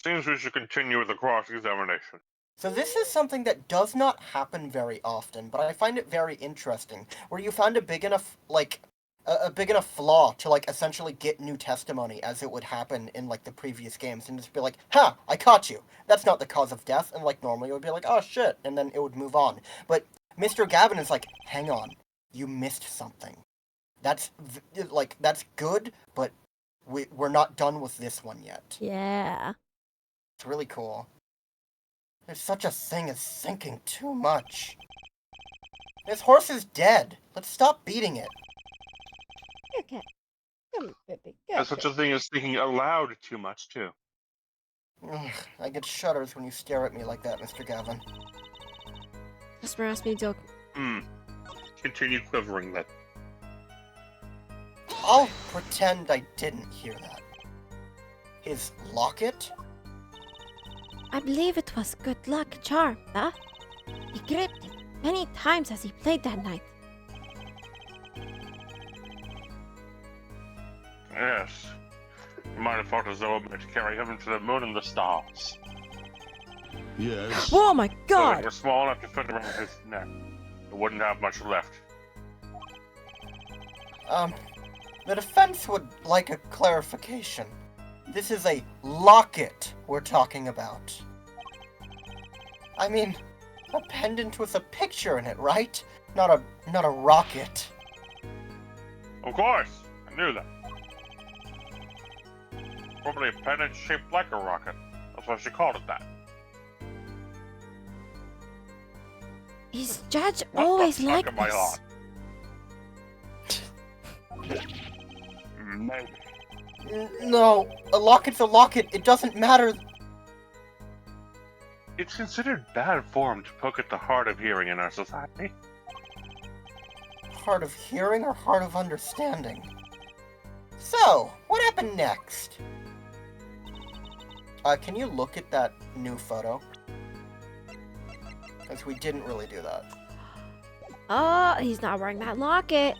Seems we should continue with the cross-examination. So this is something that does not happen very often, but I find it very interesting, where you found a big enough, like, a big enough flaw to, like, essentially get new testimony as it would happen in, like, the previous games, and just be like, ha, I caught you. That's not the cause of death, and, like, normally it would be like, oh, shit, and then it would move on. But Mr. Gavin is like, hang on, you missed something. That's good, but we're not done with this one yet. Yeah. It's really cool. There's such a thing as thinking too much. This horse is dead. Let's stop beating it. Okay. Come, baby. There's such a thing as thinking aloud too much, too. Ugh, I get shudders when you stare at me like that, Mr. Gavin. Customer asked me to... Continue quivering then. I'll pretend I didn't hear that. His locket? I believe it was good luck charm, huh? He gripped it many times as he played that night. Yes. You might have thought as though it might carry him to the moon and the stars. Yes. Oh my Though it god! were small enough to fit around his neck. It wouldn't have much left. The defense would like a clarification. This is a locket we're talking about. I mean, a pendant with a picture in it, right? Not a rocket. Of course! I knew that. Probably a pendant shaped like a rocket. That's why she called it that. His judge What always the fuck liked am I this. on? Maybe. No, a locket's a locket. It doesn't matter. It's considered bad form to poke at the heart of hearing in our society. Hard of hearing or hard of understanding? So, what happened next? Can you look at that new photo? Because we didn't really do that. Oh, he's not wearing that locket.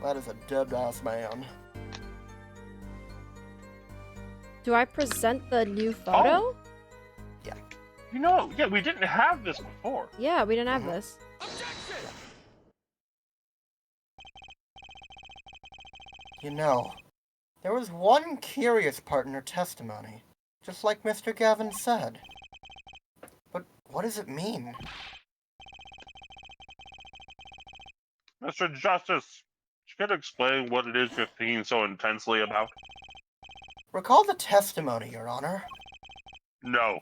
That is a dead-ass man. Do I present the new photo? You know, yeah, we didn't have this before. Yeah, we didn't have this. You know, there was one curious part in her testimony, just like Mr. Gavin said. But what does it mean? Mr. Justice, could you explain what it is you're thinking so intensely about? Recall the testimony, Your Honor. No.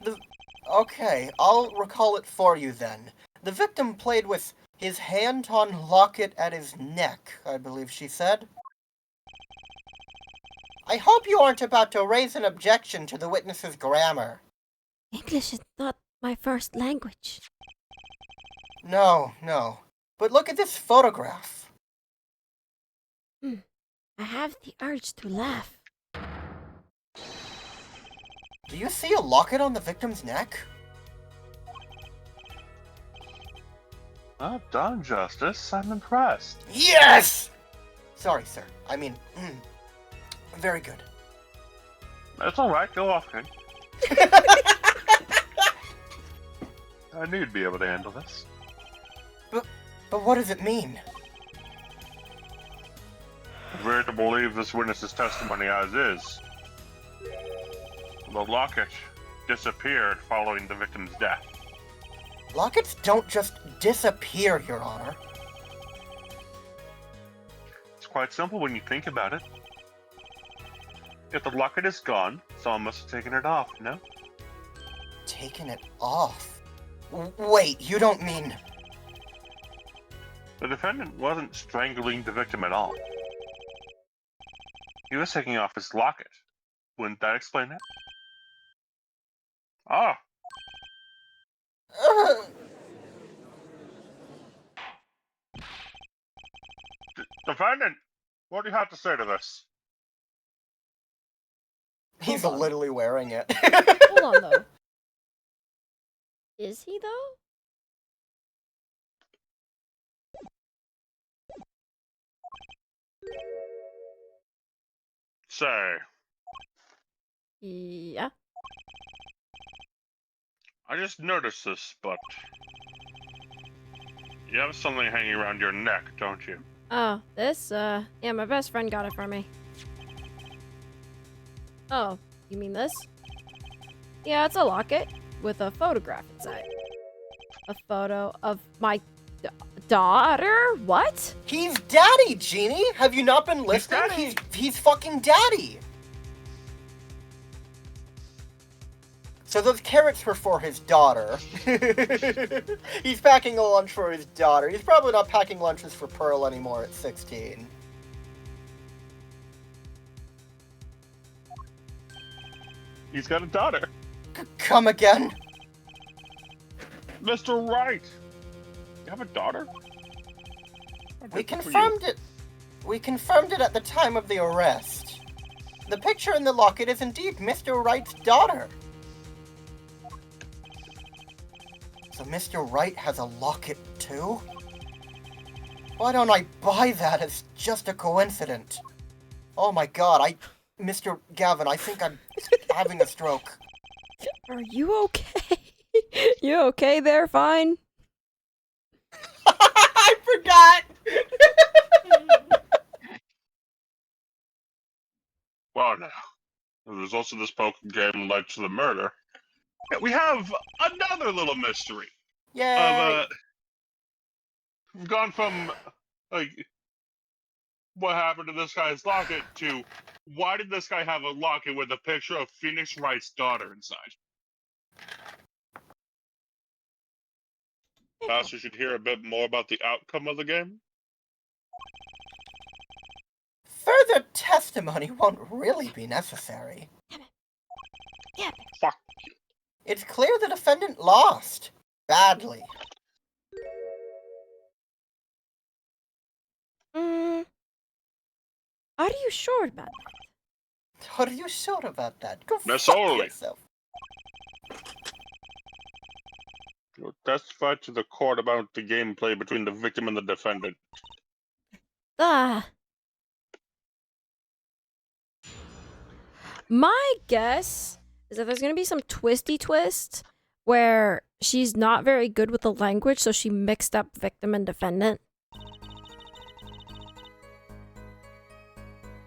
Okay, I'll recall it for you then. The victim played with his hand-on locket at his neck, I believe she said. I hope you aren't about to raise an objection to the witness's grammar. English is not my first language. No. But look at this photograph. I have the urge to laugh. Do you see a locket on the victim's neck? Well done, Justice. I'm impressed. Yes! Sorry, sir. I mean, very good. That's alright, go off, kid. I knew you'd be able to handle this. But what does it mean? If we're to believe this witness's testimony as is, the locket disappeared following the victim's death. Lockets don't just disappear, Your Honor. It's quite simple when you think about it. If the locket is gone, someone must have taken it off, no? Taken it off? Wait, you don't mean... The defendant wasn't strangling the victim at all. He was taking off his locket. Wouldn't that explain it? Ah, defendant, what do you have to say to this? He's Hold on. literally wearing it. Hold on, though. Is he, though? Say, Yeah. I just noticed this, but you have something hanging around your neck, don't you? Oh, this, yeah, my best friend got it for me. Oh, you mean this? Yeah, it's a locket with a photograph inside. A photo of my daughter? What? He's daddy, Genie! Have you not been listening? daddy. He's fucking daddy! So those carrots were for his daughter. He's packing a lunch for his daughter. He's probably not packing lunches for Pearl anymore at 16. He's got a daughter. Come again? Mr. Wright! You have a daughter? We confirmed it. We confirmed it at the time of the arrest. The picture in the locket is indeed Mr. Wright's daughter. So Mr. Wright has a locket too? Why don't I buy that? It's just a coincidence. Oh my god, Mr. Gavin, I think I'm having a stroke. Are you okay? You okay there, Fine? I forgot! Well, now, there's also this poker game led to the murder. Yeah, we have another little mystery. Yay! We've gone from, like, what happened to this guy's locket to why did this guy have a locket with a picture of Phoenix Wright's daughter inside? Perhaps we should hear a bit more about the outcome of the game? Further testimony won't really be necessary. Yeah. Fuck. It's clear the defendant lost. Badly. Are you sure about that? What are you sure about that? Go Miss fuck Orley. yourself. You'll testify to the court about the gameplay between the victim and the defendant. My guess is that there's gonna be some twisty twist where she's not very good with the language, so she mixed up victim and defendant.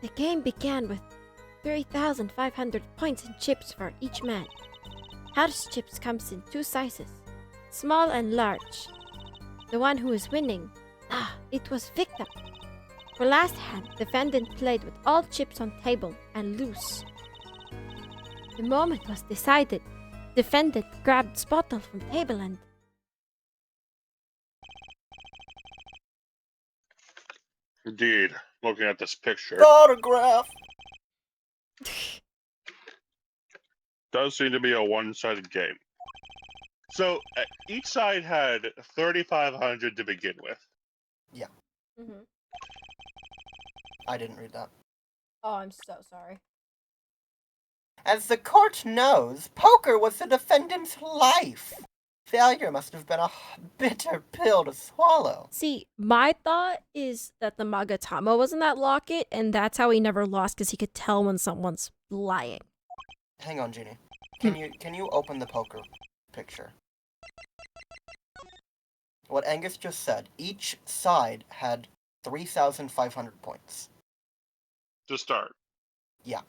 The game began with 3,500 points and chips for each man. House chips comes in two sizes, small and large. The one who is winning, it was victim. For last hand, defendant played with all chips on table and loose. The moment was decided. Defendant grabbed bottle from table and Indeed, looking at this picture, Autograph! does seem to be a one-sided game. So, each side had 3,500 to begin with. I didn't read that. Oh, I'm so sorry. As the court knows, poker was the defendant's life. Failure must have been a bitter pill to swallow. See, my thought is that the Magatama was in that locket, and that's how he never lost, because he could tell when someone's lying. Hang on, Jeannie. Can you open the poker picture? What Angus just said, each side had 3,500 points. To start. Yeah.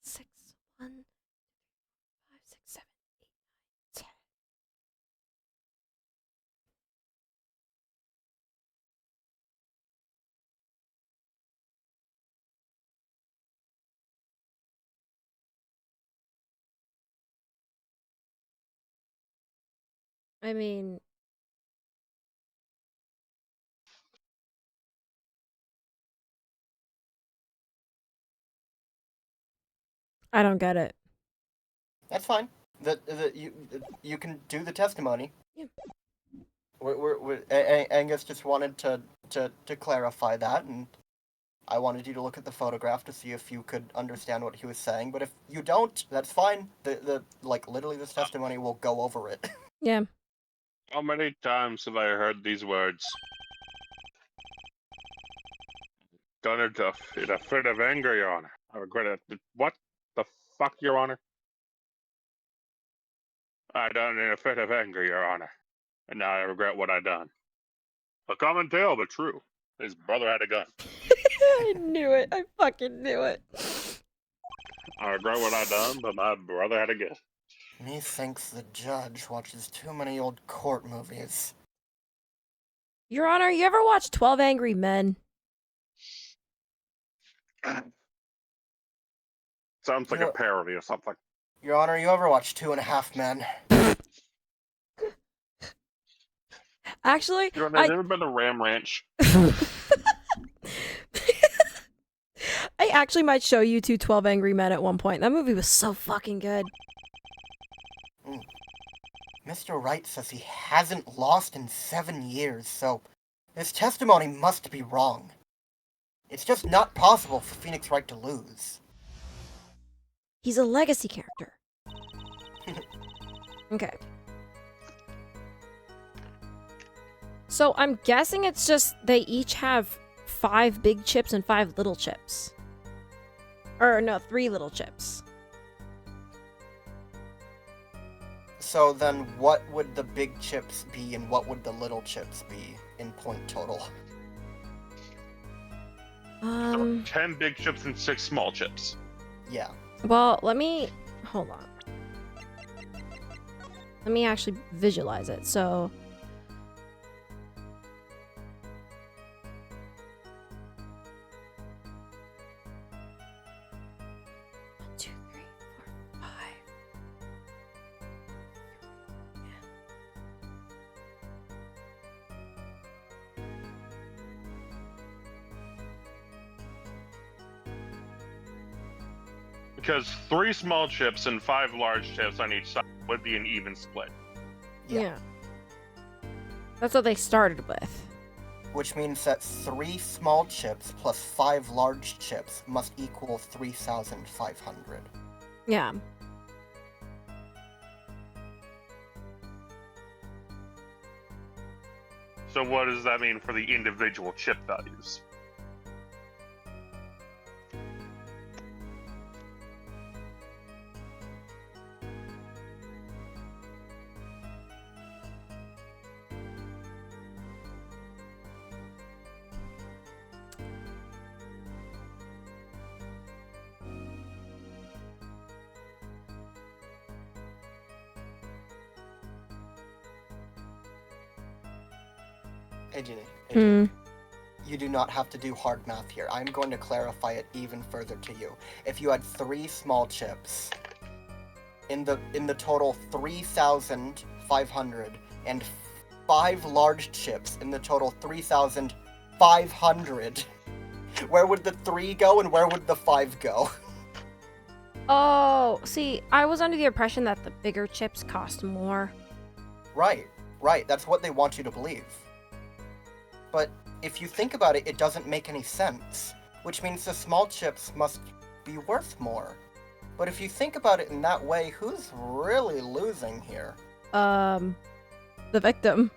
six, 1, 5, 6, 7, 8, 9, 10. I mean, I don't get it. That's fine. You can do the testimony. Yeah. Angus just wanted to clarify that, and I wanted you to look at the photograph to see if you could understand what he was saying. But if you don't, that's fine. Literally this testimony will go over it. Yeah. How many times have I heard these words? Done it in a fit of anger, Your Honor. I regret it. What the fuck, Your Honor? I done it in a fit of anger, Your Honor. And now I regret what I done. A common tale, but true. His brother had a gun. I knew it. I fucking knew it. I regret what I done, but my brother had a gun. Methinks the judge watches too many old court movies. Your Honor, you ever watch 12 Angry Men? Sounds like a parody or something. Your Honor, you ever watch 2.5 Men? Actually, Your Honor, have you ever been to Ram Ranch? actually might show you 12 Angry Men at one point. That movie was so fucking good. Mr. Wright says he hasn't lost in 7 years, so his testimony must be wrong. It's just not possible for Phoenix Wright to lose. He's a legacy character. Okay. So I'm guessing it's just they each have 5 big chips and 5 little chips. Or no, 3 little chips. So then what would the big chips be and what would the little chips be in point total? 10 big chips and 6 small chips. Yeah. Well, hold on. Let me actually visualize it. So 1, 2, 3, 4, 5. Because 3 small chips and 5 large chips on each side would be an even split. Yeah. That's what they started with. Which means that 3 small chips plus 5 large chips must equal 3,500. Yeah. So what does that mean for the individual chip values? Hey, Ginny. Hmm. You do not have to do hard math here. I'm going to clarify it even further to you. If you had 3 small chips, in the total 3,500, and 5 large chips in the total 3,500, where would the 3 go and where would the 5 go? Oh, see, I was under the impression that the bigger chips cost more. Right. That's what they want you to believe. But if you think about it, it doesn't make any sense, which means the small chips must be worth more. But if you think about it in that way, who's really losing here? The victim.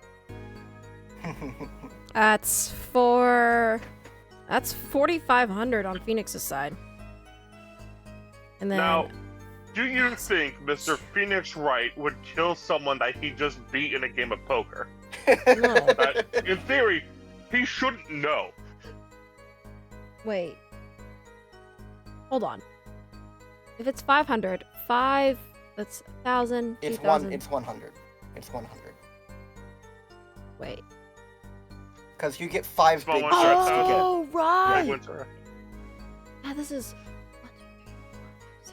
That's 4,500 on Phoenix's side. And then Now, do you think Mr. Phoenix Wright would kill someone that he just beat in a game of poker? no. In theory, he shouldn't know. Wait. Hold on. If it's 500, 5, that's 1,000, It's 2,000. It's 100. It's 100. Wait. Because you get 5 Small big ones chips are to 1,000. Oh, right. Winter. Yeah, this is...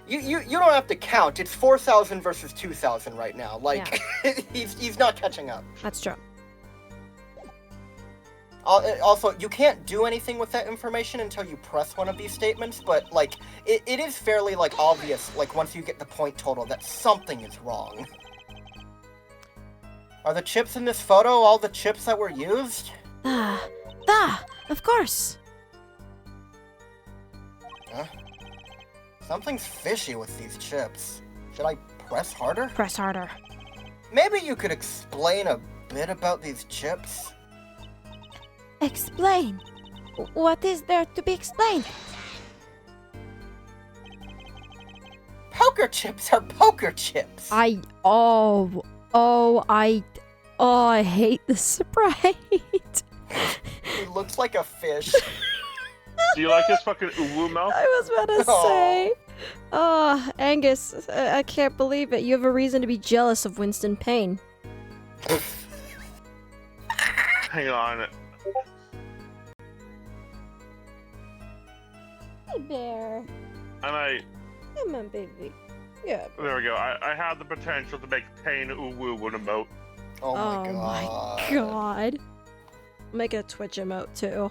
get. You don't have to count. It's 4,000 versus 2,000 right now. Like, he's not catching up. That's true. Also, you can't do anything with that information until you press one of these statements, but, like, it is fairly, like, obvious, like, once you get the point total, that something is wrong. Are the chips in this photo all the chips that were used? Of course. Huh? Something's fishy with these chips. Should I press harder? Press harder. Maybe you could explain a bit about these chips? Explain. What is there to be explained? Poker chips are poker chips! I hate the sprite. He looks like a fish. Do you like his fucking uwu mouth? I was about to say. Oh, Angus, I can't believe it. You have a reason to be jealous of Winston Payne. Hang on. Hey, bear. And Come on, baby. Yeah. there we go. I have the potential to make Payne uwu an emote. Oh my god. My god. Make a Twitch emote too.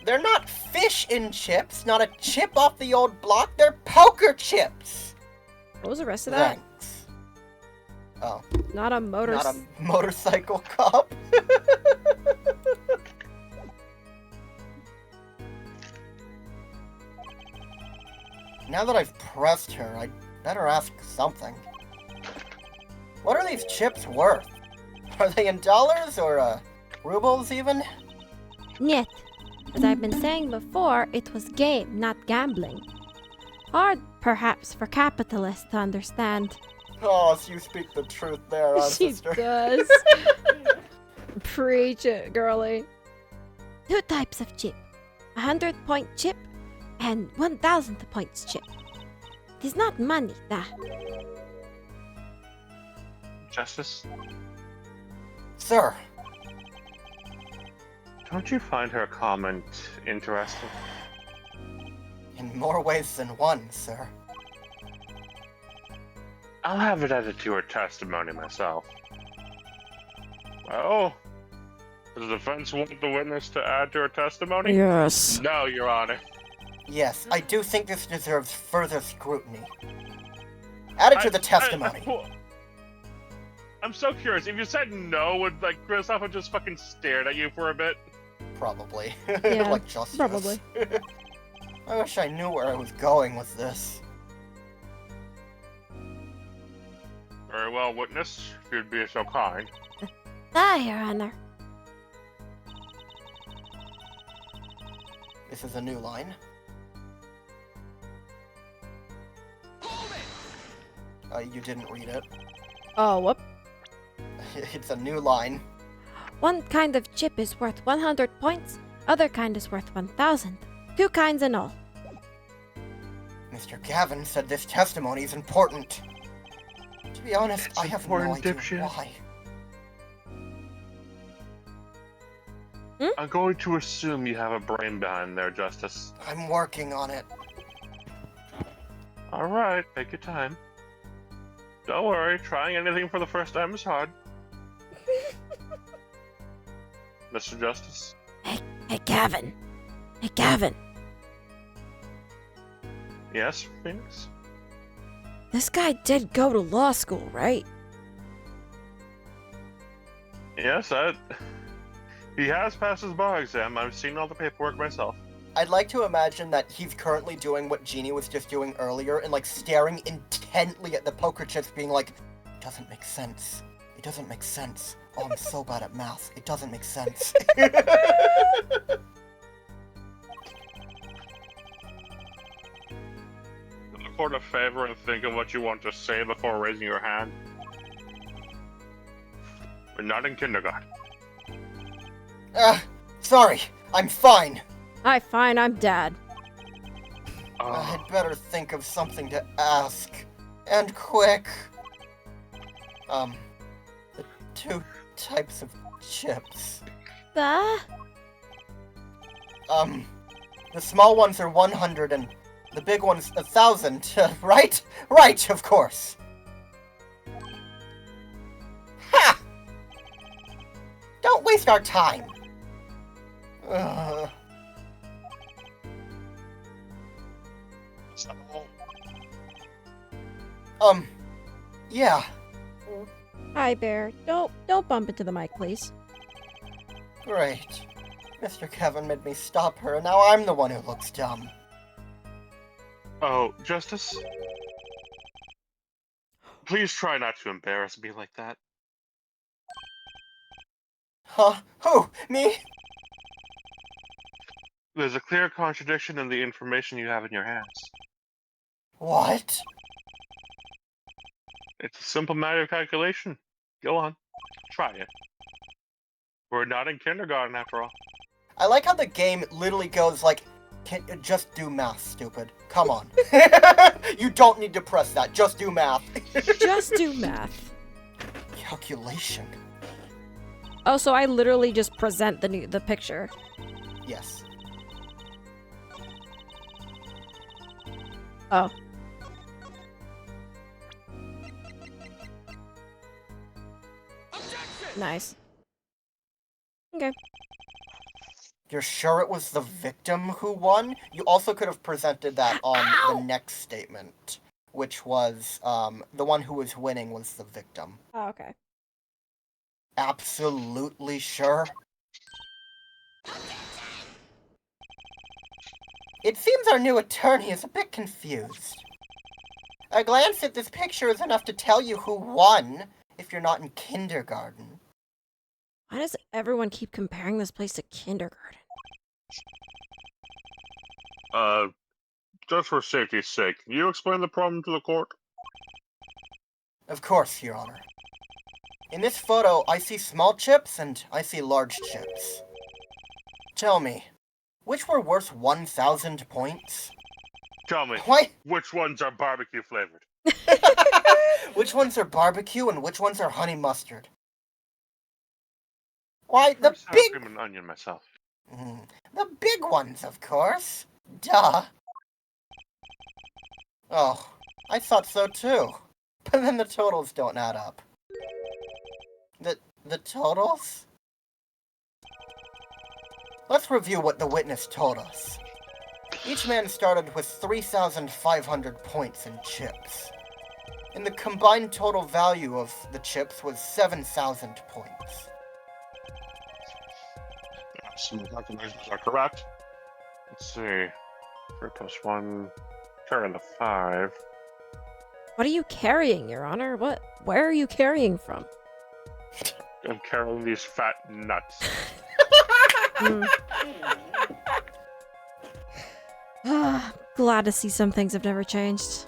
They're not fish in chips, not a chip off the old block. They're poker chips. What was the rest of that? Thanks. Oh, Not a motor. not a motorcycle cop. Now that I've pressed her, I'd better ask something. What are these chips worth? Are they in dollars or, rubles even? Niet. As I've been saying before, it was game, not gambling. Hard, perhaps, for capitalists to understand. Oh, so you speak the truth there, She sister. does. Preach it, girly. 2 types of chip. 100-point chip and 1,000 points chip. It is not money, that. Justice, Sir, don't you find her comment interesting? in more ways than one, sir. I'll have it added to her testimony myself. Oh, does the defense want the witness to add to her testimony? Yes. No, Your Honor. Yes, I do think this deserves further scrutiny. Add it to the testimony. I'm so curious. If you said no, would like Kristoff have just fucking stared at you for a bit? Probably. Yeah, like justice. probably. I wish I knew where I was going with this. Very well, witness. If you'd be so kind. Your Honor. This is a new line. You didn't read it. Oh, whoop. It's a new line. One kind of chip is worth 100 points, other kind is worth 1,000. 2 kinds in all. Mr. Gavin said this testimony is important. To be honest, It's I have no important, idea dipshit. why. I'm going to assume you have a brain behind there, Justice. I'm working on it. Alright, take your time. Don't worry, trying anything for the first time is hard. Mr. Justice? Hey, Gavin. Hey, Gavin. Yes, Phoenix? This guy did go to law school, right? Yes, he has passed his bar exam. I've seen all the paperwork myself. I'd like to imagine that he's currently doing what Jeannie was just doing earlier and like staring intently at the poker chips being like, it doesn't make sense. It doesn't make sense. Oh, I'm so bad at math. It doesn't make sense. Record a favor and think of what you want to say before raising your hand. We're not in kindergarten. Sorry. I'm fine. Hi, fine, I'm dad. I'd better think of something to ask. And quick. The 2 types of chips. The small ones are 100 and the big one's 1,000, right? Right, of course. Ha! Don't waste our time. Yeah. Hi, Bear. Don't bump into the mic, please. Great. Mr. Kevin made me stop her, and now I'm the one who looks dumb. Oh, Justice? Please try not to embarrass me like that. Huh? Who? Me? There's a clear contradiction in the information you have in your hands. What? It's a simple matter of calculation. Go on. Try it. We're not in kindergarten, after all. I like how the game literally goes like, just do math, stupid. Come on. You don't need to press that. Just do math. Just do math. Calculation. Oh, so I literally just present the picture. Yes. Oh. Nice. Okay. You're sure it was the victim who won? You also could have presented that on the next statement, which was, the one who was winning was the victim. Oh, okay. Absolutely sure? It seems our new attorney is a bit confused. A glance at this picture is enough to tell you who won, if you're not in kindergarten. Why does everyone keep comparing this place to kindergarten? Just for safety's sake, can you explain the problem to the court? Of course, Your Honor. In this photo, I see small chips and I see large chips. Tell me, which were worth 1,000 points? Tell me, Why? which ones are barbecue flavored? Which ones are barbecue and which ones are honey mustard? Why, the Sour big... cream and onion myself. The big ones, of course. Duh. Oh, I thought so too. But then the totals don't add up. The totals? Let's review what the witness told us. Each man started with 3,500 points in chips. And the combined total value of the chips was 7,000 points. Some calculations are correct. Let's see. 3 plus 1. Carry the 5. What are you carrying, Your Honor? Where are you carrying from? I'm carrying these fat nuts. Glad to see some things have never changed.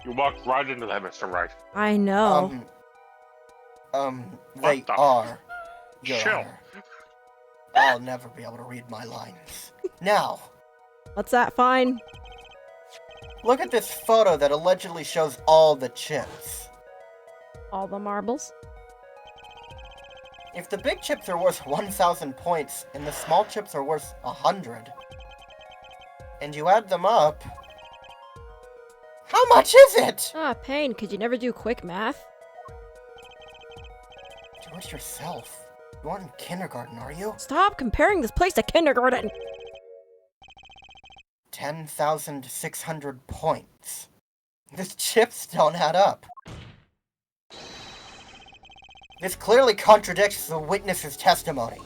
You walked right into that, Mr. Wright. I know. They the- are. Your Chill. Honor. I'll never be able to read my lines. Now, What's that fine? look at this photo that allegedly shows all the chips. All the marbles? If the big chips are worth 1,000 points and the small chips are worth 100, and you add them up, how much is it? Ah, Pain, could you never do quick math? Do it yourself. You aren't in kindergarten, are you? Stop comparing this place to kindergarten! 10,600 points. These chips don't add up. This clearly contradicts the witness's testimony.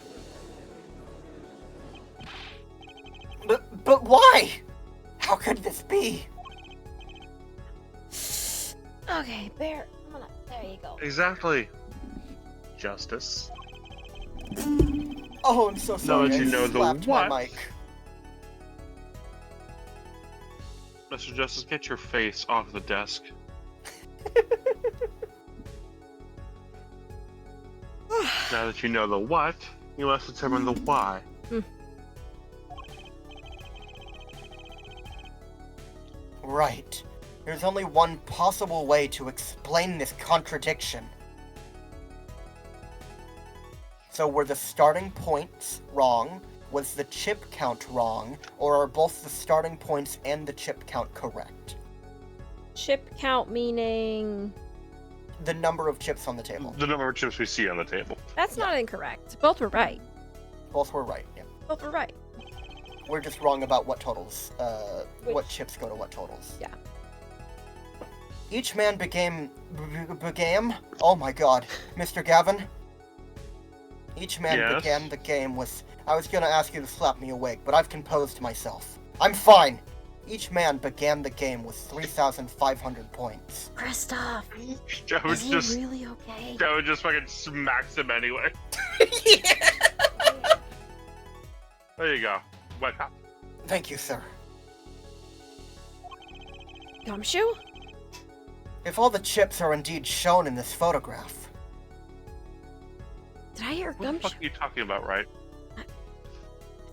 But why? How could this be? Okay, Bear, there you go. Exactly. Justice. Oh, I'm so sorry. that you I know the slapped my what? mic. Mr. Justice, get your face off the desk. Now that you know the what, you must determine the why. Right. There's only one possible way to explain this contradiction. So were the starting points wrong? Was the chip count wrong? Or are both the starting points and the chip count correct? Chip count meaning... The number of chips on the table. The number of chips we see on the table. That's not incorrect. Both were right. Both were right, yeah. Both were right. We're just wrong about what totals, what Which- chips go to what totals. Yeah. Each man began, oh my god, Mr. Gavin? Each man Yes? began the game with, I was gonna ask you to slap me awake, but I've composed myself. I'm fine! Each man began the game with 3,500 points. Kristoff, That would is he just really okay? that would just fucking smacks him anyway. There you go. Wet hot. Thank you, sir. Gumshoe? If all the chips are indeed shown in this photograph, Did I hear What the Gumshoe? fuck are you talking about, right? I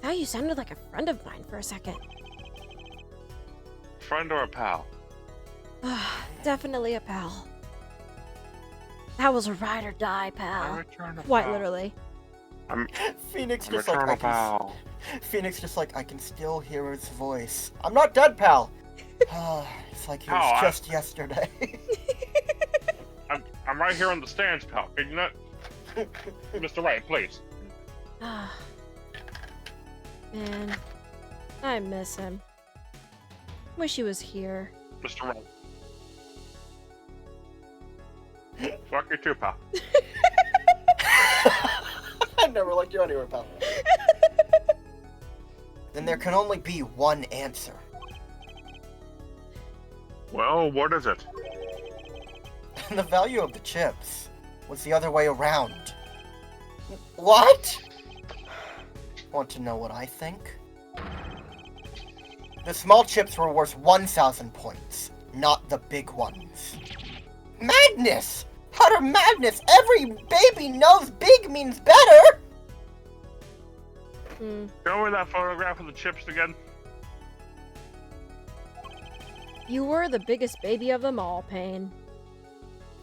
thought you sounded like a friend of mine for a second. Friend or a pal? Definitely a pal. That was a ride or die, A pal. return of Quite pal. literally. Phoenix A just like, return I of can, pal. Phoenix just like, I can still hear his voice. I'm not dead, pal! It's like it was Pal, just yesterday. I'm right here on the stands, pal. Can you not, Mr. Wright, please? Man, I miss him. Wish he was here. Mr. Wright. Fuck you too, pal. I never liked you anywhere, pal. Then there can only be one answer. Well, what is it? The value of the chips was the other way around. What? Want to know what I think? The small chips were worth 1,000 points, not the big ones. Madness! Utter madness! Every baby knows big means better! Show me that photograph of the chips again. You were the biggest baby of them all, Payne.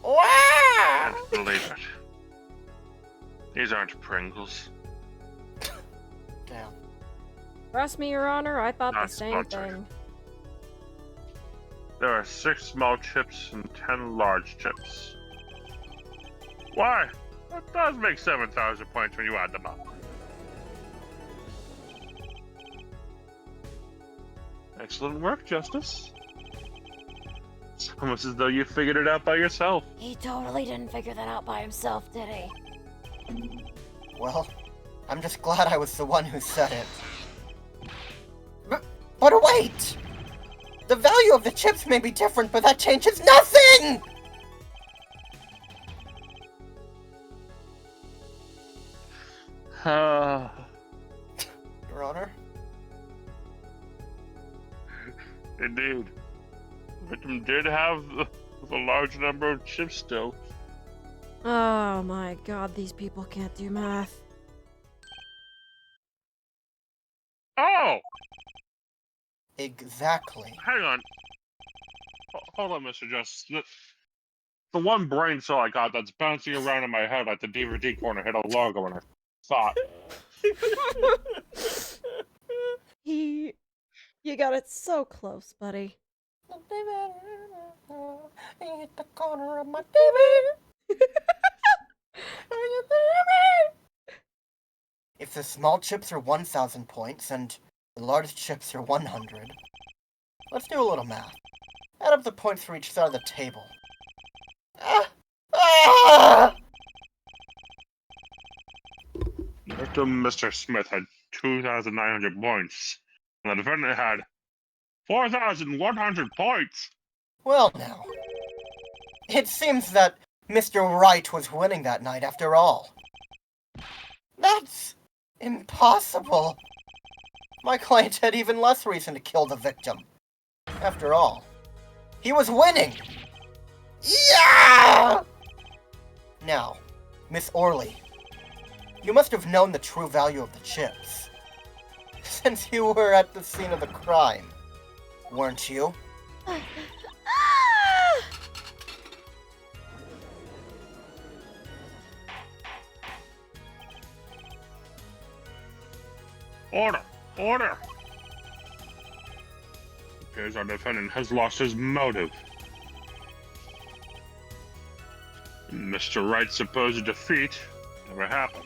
Wow! Can't believe it. These aren't Pringles. Damn. Trust me, Your Honor, I thought the Not same sponsored. thing. There are 6 small chips and 10 large chips. Why? That does make 7,000 points when you add them up. Excellent work, Justice. It's almost as though you figured it out by yourself. He totally didn't figure that out by himself, did he? Well, I'm just glad I was the one who said it. But wait! The value of the chips may be different, but that changes nothing! Your Honor? Indeed. The victim did have the large number of chips still. Oh my god, these people can't do math. Oh! Exactly. Hang on. Hold on, Mr. Justice. The one brain cell I got that's bouncing around in my head like the DVD corner hit a logo and I thought. You got it so close, buddy. Hit the corner of my TV. If the small chips are 1,000 points and the large chips are 100, let's do a little math. Add up the points for each side of the table. Victim Mr. Smith had 2,900 points, and the defendant had 4,100 points. Well now, it seems that Mr. Wright was winning that night after all. That's impossible. My client had even less reason to kill the victim. After all, he was winning! Yeah! Now, Miss Orley, you must have known the true value of the chips, since you were at the scene of the crime, weren't you? Order! Order! It appears our defendant has lost his motive. Mr. Wright's supposed defeat never happened.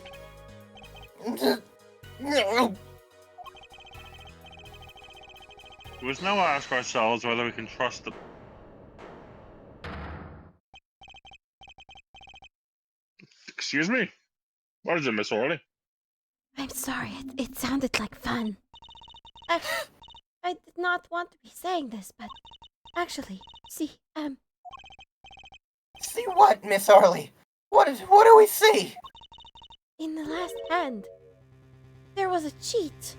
We must now ask ourselves whether we can trust the... Excuse me? What is it, Miss Orley? I'm sorry, it sounded like fun. I did not want to be saying this, but actually, see, See what, Miss Orley? What do we see? in the last hand, there was a cheat.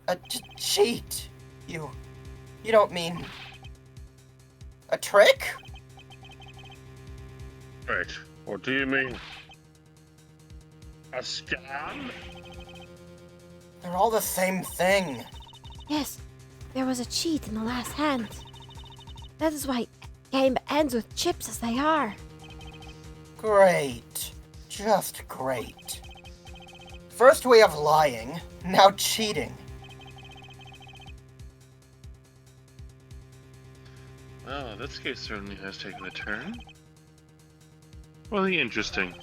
A cheat? You don't mean... a trick? Wait, what do you mean? A scam? They're all the same thing. Yes, there was a cheat in the last hand. That is why game ends with chips as they are. Great. Just great. First we have lying, now cheating. Well, this case certainly has taken a turn. Really interesting.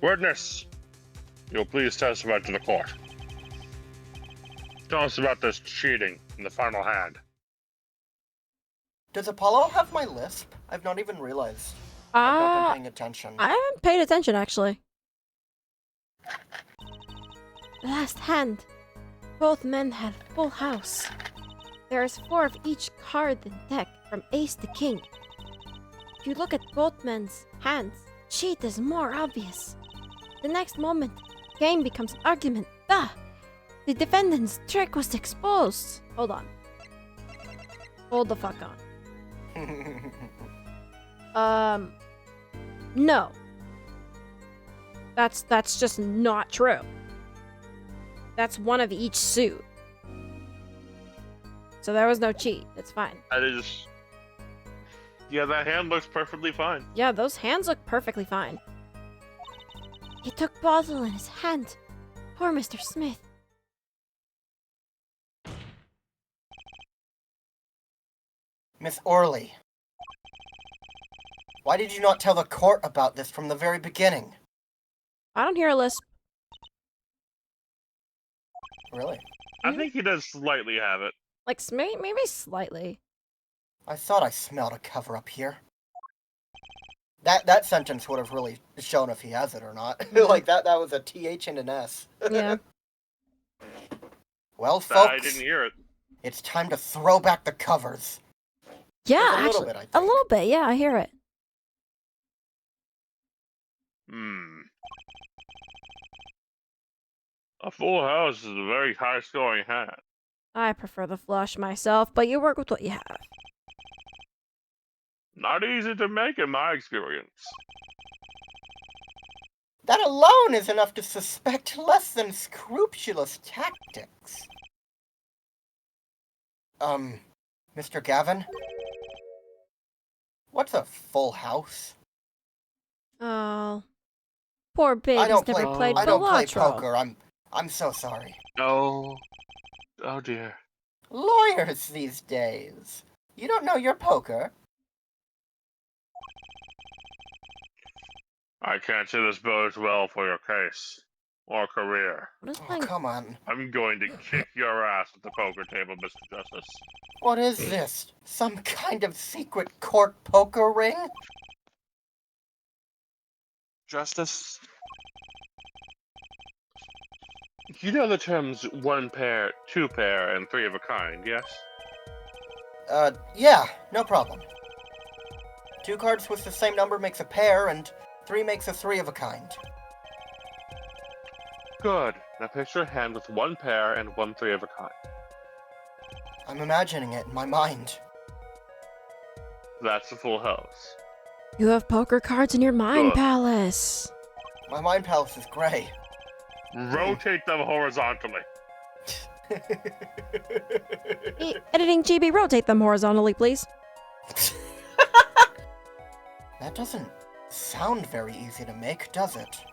Witness, you'll please testify to the court. Tell us about this cheating in the final hand. Does Apollo have my lisp? I've not even realized. I've not been paying attention. I haven't paid attention, actually. The last hand. Both men had full house. There is 4 of each card in deck, from ace to king. If you look at both men's hands, cheat is more obvious. The next moment, game becomes an argument. The defendant's trick was exposed. Hold on. Hold the fuck on. No. That's just not true. That's one of each suit. So there was no cheat. It's fine. That is... Yeah, that hand looks perfectly fine. Yeah, those hands look perfectly fine. He took bottle in his hand. Poor Mr. Smith. Miss Orley. Why did you not tell the court about this from the very beginning? I don't hear a lisp. Really? I think he does slightly have it. Like, maybe slightly. I thought I smelled a cover-up here. That sentence would have really shown if he has it or not. Like, that was a TH and an S. Yeah. Well, folks, I didn't hear it. it's time to throw back the covers. Yeah, Just a little actually. bit, I A think. little bit, yeah, I hear it. A full house is a very high-scoring hand. I prefer the flush myself, but you work with what you have. Not easy to make in my experience. That alone is enough to suspect less than scrupulous tactics. Mr. Gavin? What's a full house? Oh. Poor I baby's don't never play- played I don't play Balatro. poker. I'm so sorry. Oh. Oh dear. Lawyers these days. You don't know your poker? I can't say this bodes well for your case. Or career. What is Oh, playing? come on. I'm going to kick your ass at the poker table, Mr. Justice. What is this? Some kind of secret court poker ring? Justice? You know the terms one pair, two pair, and three of a kind, yes? Yeah, no problem. 2 cards with the same number makes a pair, and 3 makes a 3 of a kind. Good. Now picture a hand with 1 pair and 1 three of a kind. I'm imagining it in my mind. That's a full house. You have poker cards in your mind Good. palace. My mind palace is gray. Rotate them horizontally. Editing GB, rotate them horizontally, please. That doesn't sound very easy to make, does it?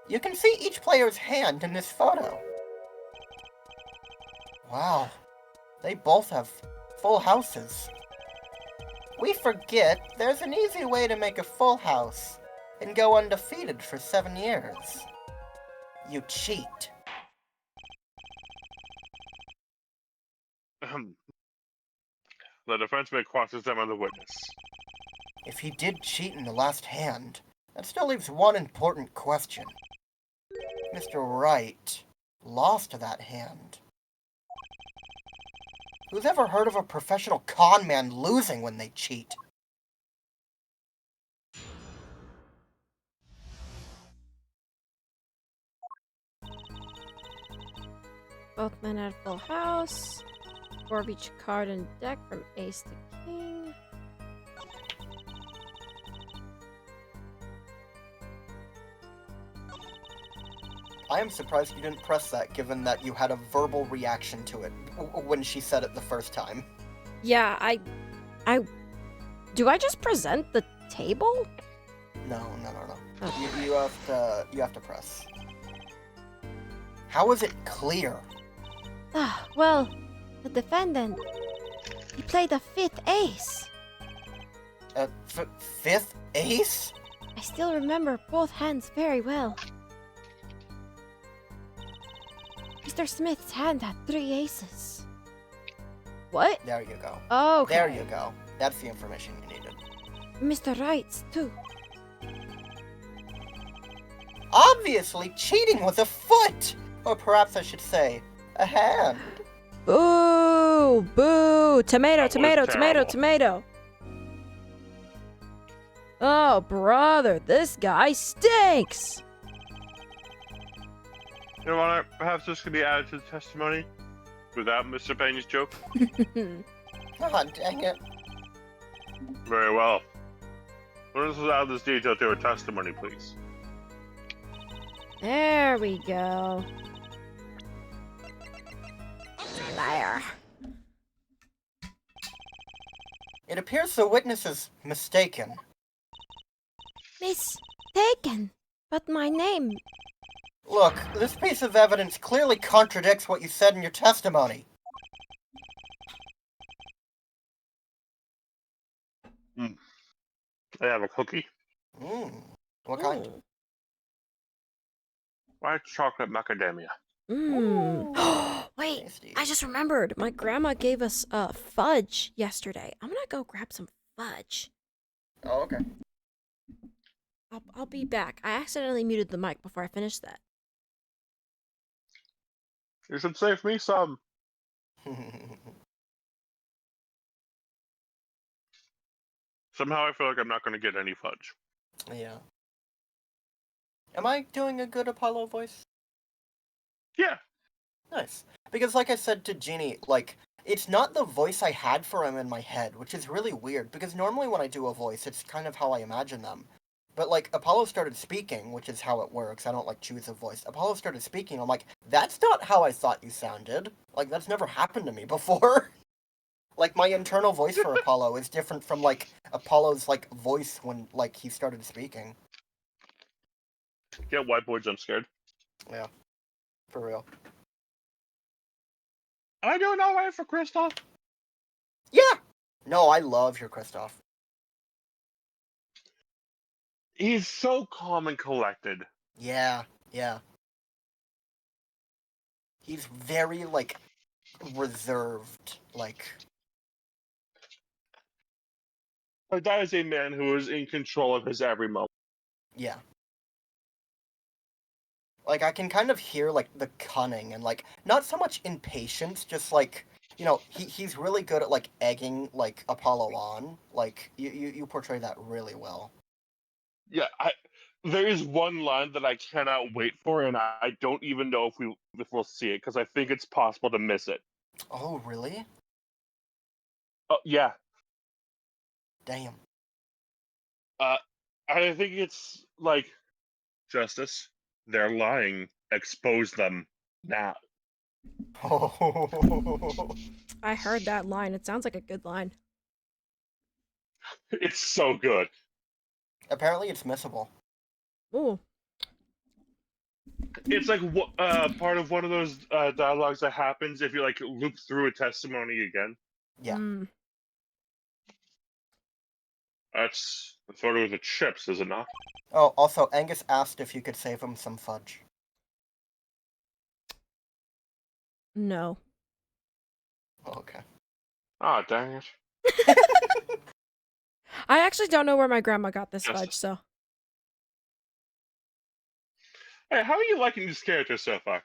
You can see each player's hand in this photo. Wow, they both have full houses. We forget there's an easy way to make a full house and go undefeated for 7 years. You cheat. The defense may cross-examine the witness. If he did cheat in the last hand, that still leaves one important question. Mr. Wright lost that hand. Who's ever heard of a professional con man losing when they cheat? Both men had full house. 4 of each card in deck from ace to king. I am surprised you didn't press that, given that you had a verbal reaction to it when she said it the first time. Yeah, I do I just present the table? No. Okay. You have to press. How is it clear? Well, the defendant, he played a 5th ace. 5th ace? I still remember both hands very well. Mr. Smith's hand had 3 aces. What? There you go. Oh, okay. There you go. That's the information you needed. Mr. Wright's too. Obviously, cheating with a foot! Or perhaps I should say, a hand. Boo! Boo! Tomato, That was tomato, tomato, terrible. tomato. Oh, brother, this guy stinks! Your Honor, perhaps this could be added to the testimony without Mr. Payne's joke. God dang it. Very well. Let us add this detail to our testimony, please. There we go. Liar. It appears the witness is mistaken. Mistaken. But my name. Look, this piece of evidence clearly contradicts what you said in your testimony. I have a cookie. What kind? White chocolate macadamia. Wait, Tasty. I just remembered. My grandma gave us fudge yesterday. I'm gonna go grab some fudge. Oh, okay. I'll be back. I accidentally muted the mic before I finished that. You should save me some. Somehow I feel like I'm not going to get any fudge. Yeah. Am I doing a good Apollo voice? Yeah. Nice. Because like I said to Jeannie, like, it's not the voice I had for him in my head, which is really weird, because normally when I do a voice, it's kind of how I imagine them. But, like, Apollo started speaking, which is how it works. I don't, like, choose a voice. Apollo started speaking, I'm like, that's not how I thought you sounded. Like, that's never happened to me before. Like, my internal voice for Apollo is different from, like, Apollo's, like, voice when, like, he started speaking. Get white boys, I'm scared. Yeah. For real. I do not wait for Kristoff. Yeah! No, I love your Kristoff. He's so calm and collected. Yeah, yeah. He's very, like, reserved, like... Like, that is a man who is in control of his every moment. Yeah. Like, I can kind of hear, like, the cunning and, like, not so much impatience, just, like, you know, he's really good at, like, egging, like, Apollo on. Like, you portray that really well. Yeah, there is one line that I cannot wait for, and I don't even know if we'll see it, because I think it's possible to miss it. Oh, really? Oh, yeah. Damn. I think it's, like, Justice, they're lying. Expose them now. I heard that line. It sounds like a good line. It's so good. Apparently it's missable. Ooh. It's like part of one of those dialogues that happens if you like loop through a testimony again. Yeah. That's the photo of the chips, is it not? Oh, also, Angus asked if you could save him some fudge. No. Oh, okay. Ah, dang it. I actually don't know where my grandma got this Justice. fudge, so. Hey, how are you liking this character so far?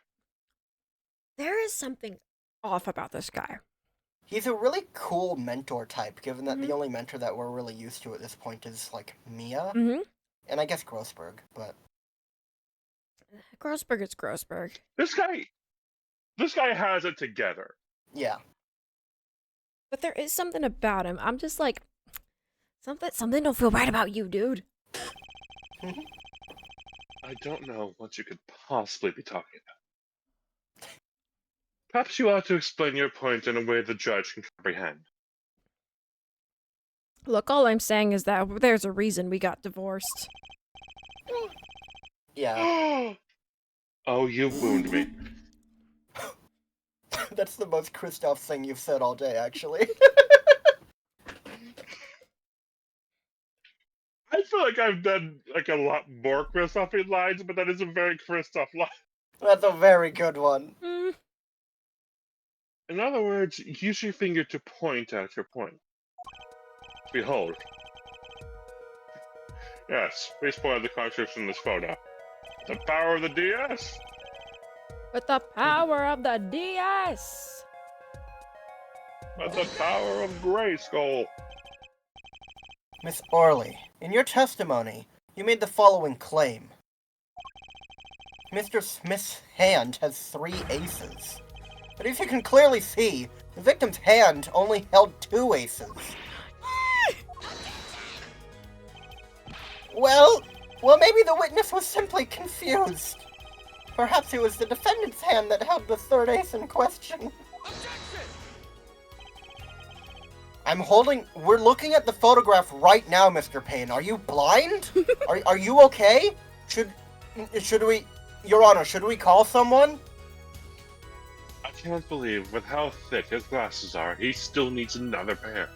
There is something off about this guy. He's a really cool mentor type, given that Mhm. the only mentor that we're really used to at this point is, like, Mia. Mm-hmm. And I guess Grossberg, but... Grossberg is Grossberg. This guy has it together. Yeah. But there is something about him. I'm just like, something don't feel right about you, dude. I don't know what you could possibly be talking about. Perhaps you ought to explain your point in a way the judge can comprehend. Look, all I'm saying is that there's a reason we got divorced. Yeah. Oh, you wound me. That's the most Kristoff thing you've said all day, actually. I feel like I've done like a lot more Kristoffy lines, but that is a very Kristoff line. That's a very good one. In other words, use your finger to point at your point. Behold. Yes, please point out the contradiction in this photo. The power of the DS? With the power of the DS! But the power of Grayskull. Miss Orley, in your testimony, you made the following claim. Mr. Smith's hand has 3 aces. But as you can clearly see, the victim's hand only held 2 aces. Well, maybe the witness was simply confused. Perhaps it was the defendant's hand that held the 3rd ace in question. We're looking at the photograph right now, Mr. Payne. Are you blind? Are you okay? Should we, Your Honor, should we call someone? I can't believe with how thick his glasses are, he still needs another pair.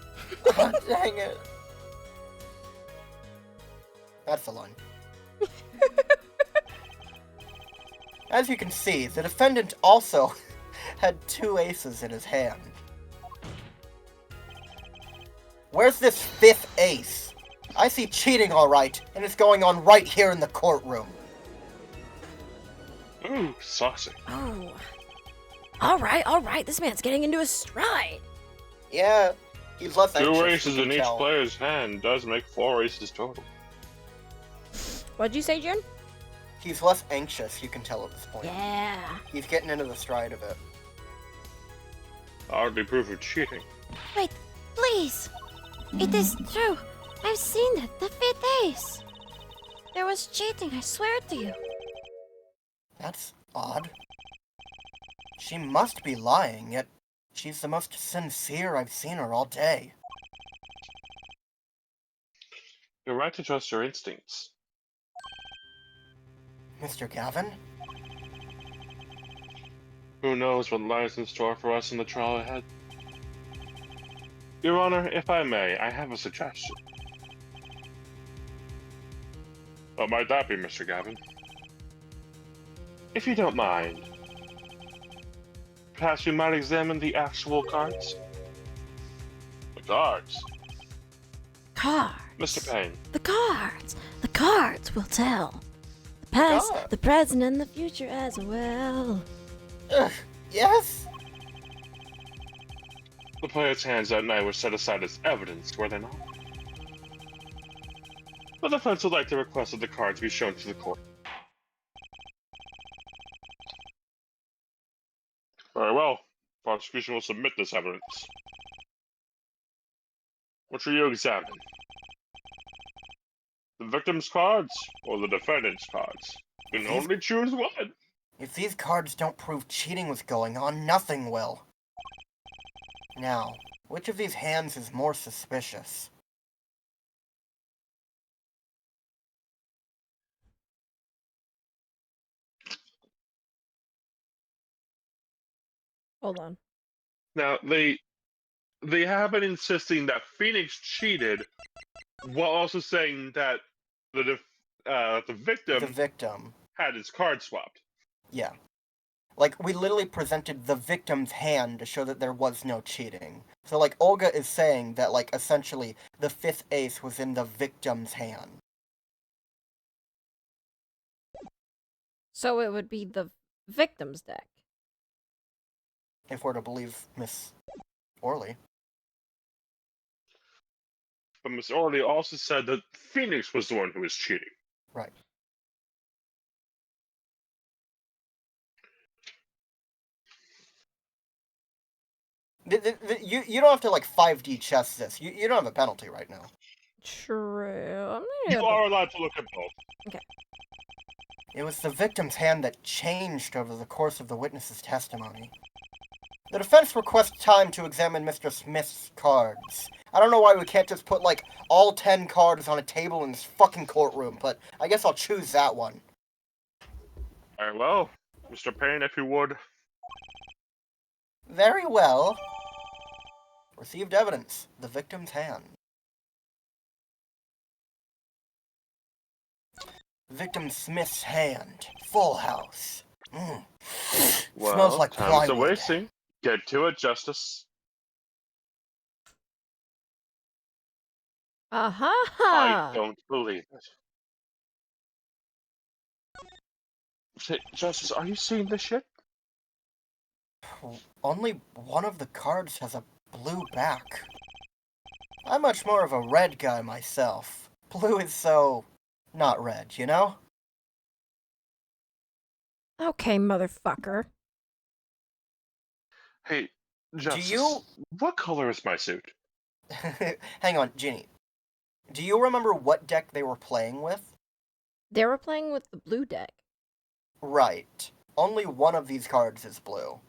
Oh, dang it. That's the line. As you can see, the defendant also had 2 aces in his hand. Where's this 5th ace? I see cheating alright, and it's going on right here in the courtroom. Ooh, saucy. Oh. Alright, this man's getting into his stride. Yeah, he's less anxious. 2 aces you in can each tell. player's hand does make 4 aces total. What'd you say, Jen? He's less anxious, you can tell at this point. Yeah. He's getting into the stride of it. Hardly proof of cheating. Wait, please! It is true! I've seen it, the 5th ace! There was cheating, I swear to you. That's odd. She must be lying, yet she's the most sincere I've seen her all day. You're right to trust your instincts. Mr. Gavin? Who knows what lies in store for us in the trial ahead? Your Honor, if I may, I have a suggestion. What might that be, Mr. Gavin? If you don't mind, perhaps we might examine the actual cards? The cards? Cards. Mr. Payne, The cards. The cards will tell. The past, God. the present, and the future as well. Yes? the players' hands that night were set aside as evidence, were they not? The defense would like to request that the cards be shown to the court. Very well. Prosecution will submit this evidence. What shall you examine? The victim's cards or the defendant's cards? You can only choose one. If these cards don't prove cheating was going on, nothing will. Now, which of these hands is more suspicious? Hold on. Now, they have been insisting that Phoenix cheated, while also saying that the victim The victim. had his card swapped. Yeah. Like, we literally presented the victim's hand to show that there was no cheating. So, like, Olga is saying that, like, essentially, the fifth ace was in the victim's hand. So it would be the victim's deck. If we're to believe Miss Orley. But Miss Orley also said that Phoenix was the one who was cheating. Right. You don't have to, like, 5D chess this. You don't have a penalty right now. True. You are allowed to look at both. Okay. It was the victim's hand that changed over the course of the witness's testimony. The defense requests time to examine Mr. Smith's cards. I don't know why we can't just put, like, all 10 cards on a table in this fucking courtroom, but I guess I'll choose that one. Very well. Mr. Payne, if you would. Very well. Received evidence. The victim's hand. Victim Smith's hand. Full house. Well, Smells like time's a plywood. wasting. Get to it, Justice. I don't believe it. Say, Justice, are you seeing this shit? Only one of the cards has a blue back. I'm much more of a red guy myself. Blue is so... not red, you know? Okay, motherfucker. Hey, Justice, you- what color is my suit? Hang on, Ginny. Do you remember what deck they were playing with? They were playing with the blue deck. Right. Only one of these cards is blue.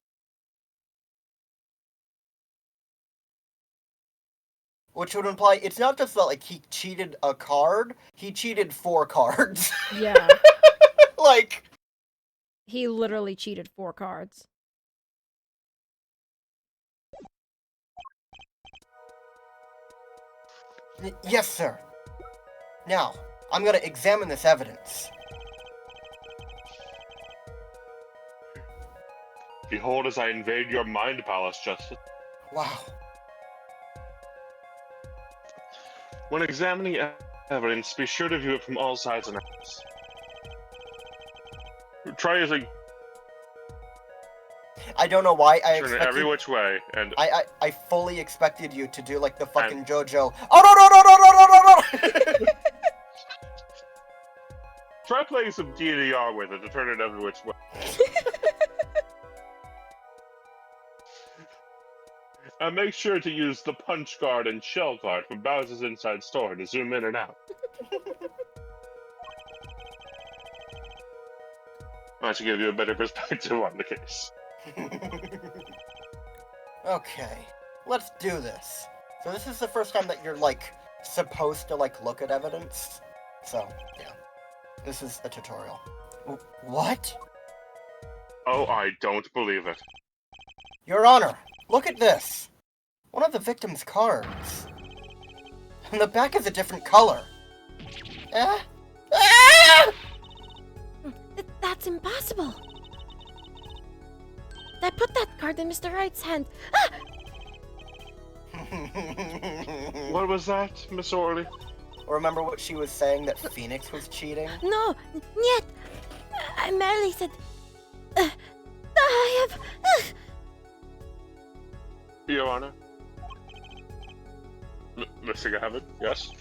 Which would imply it's not just that, like, he cheated a card, he cheated 4 cards. Yeah. Like... He literally cheated 4 cards. Yes, sir. Now, I'm gonna examine this evidence. Behold as I invade your mind palace, Justice. Wow. When examining evidence, be sure to view it from all sides and angles. Try using I don't know why I turn it expected... every which way, and I fully expected you to do, like, the fucking JoJo... Oh, no! try playing some DDR with it to turn it every which way. And make sure to use the punch card and shell card from Bowser's Inside Store to zoom in and out. That should give you a better perspective on the case. Okay, let's do this. So this is the first time that you're, like, supposed to, like, look at evidence. So, yeah. This is a tutorial. What? Oh, I don't believe it. Your Honor, look at this. One of the victim's cards. And the back is a different color. Ah! That's impossible. I put that card in Mr. Wright's hand. What was that, Miss Orley? Remember what she was saying, that Phoenix was cheating? No, yet. I merely said. I have. Your Honor? Mr. Gavin, yes?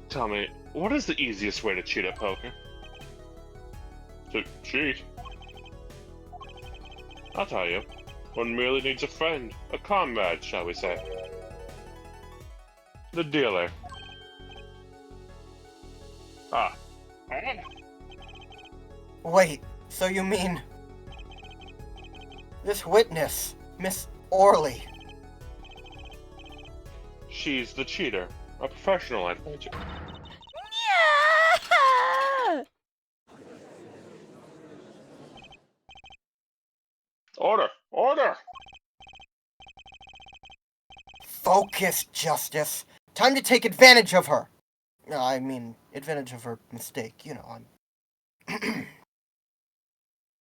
Tell me, what is the easiest way to cheat at poker? To cheat? I'll tell you. One merely needs a friend, a comrade, shall we say. The dealer. Ah. Wait, so you mean... this witness, Miss Orley. She's the cheater. A professional, I'd wager. Yeah! Order! Order! Focus, Justice. Time to take advantage of her. I mean, advantage of her mistake. You know, I'm...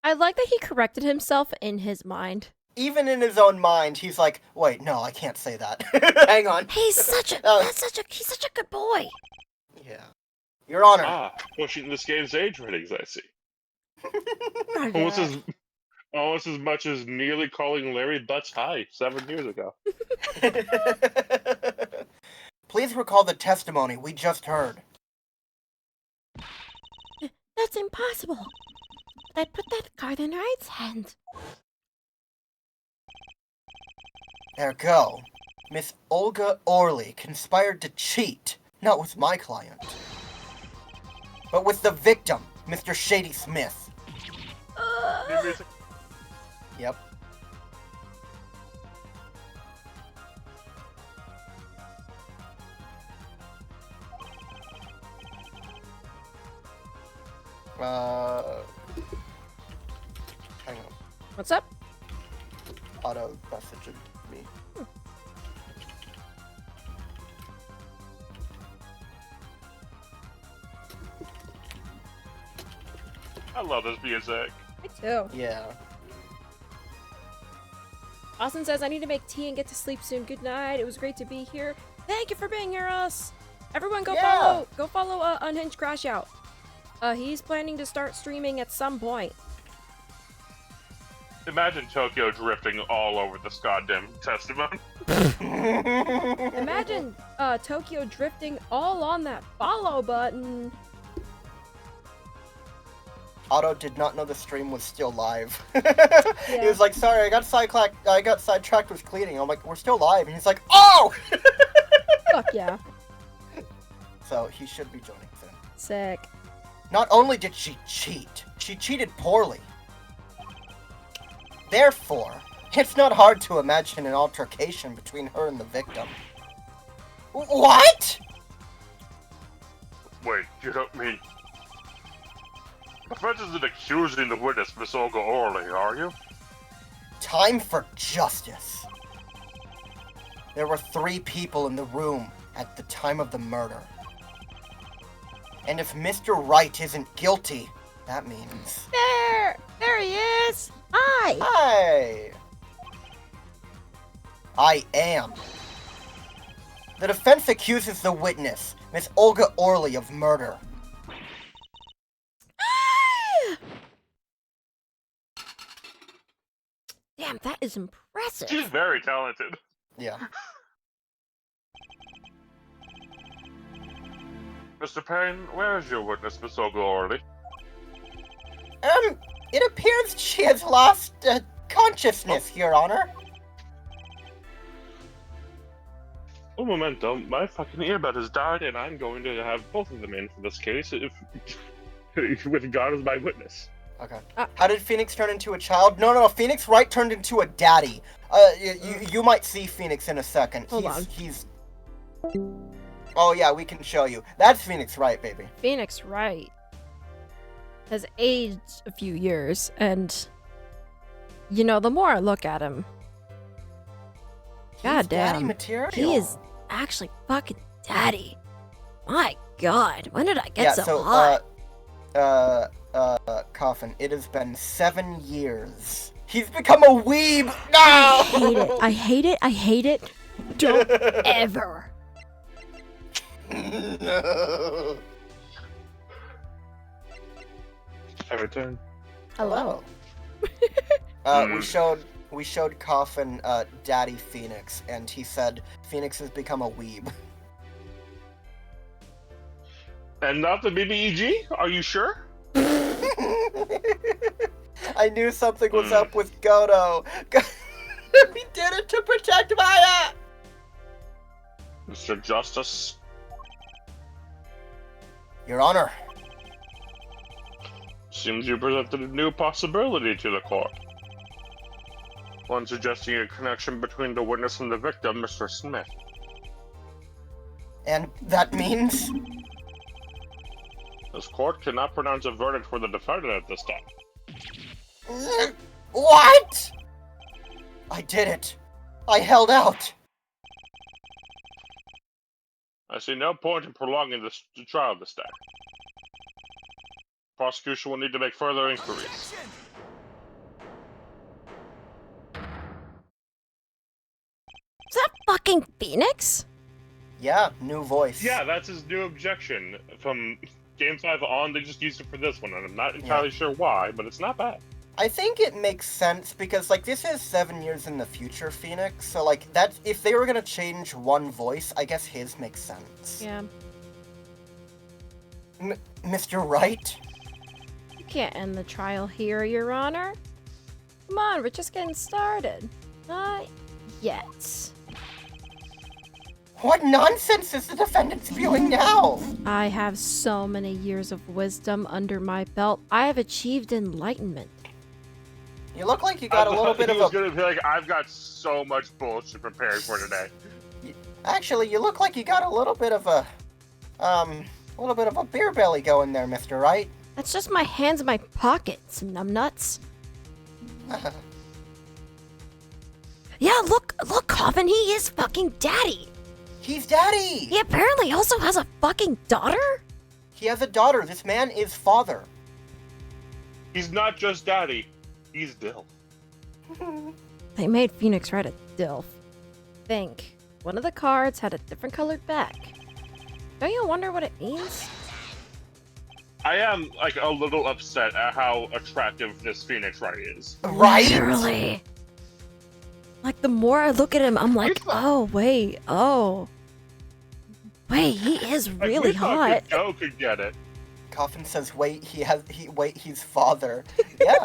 I like that he corrected himself in his mind. Even in his own mind, he's like, wait, no, I can't say that. Hang on. He's such a he's such a good boy. Yeah. Your Honor. Ah, pushing this game's age ratings, I see. Yeah. Almost as much as nearly calling Larry Butts high 7 years ago. Please recall the testimony we just heard. That's impossible. I put that card in Wright's hand. Ergo, Miss Olga Orley conspired to cheat, not with my client, but with the victim, Mr. Shady Smith. New music. Yep. Hang on. What's up? Auto messaging me. I love this music. Me too. Yeah. Austin says, I need to make tea and get to sleep soon. Good night. It was great to be here. Thank you for being here, us. Everyone go follow Unhinged Crash Out. He's planning to start streaming at some point. Imagine Tokyo drifting all over this goddamn testimony. Imagine Tokyo drifting all on that follow button. Otto did not know the stream was still live. Yeah. He was like, sorry, I got sidetracked with cleaning. I'm like, we're still live. And he's like, oh! Fuck yeah. So he should be joining soon. Sick. Not only did she cheat, she cheated poorly. Therefore, it's not hard to imagine an altercation between her and the victim. What? Wait, you don't mean... Offense isn't accusing the witness, Miss Olga Orley, are you? Time for justice. There were 3 people in the room at the time of the murder. And if Mr. Wright isn't guilty, that means... There he is. Hi. Hi! I am. The defense accuses the witness, Miss Olga Orley, of murder. Damn, that is impressive. She's very talented. Yeah. Mr. Payne, where is your witness, Miss Olga Orley? It appears she has lost consciousness, Your Honor. Un momento, my fucking earbud has died, and I'm going to have both of them in for this case, with God as my witness. Okay. How did Phoenix turn into a child? No, Phoenix Wright turned into a daddy. You might see Phoenix in a second. Hold on. Oh yeah, we can show you. That's Phoenix Wright, baby. Phoenix Wright has aged a few years, and you know, the more I look at him, He's God daddy damn, material. he is actually fucking daddy. My God, when did I get so hot? Coffin, it has been 7 years. He's become a weeb! No! I hate it. Don't ever. No. I return. Hello. We showed Coffin Daddy Phoenix, and he said Phoenix has become a weeb. And not the BBEG? Are you sure? I knew something was up with Godo. He did it to protect Maya! Mr. Justice? Your Honor. Seems you presented a new possibility to the court. One suggesting a connection between the witness and the victim, Mr. Smith. And that means? This court cannot pronounce a verdict for the defendant at this time. What? I did it. I held out. I see no point in prolonging this trial this day. Prosecution will need to make further inquiries. Is that fucking Phoenix? Yeah, new voice. Yeah, that's his new objection. From Game 5 on, they just used it for this one, and I'm not entirely sure why, but it's not bad. I think it makes sense because, like, this is 7 years in the future, Phoenix. So, like, that's if they were gonna change one voice, I guess his makes sense. Yeah. Mr. Wright? You can't end the trial here, Your Honor. Come on, we're just getting started. Not yet. What nonsense is the defendant spewing now? I have so many years of wisdom under my belt. I have achieved enlightenment. You look like you got a little bit of He was a... gonna be like, I've got so much bullshit prepared for today. Actually, you look like you got a little bit of a beer belly going there, Mr. Wright. That's just my hands in my pockets, numbnuts. Yeah, look, Coffin, he is fucking daddy. He's daddy! He apparently also has a fucking daughter? He has a daughter. This man is father. He's not just Daddy. He's Dill. They made Phoenix write a DILF. Think. One of the cards had a different colored back. Don't you wonder what it means? I am, like, a little upset at how attractive this Phoenix Wright is. Right? Literally. Like, the more I look at him, I'm like, oh, wait, oh. Wait, he is Like, really we thought hot. Joe could get it. Coffin says, wait, he's father. Yeah.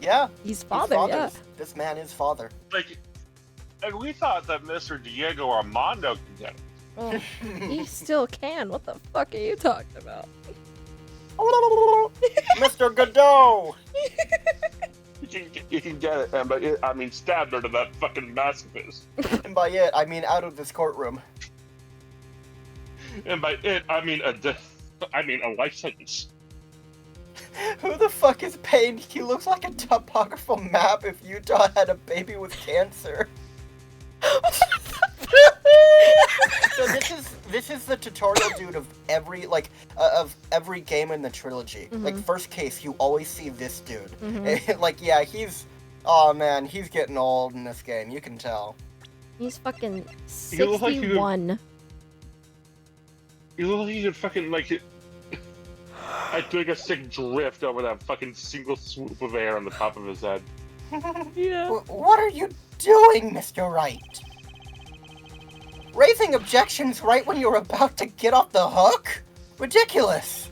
Yeah. He's He's father, yeah. This man is father. Like we thought that Mr. Diego Armando could get it. Oh, he still can. What the fuck are you talking about? Mr. Godot! You can get it, and I mean, stabbed her to that fucking mask of his. And by it, I mean out of this courtroom. And by it, I mean a life sentence. Who the fuck is Payne? He looks like a topographical map if Utah had a baby with cancer. So this is the tutorial dude of every every game in the trilogy. Mhm. Like first case, you always see this dude. Mhm. Like yeah, oh man, he's getting old in this game. You can tell. He's fucking You look like you- 61. You look like you could fucking I'd take a sick drift over that fucking single swoop of air on the top of his head. Yeah. What are you doing, Mr. Wright? Raising objections right when you're about to get off the hook? Ridiculous.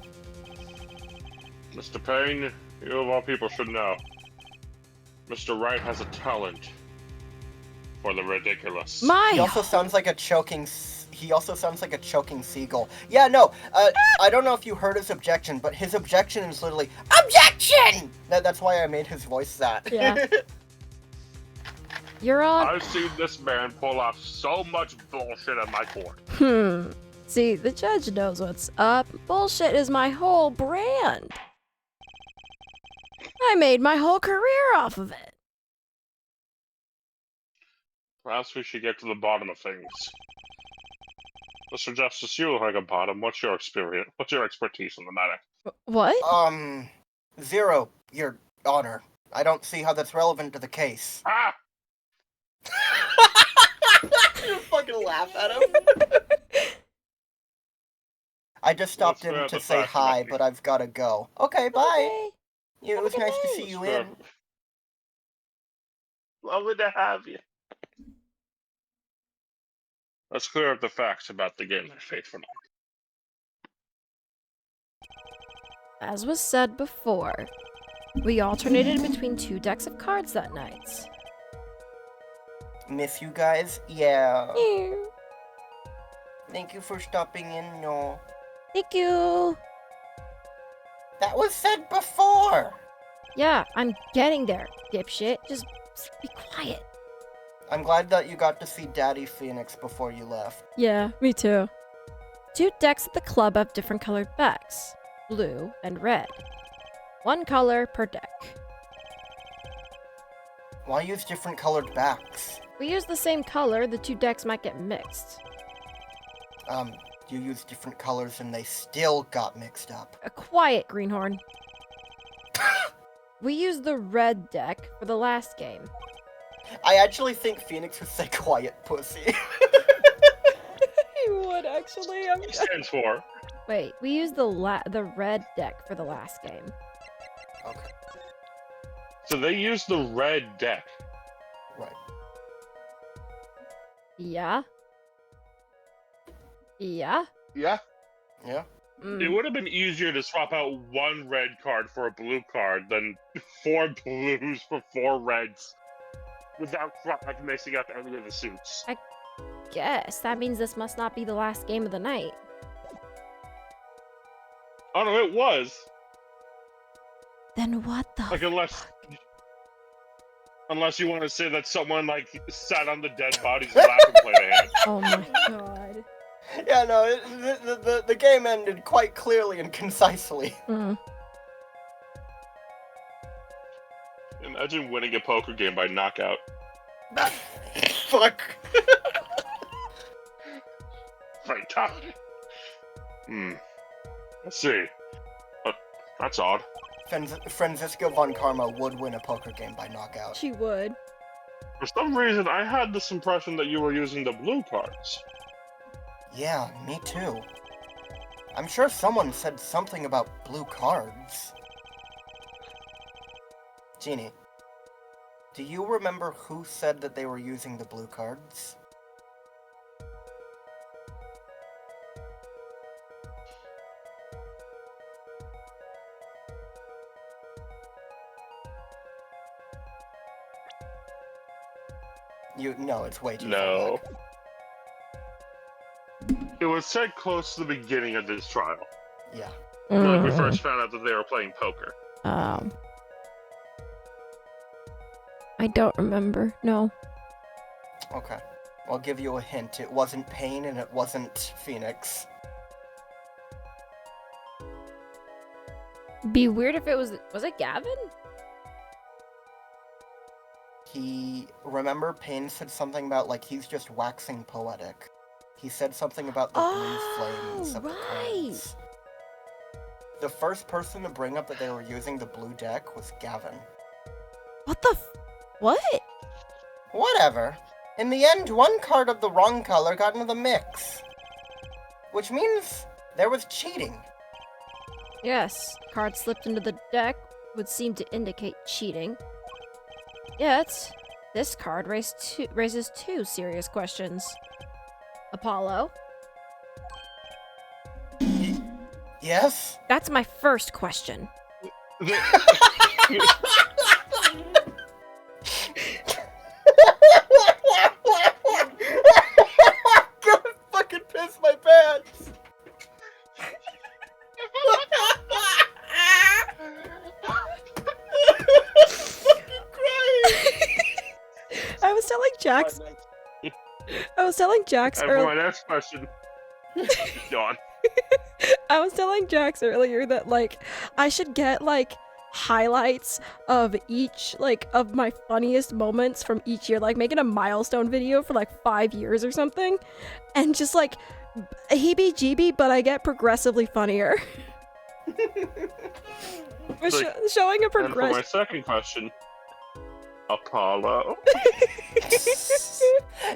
Mr. Payne, you of all people should know. Mr. Wright has a talent for the ridiculous. He also sounds like a choking seagull. Yeah, no, I don't know if you heard his objection, but his objection is literally, OBJECTION! That's why I made his voice that. Yeah. You're on. I've seen this man pull off so much bullshit in my court. See, the judge knows what's up. Bullshit is my whole brand. I made my whole career off of it. Perhaps we should get to the bottom of things. Mr. Justice, you look like a bottom. What's your experience? What's your expertise in the matter? What? 0, Your Honor. I don't see how that's relevant to the case. Ah! You fucking laugh at him. I just stopped Let's in grab to the say facts hi, about me. but I've gotta go. Okay, bye. Okay. It was nice to see you in. Lovely to have you. Let's clear up the facts about the game I faithful. As was said before, we alternated between 2 decks of cards that night. Miss you guys? Yeah. Ew. Thank you for stopping in, no. Thank you. That was said before! Yeah, I'm getting there, dipshit. Just be quiet. I'm glad that you got to see Daddy Phoenix before you left. Yeah, me too. 2 decks at the club have different colored backs, blue and red. 1 color per deck. Why use different colored backs? If we use the same color, the 2 decks might get mixed. You used different colors and they still got mixed up. A quiet, Greenhorn. We used the red deck for the last game. I actually think Phoenix would say quiet pussy. He would actually. It stands for. Wait, we used the red deck for the last game. Okay, So they used the red deck. right. Yeah. Yeah. Yeah. Yeah? It would have been easier to swap out 1 red card for a blue card than 4 blues for 4 reds without messing up any of the suits. Guess that means this must not be the last game of the night. Oh no, it was. Then what the? Like unless you want to say that someone sat on the dead body's lap and played a hand. Oh my god. Yeah, no, the game ended quite clearly and concisely. Imagine winning a poker game by knockout. Fuck. Fatality. Let's see. That's odd. Franziska von Karma would win a poker game by knockout. She would. For some reason, I had this impression that you were using the blue cards. Yeah, me too. I'm sure someone said something about blue cards. Jeannie, do you remember who said that they were using the blue cards? No, it's way too far No. back. It was said close to the beginning of this trial. Yeah. When we first found out that they were playing poker. I don't remember. No. Okay. I'll give you a hint. It wasn't Payne and it wasn't Phoenix. Be weird if it was it Gavin? Remember Payne said something about, like, he's just waxing poetic. He said something about the blue flames of the cards. The first person to bring up that they were using the blue deck was Gavin. What the what? Whatever. In the end, one card of the wrong color got into the mix. Which means there was cheating. Yes, card slipped into the deck would seem to indicate cheating. Yet, this card raises two serious questions. Apollo? Yes? That's my first question. I'm gonna fucking piss my pants! I was telling Jax And for my next question, Dawn. I was telling Jax earlier that, like, I should get, like, highlights of each, like, of my funniest moments from each year, like, making a milestone video for, like, 5 years or something, and just, like, heebie-jeebie, but I get progressively funnier. Showing a And for my progression. second question, Apollo.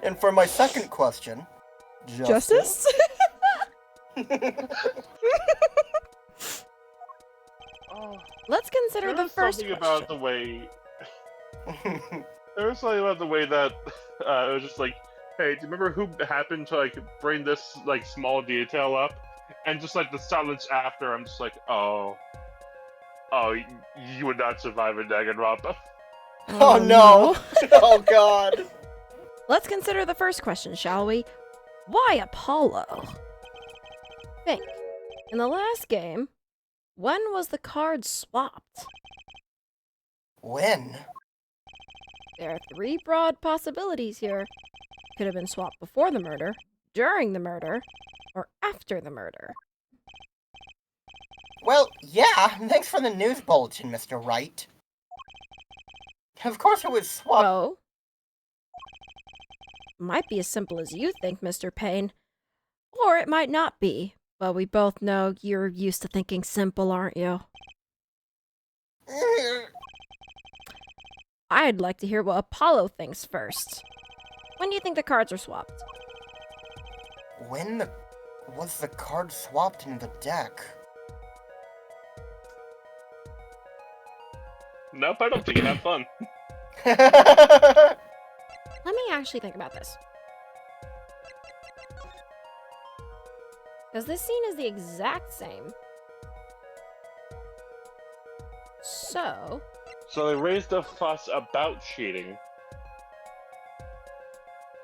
And for my second question, Justice? Let's consider the first something question. about the way. There was something about the way that it was just like, hey, do you remember who happened to like bring this like small detail up? And just like the silence after, I'm just like, oh, you would not survive a Danganronpa. Oh no! Oh god! Let's consider the first question, shall we? Why Apollo? Think. In the last game, when was the card swapped? When? There are three broad possibilities here. Could have been swapped before the murder, during the murder, or after the murder. Well, yeah, thanks for the news bulletin, Mr. Wright. Of course it was swapped. No. Might be as simple as you think, Mr. Payne. Or it might not be. But we both know you're used to thinking simple, aren't you? I'd like to hear what Apollo thinks first. When do you think the cards are swapped? When was the card swapped in the deck? Nope, I don't think you have fun. Let me actually think about this. Because this scene is the exact same. So they raised a fuss about cheating.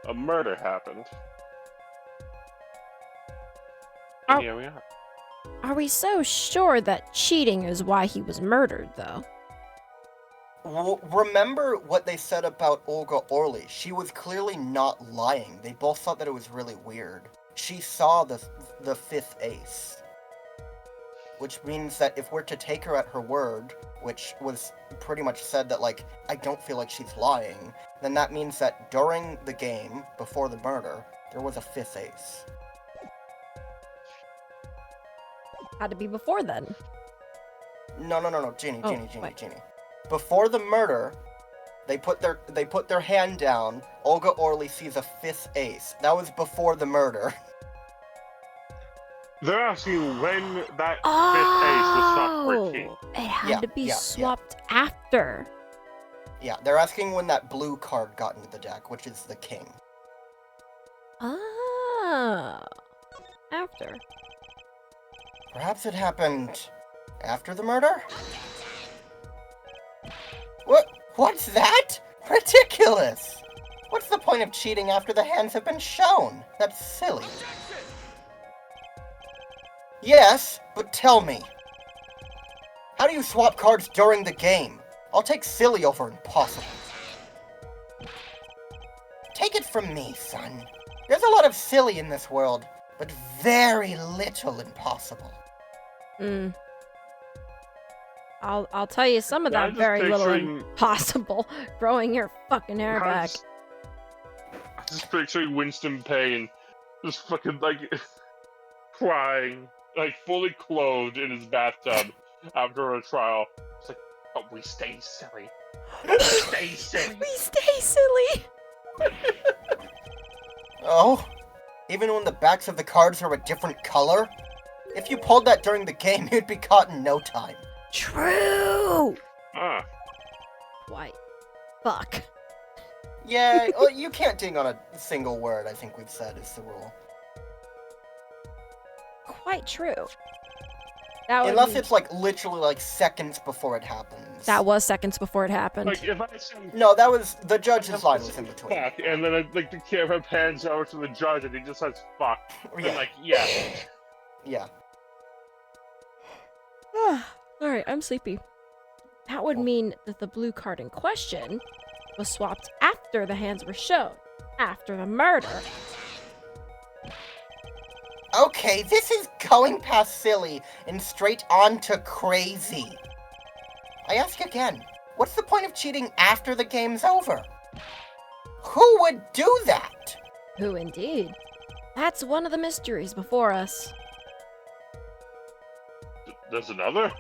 A murder happened. And here we are. are we so sure that cheating is why he was murdered, though? Remember what they said about Olga Orly. She was clearly not lying. They both thought that it was really weird. She saw the fifth ace. Which means that if we're to take her at her word, which was pretty much said that, like, I don't feel like she's lying, then that means that during the game, before the murder, there was a fifth ace. Had to be before then. No, Genie. what? Before the murder, they put their hand down. Olga Orly sees a 5th ace. That was before the murder. They're asking when that 5th ace was swapped for a king. It had Yeah, to be yeah. swapped after. Yeah, they're asking when that blue card got into the deck, which is the king. Oh. After. Perhaps it happened after the murder? What's that? Ridiculous! What's the point of cheating after the hands have been shown? That's silly. Yes, but tell me. How do you swap cards during the game? I'll take silly over impossible. Take it from me, son. There's a lot of silly in this world, but very little impossible. I'll tell you some of Yeah, that I'm just very little picturing- impossible. Growing your fucking hair back. I'm just picturing Winston Payne just fucking like crying, like fully clothed in his bathtub after a trial. It's like, but we stay silly. We stay silly. We stay silly. Oh? Even when the backs of the cards are a different color? If you pulled that during the game, you'd be caught in no time. True. Ah, White. Fuck. Yeah, well, you can't ding on a single word, I think we've said is the rule. Quite true. That would Unless be- it's like literally like seconds before it happens. That was seconds before it happened. like if I say No, that was the judge's line was in between. fuck, and then like the camera pans over to the judge and he just says fuck. Yeah. And like, yeah. Yeah. Alright, I'm sleepy. That would mean that the blue card in question was swapped after the hands were shown. After the murder. Okay, this is going past silly and straight on to crazy. I ask again, what's the point of cheating after the game's over? Who would do that? Who indeed? That's one of the mysteries before us. There's another?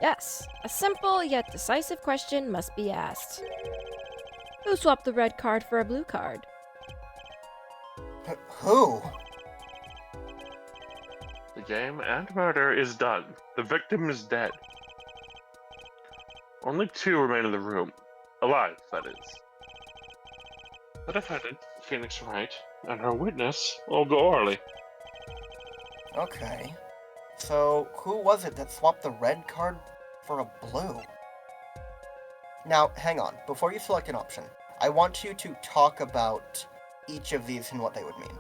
Yes, a simple yet decisive question must be asked. Who swapped the red card for a blue card? Who? The game and murder is done. The victim is dead. Only 2 remain in the room. Alive, that is. The defendant, Phoenix Wright, and her witness, Olga Orly. Okay. So, who was it that swapped the red card for a blue? Now, hang on. Before you select an option, I want you to talk about each of these and what they would mean.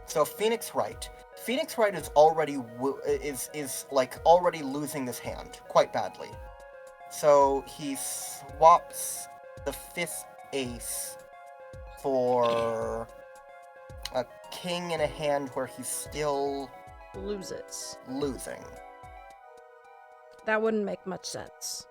So, Phoenix Wright. Phoenix Wright is already already losing this hand quite badly. So he swaps the 5th ace for a king in a hand where he's still Loses. losing. That wouldn't make much sense.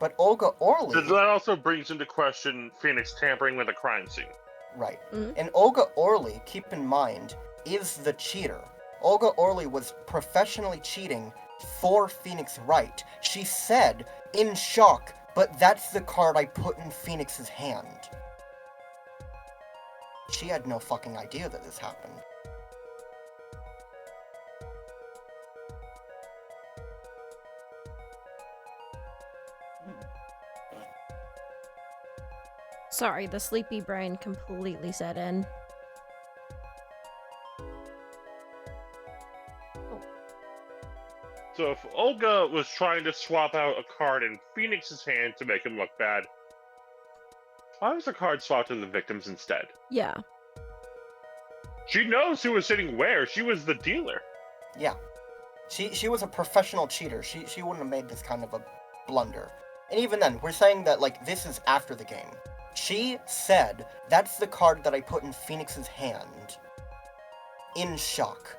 But Olga Orly, That also brings into question Phoenix tampering with a crime scene. right? Mhm. And Olga Orly, keep in mind, is the cheater. Olga Orly was professionally cheating for Phoenix Wright. She said, in shock, but that's the card I put in Phoenix's hand. She had no fucking idea that this happened. Sorry, the sleepy brain completely set in. So if Olga was trying to swap out a card in Phoenix's hand to make him look bad, why was the card swapped to the victim's instead? Yeah. She knows who was sitting where. She was the dealer. Yeah. She was a professional cheater. She wouldn't have made this kind of a blunder. And even then, we're saying that, like, this is after the game. She said, that's the card that I put in Phoenix's hand. In shock.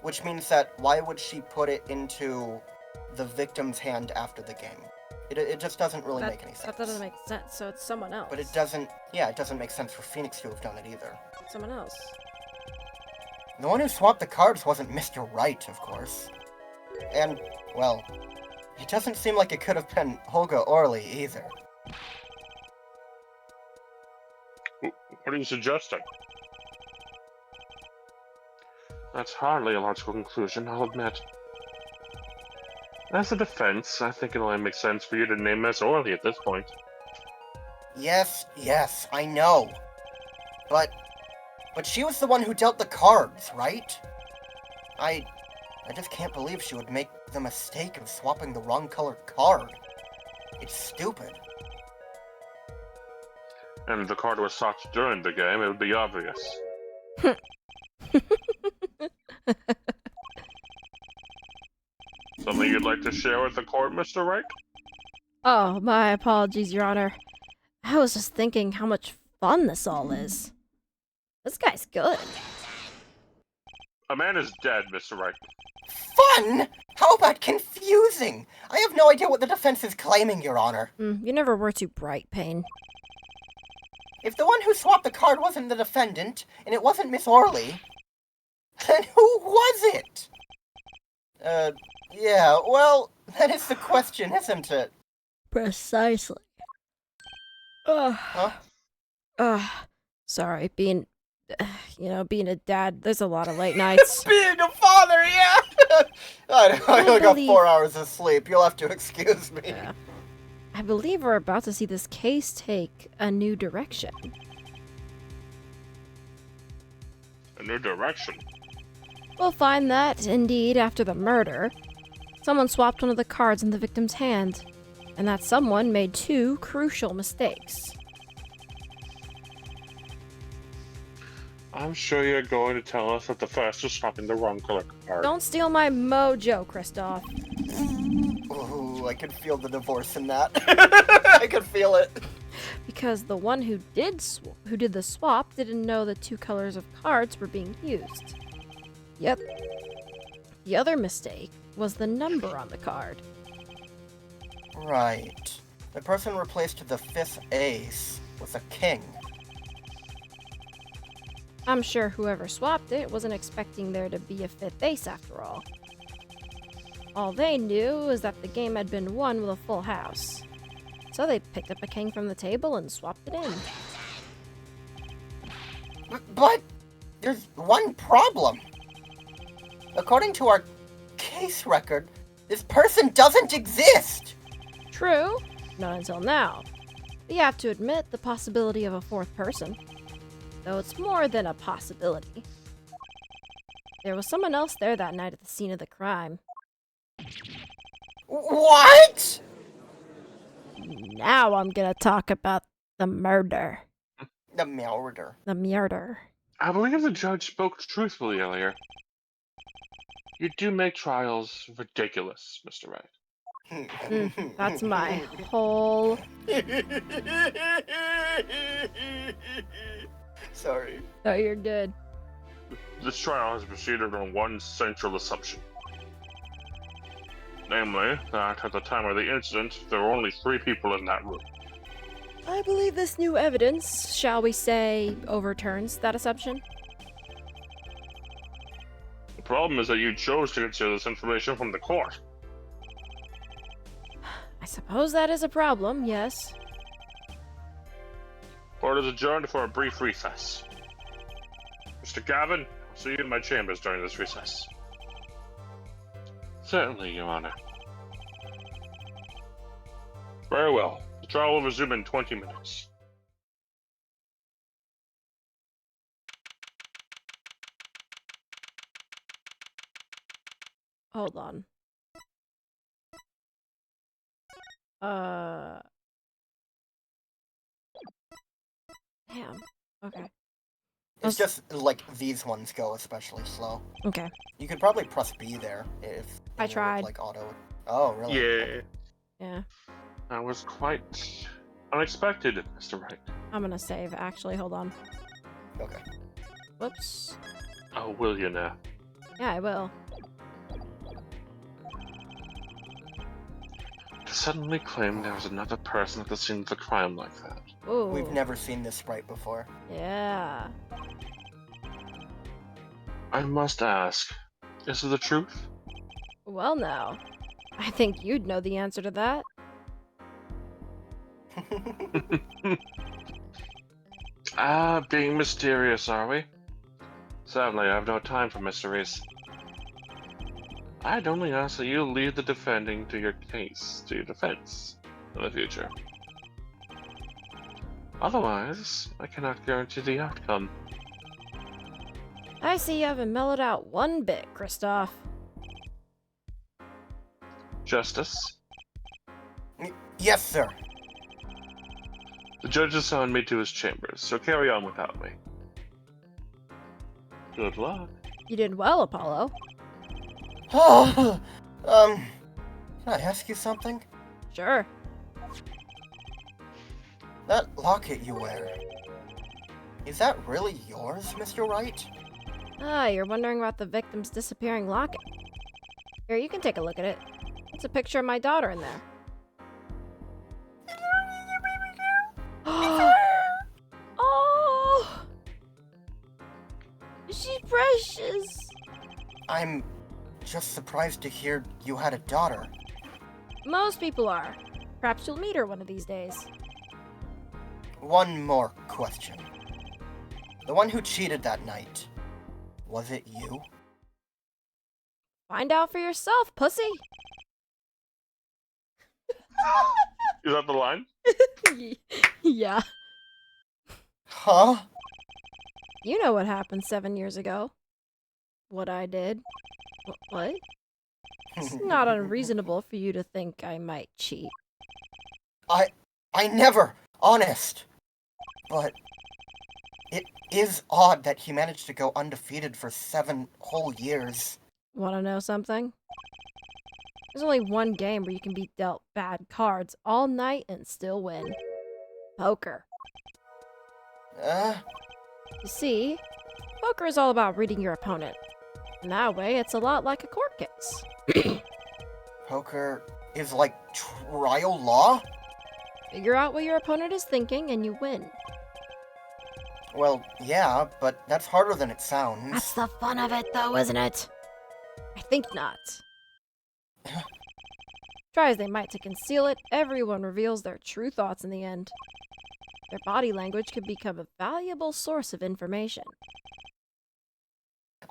Which means that, why would she put it into the victim's hand after the game? It just doesn't really make any sense. That doesn't make sense, so it's someone else. But it doesn't, yeah, it doesn't make sense for Phoenix to have done it either. Someone else. The one who swapped the cards wasn't Mr. Right, of course. And, well, it doesn't seem like it could have been Holga Orly either. What are you suggesting? That's hardly a logical conclusion, I'll admit. As a defense, I think it only makes sense for you to name Miss Orly at this point. Yes, I know. But she was the one who dealt the cards, right? I just can't believe she would make the mistake of swapping the wrong colored card. It's stupid. And if the card was swapped during the game, it would be obvious. Something you'd like to share with the court, Mr. Wright? Oh, my apologies, Your Honor. I was just thinking how much fun this all is. This guy's good. A man is dead, Mr. Wright. Fun? How about confusing? I have no idea what the defense is claiming, Your Honor. You never were too bright, Payne. If the one who swapped the card wasn't the defendant, and it wasn't Miss Orly, then who was it? Yeah, well, that is the question, isn't it? Precisely. Huh? Sorry, being a dad, there's a lot of late nights. Being a father, yeah! I only got believe- 4 hours of sleep, you'll have to excuse me. Yeah. I believe we're about to see this case take a new direction. A new direction? We'll find that, indeed, after the murder, someone swapped one of the cards in the victim's hand, and that someone made 2 crucial mistakes. I'm sure you're going to tell us that the first was swapping the wrong color card. Don't steal my mojo, Kristoff. Ooh, I can feel the divorce in that. I can feel it. Because the one who did the swap didn't know the 2 colors of cards were being used. Yep. The other mistake was the number on the card. Right. The person replaced the 5th ace with a king. I'm sure whoever swapped it wasn't expecting there to be a 5th ace after all. All they knew was that the game had been won with a full house. So they picked up a king from the table and swapped it in. But there's one problem. According to our case record, this person doesn't exist. True, not until now. But you have to admit the possibility of a 4th person. Though it's more than a possibility. There was someone else there that night at the scene of the crime. What? Now I'm gonna talk about the murder. The murder. The murder. I believe the judge spoke truthfully earlier. You do make trials ridiculous, Mr. Wright. That's my whole... Sorry. Oh, you're good. This trial has proceeded on one central assumption. Namely, that at the time of the incident, there were only 3 people in that room. I believe this new evidence, shall we say, overturns that assumption. The problem is that you chose to conceal this information from the court. I suppose that is a problem, yes. Court is adjourned for a brief recess. Mr. Gavin, I'll see you in my chambers during this recess. Certainly, Your Honor. Very well. The trial will resume in 20 minutes. Hold on. Damn. Okay. It's just like these ones go especially slow. Okay. You could probably press B there if I it would, tried. like auto. Oh, really? Yeah. Yeah. That was quite unexpected, Mr. Wright. I'm gonna save, actually. Hold on. Okay. Whoops. Oh, will you now? Yeah, I will. To suddenly claim there was another person at the scene of the crime like that. Ooh. We've never seen this sprite before. Yeah. I must ask, is it the truth? Well, now, I think you'd know the answer to that. Being mysterious, are we? Sadly, I have no time for mysteries. I'd only ask that you leave the defending to your defense in the future. Otherwise, I cannot guarantee the outcome. I see you haven't mellowed out one bit, Kristoff. Justice? Yes, sir. The judge assigned me to his chambers, so carry on without me. Good luck. You did well, Apollo. Can I ask you something? Sure. That locket you wear, is that really yours, Mr. Wright? Ah, you're wondering about the victim's disappearing locket. Here, you can take a look at it. It's a picture of my daughter in there. Oh! She's precious! I'm just surprised to hear you had a daughter. Most people are. Perhaps you'll meet her one of these days. One more question. The one who cheated that night, was it you? Find out for yourself, pussy! Is that the line? Yeah. Huh? You know what happened 7 years ago. What I did. What? It's not unreasonable for you to think I might cheat. I never, honest. But it is odd that he managed to go undefeated for 7 whole years. Wanna know something? There's only one game where you can be dealt bad cards all night and still win. Poker. You see, poker is all about reading your opponent. And that way, it's a lot like a court case. Poker is like trial law? Figure out what your opponent is thinking and you win. Well, yeah, but that's harder than it sounds. That's the fun of it, though, isn't it? I think not. Try as they might to conceal it, everyone reveals their true thoughts in the end. Their body language can become a valuable source of information.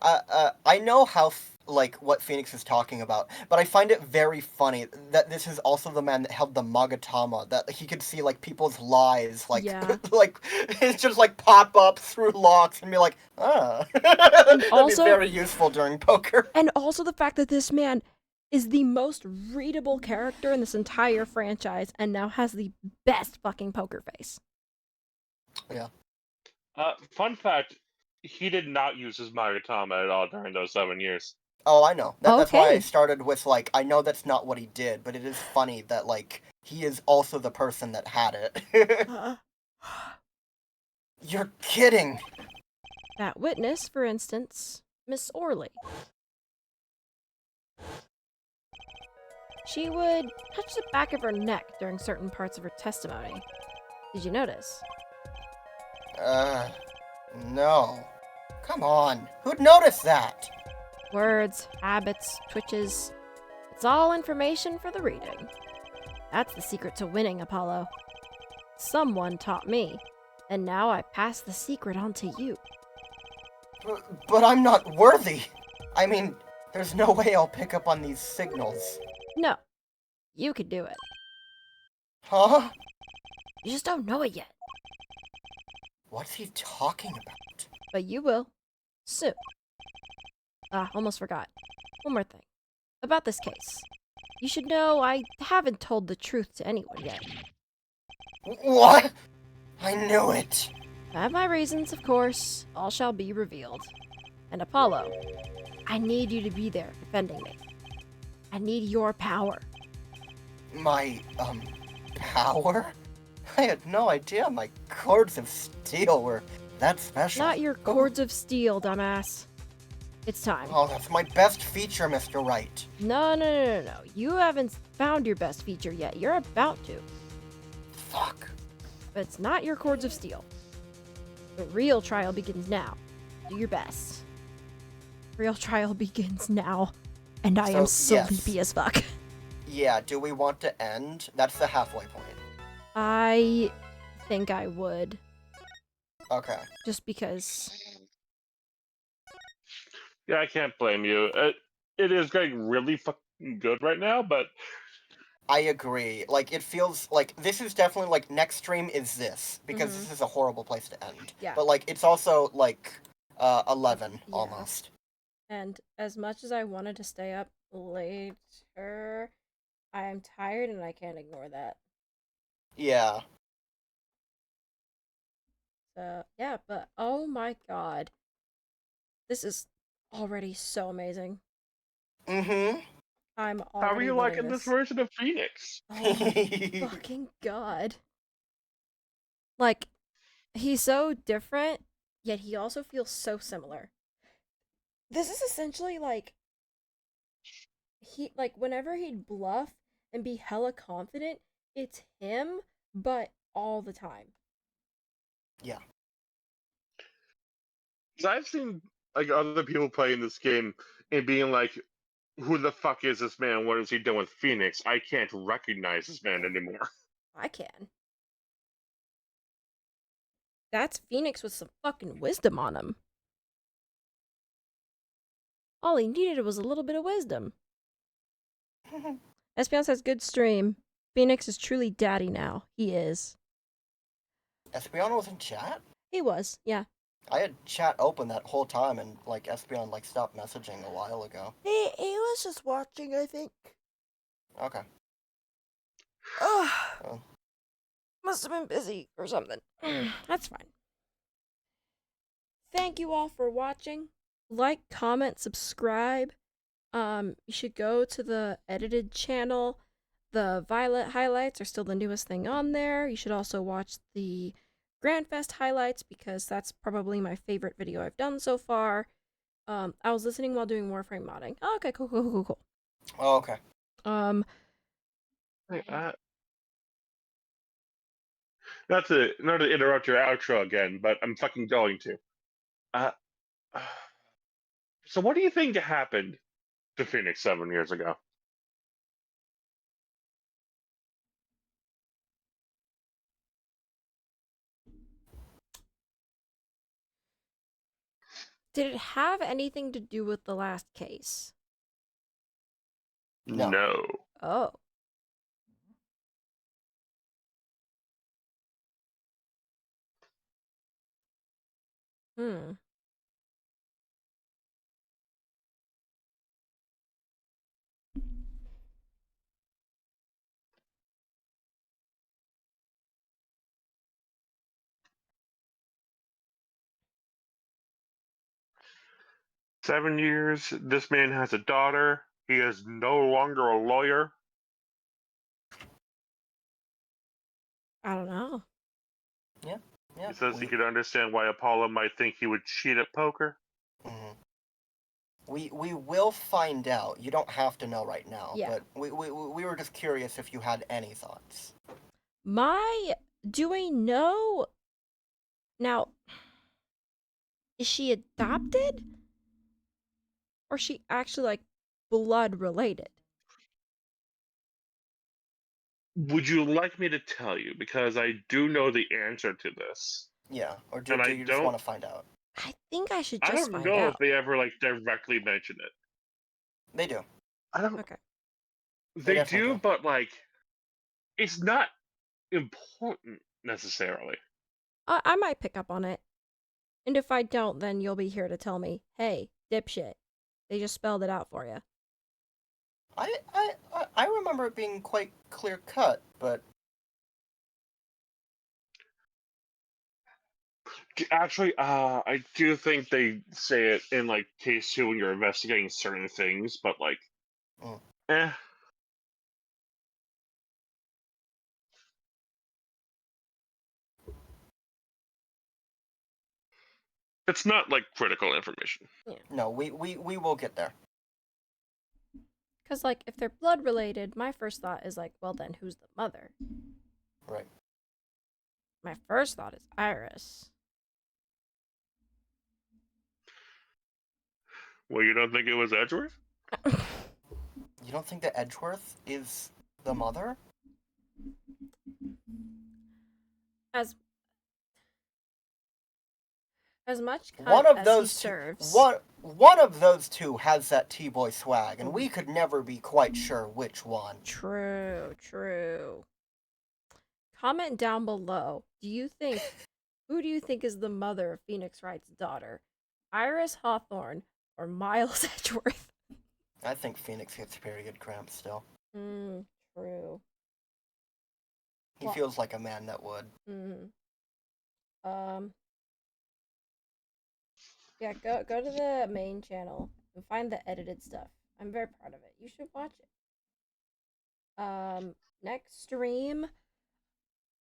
I know how, what Phoenix is talking about, but I find it very funny that this is also the man that held the Magatama, that he could see, people's lies, Yeah. It's just, pop up through locks and be like, That'd also- be very useful during poker. And also the fact that this man is the most readable character in this entire franchise and now has the best fucking poker face. Yeah. Fun fact, he did not use his Magatama at all during those 7 years. Oh, I know. That's why I Okay. started with, I know that's not what he did, but it is funny that, he is also the person that had it. You're kidding! That witness, for instance, Miss Orley. She would touch the back of her neck during certain parts of her testimony. Did you notice? No. Come on. Who'd notice that? Words, habits, twitches. It's all information for the reading. That's the secret to winning, Apollo. Someone taught me, and now I pass the secret on to you. But I'm not worthy. I mean, there's no way I'll pick up on these signals. No, you could do it. Huh? You just don't know it yet, What's he talking about? but you will. Soon. Almost forgot. One more thing. About this case. You should know I haven't told the truth to anyone yet. What? I knew it. I have my reasons, of course. All shall be revealed. And Apollo, I need you to be there defending me. I need your power. My, power? I had no idea my cords of steel were that special. Not your cords of steel, dumbass. It's time. Oh, that's my best feature, Mr. Wright. No. You haven't found your best feature yet. You're about to. Fuck. But it's not your cords of steel. The real trial begins now. Do your best. Real trial begins now, and I So, am yes. sleepy as fuck. Yeah, do we want to end? That's the halfway point. I think I would, Okay. just because. Yeah, I can't blame you. It is getting really fucking good right now, but I agree. Like, it feels like this is definitely like next stream is this because Mhm. this is a horrible place to end. Yeah. But like, it's also like 11 Yeah. almost. And as much as I wanted to stay up later, I am tired and I can't ignore that. Yeah. So, yeah, but oh my god. This is already so amazing. Mm-hmm. I'm how are already you loving liking this this. version of Phoenix? Oh my fucking god. Like, he's so different, yet he also feels so similar. This is essentially like whenever he'd bluff and be hella confident, it's him, but all the time. Yeah. 'Cause I've seen like other people playing this game and being like, "Who the fuck is this man? What is he doing with Phoenix? I can't recognize this man anymore." I can. That's Phoenix with some fucking wisdom on him. All he needed was a little bit of wisdom. Espion says, good stream. Phoenix is truly daddy now. He is. Espeon was in chat? He was, yeah. I had chat open that whole time and like Espeon like stopped messaging a while ago. He was just watching, I think. Okay. Ugh. Oh. Must have been busy or something. That's fine. Thank you all for watching. Like, comment, subscribe. You should go to the edited channel. The Violet highlights are still the newest thing on there. You should also watch the Grandfest highlights because that's probably my favorite video I've done so far. I was listening while doing Warframe modding. Oh, okay, cool. Oh, okay. Hey, not to interrupt your outro again, but I'm fucking going to. Uh, so what do you think happened to Phoenix 7 years ago? Did it have anything to do with the last case? No. No. Oh. Hmm. 7 years. This man has a daughter. He is no longer a lawyer. I don't know. Yeah. He says he could understand why Apollo might think he would cheat at poker. Mm-hmm. We will find out. You don't have to know right now. Yeah. But we were just curious if you had any thoughts. Do we know now? Is she adopted? Or is she actually like blood related? Would you like me to tell you? Because I do know the answer to this. Yeah. Or do And you just want to find out? I think I should I just don't find know out. if they ever like directly mention it. They do. I don't. Okay. They They definitely do, do. but like, it's not important necessarily. I might pick up on it. And if I don't, then you'll be here to tell me, hey, dipshit. They just spelled it out for you. I remember it being quite clear cut, but Actually, I do think they say it in like case two when you're investigating certain things, but like, Mm. eh. It's not like critical information. no, we will get there. Because, like, if they're blood related, my first thought is like, well, then who's the mother? Right. My first thought is Iris. Well, you don't think it was Edgeworth? You don't think that Edgeworth is the mother? As much One cunt of as he those two, serves. one of those two has that T-boy swag, and we could never be quite sure which one. True, true. Comment down below. Who do you think is the mother of Phoenix Wright's daughter? Iris Hawthorne or Miles Edgeworth? I think Phoenix gets period cramps still. True. He feels like a man that would. Yeah, go to the main channel and find the edited stuff. I'm very proud of it. You should watch it. Next stream.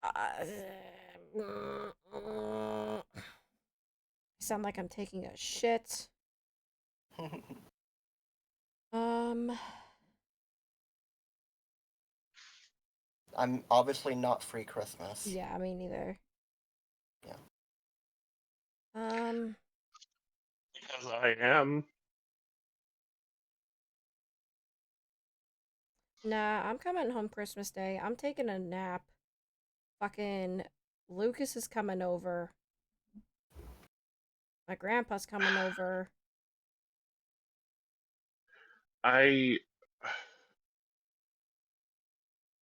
I sound like I'm taking a shit. I'm obviously not free Christmas. Yeah, me neither. Yeah. Because I am. Nah, I'm coming home Christmas Day. I'm taking a nap. Fucking Lucas is coming over. My grandpa's coming over.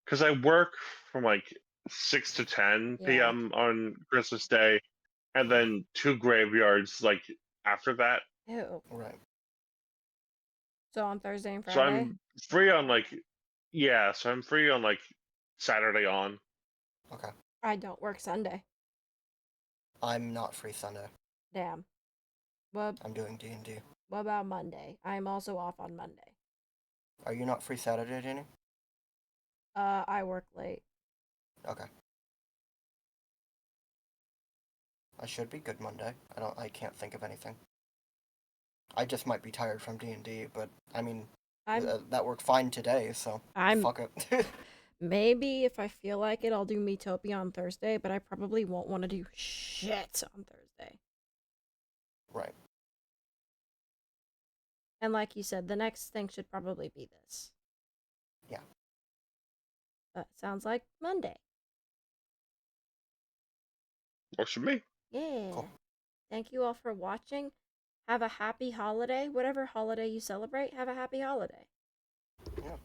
Because I work from like 6 to 10 p.m. on Christmas Day, and then 2 graveyards like after that. Ew. Right. So on Thursday and Friday? So I'm free on so I'm free on like Saturday on. Okay. I don't work Sunday. I'm not free Sunday. Damn. Well, I'm doing D&D. what about Monday? I'm also off on Monday. Are you not free Saturday, Jenny? I work late. Okay. I should be good Monday. I can't think of anything. I just might be tired from D&D, but I mean, that worked fine today, so fuck it. Maybe if I feel like it, I'll do Miitopia on Thursday, but I probably won't want to do shit on Thursday. Right. And like you said, the next thing should probably be this. Yeah. That sounds like Monday. Works for me. Yeah. Cool. Thank you all for watching. Have a happy holiday. Whatever holiday you celebrate, have a happy holiday. Yeah.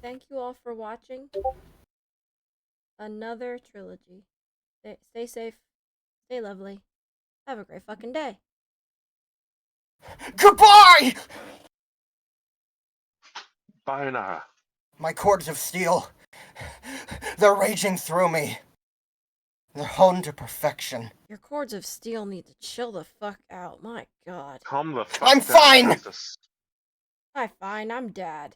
Thank you all for watching. Another trilogy. Stay safe. Stay lovely. Have a great fucking day. Goodbye! Bye now. My cords of steel. They're raging through me. They're honed to perfection. Your cords of steel need to chill the fuck out. My god. Calm the fuck I'm down, fine! Justice. I'm fine. I'm dad.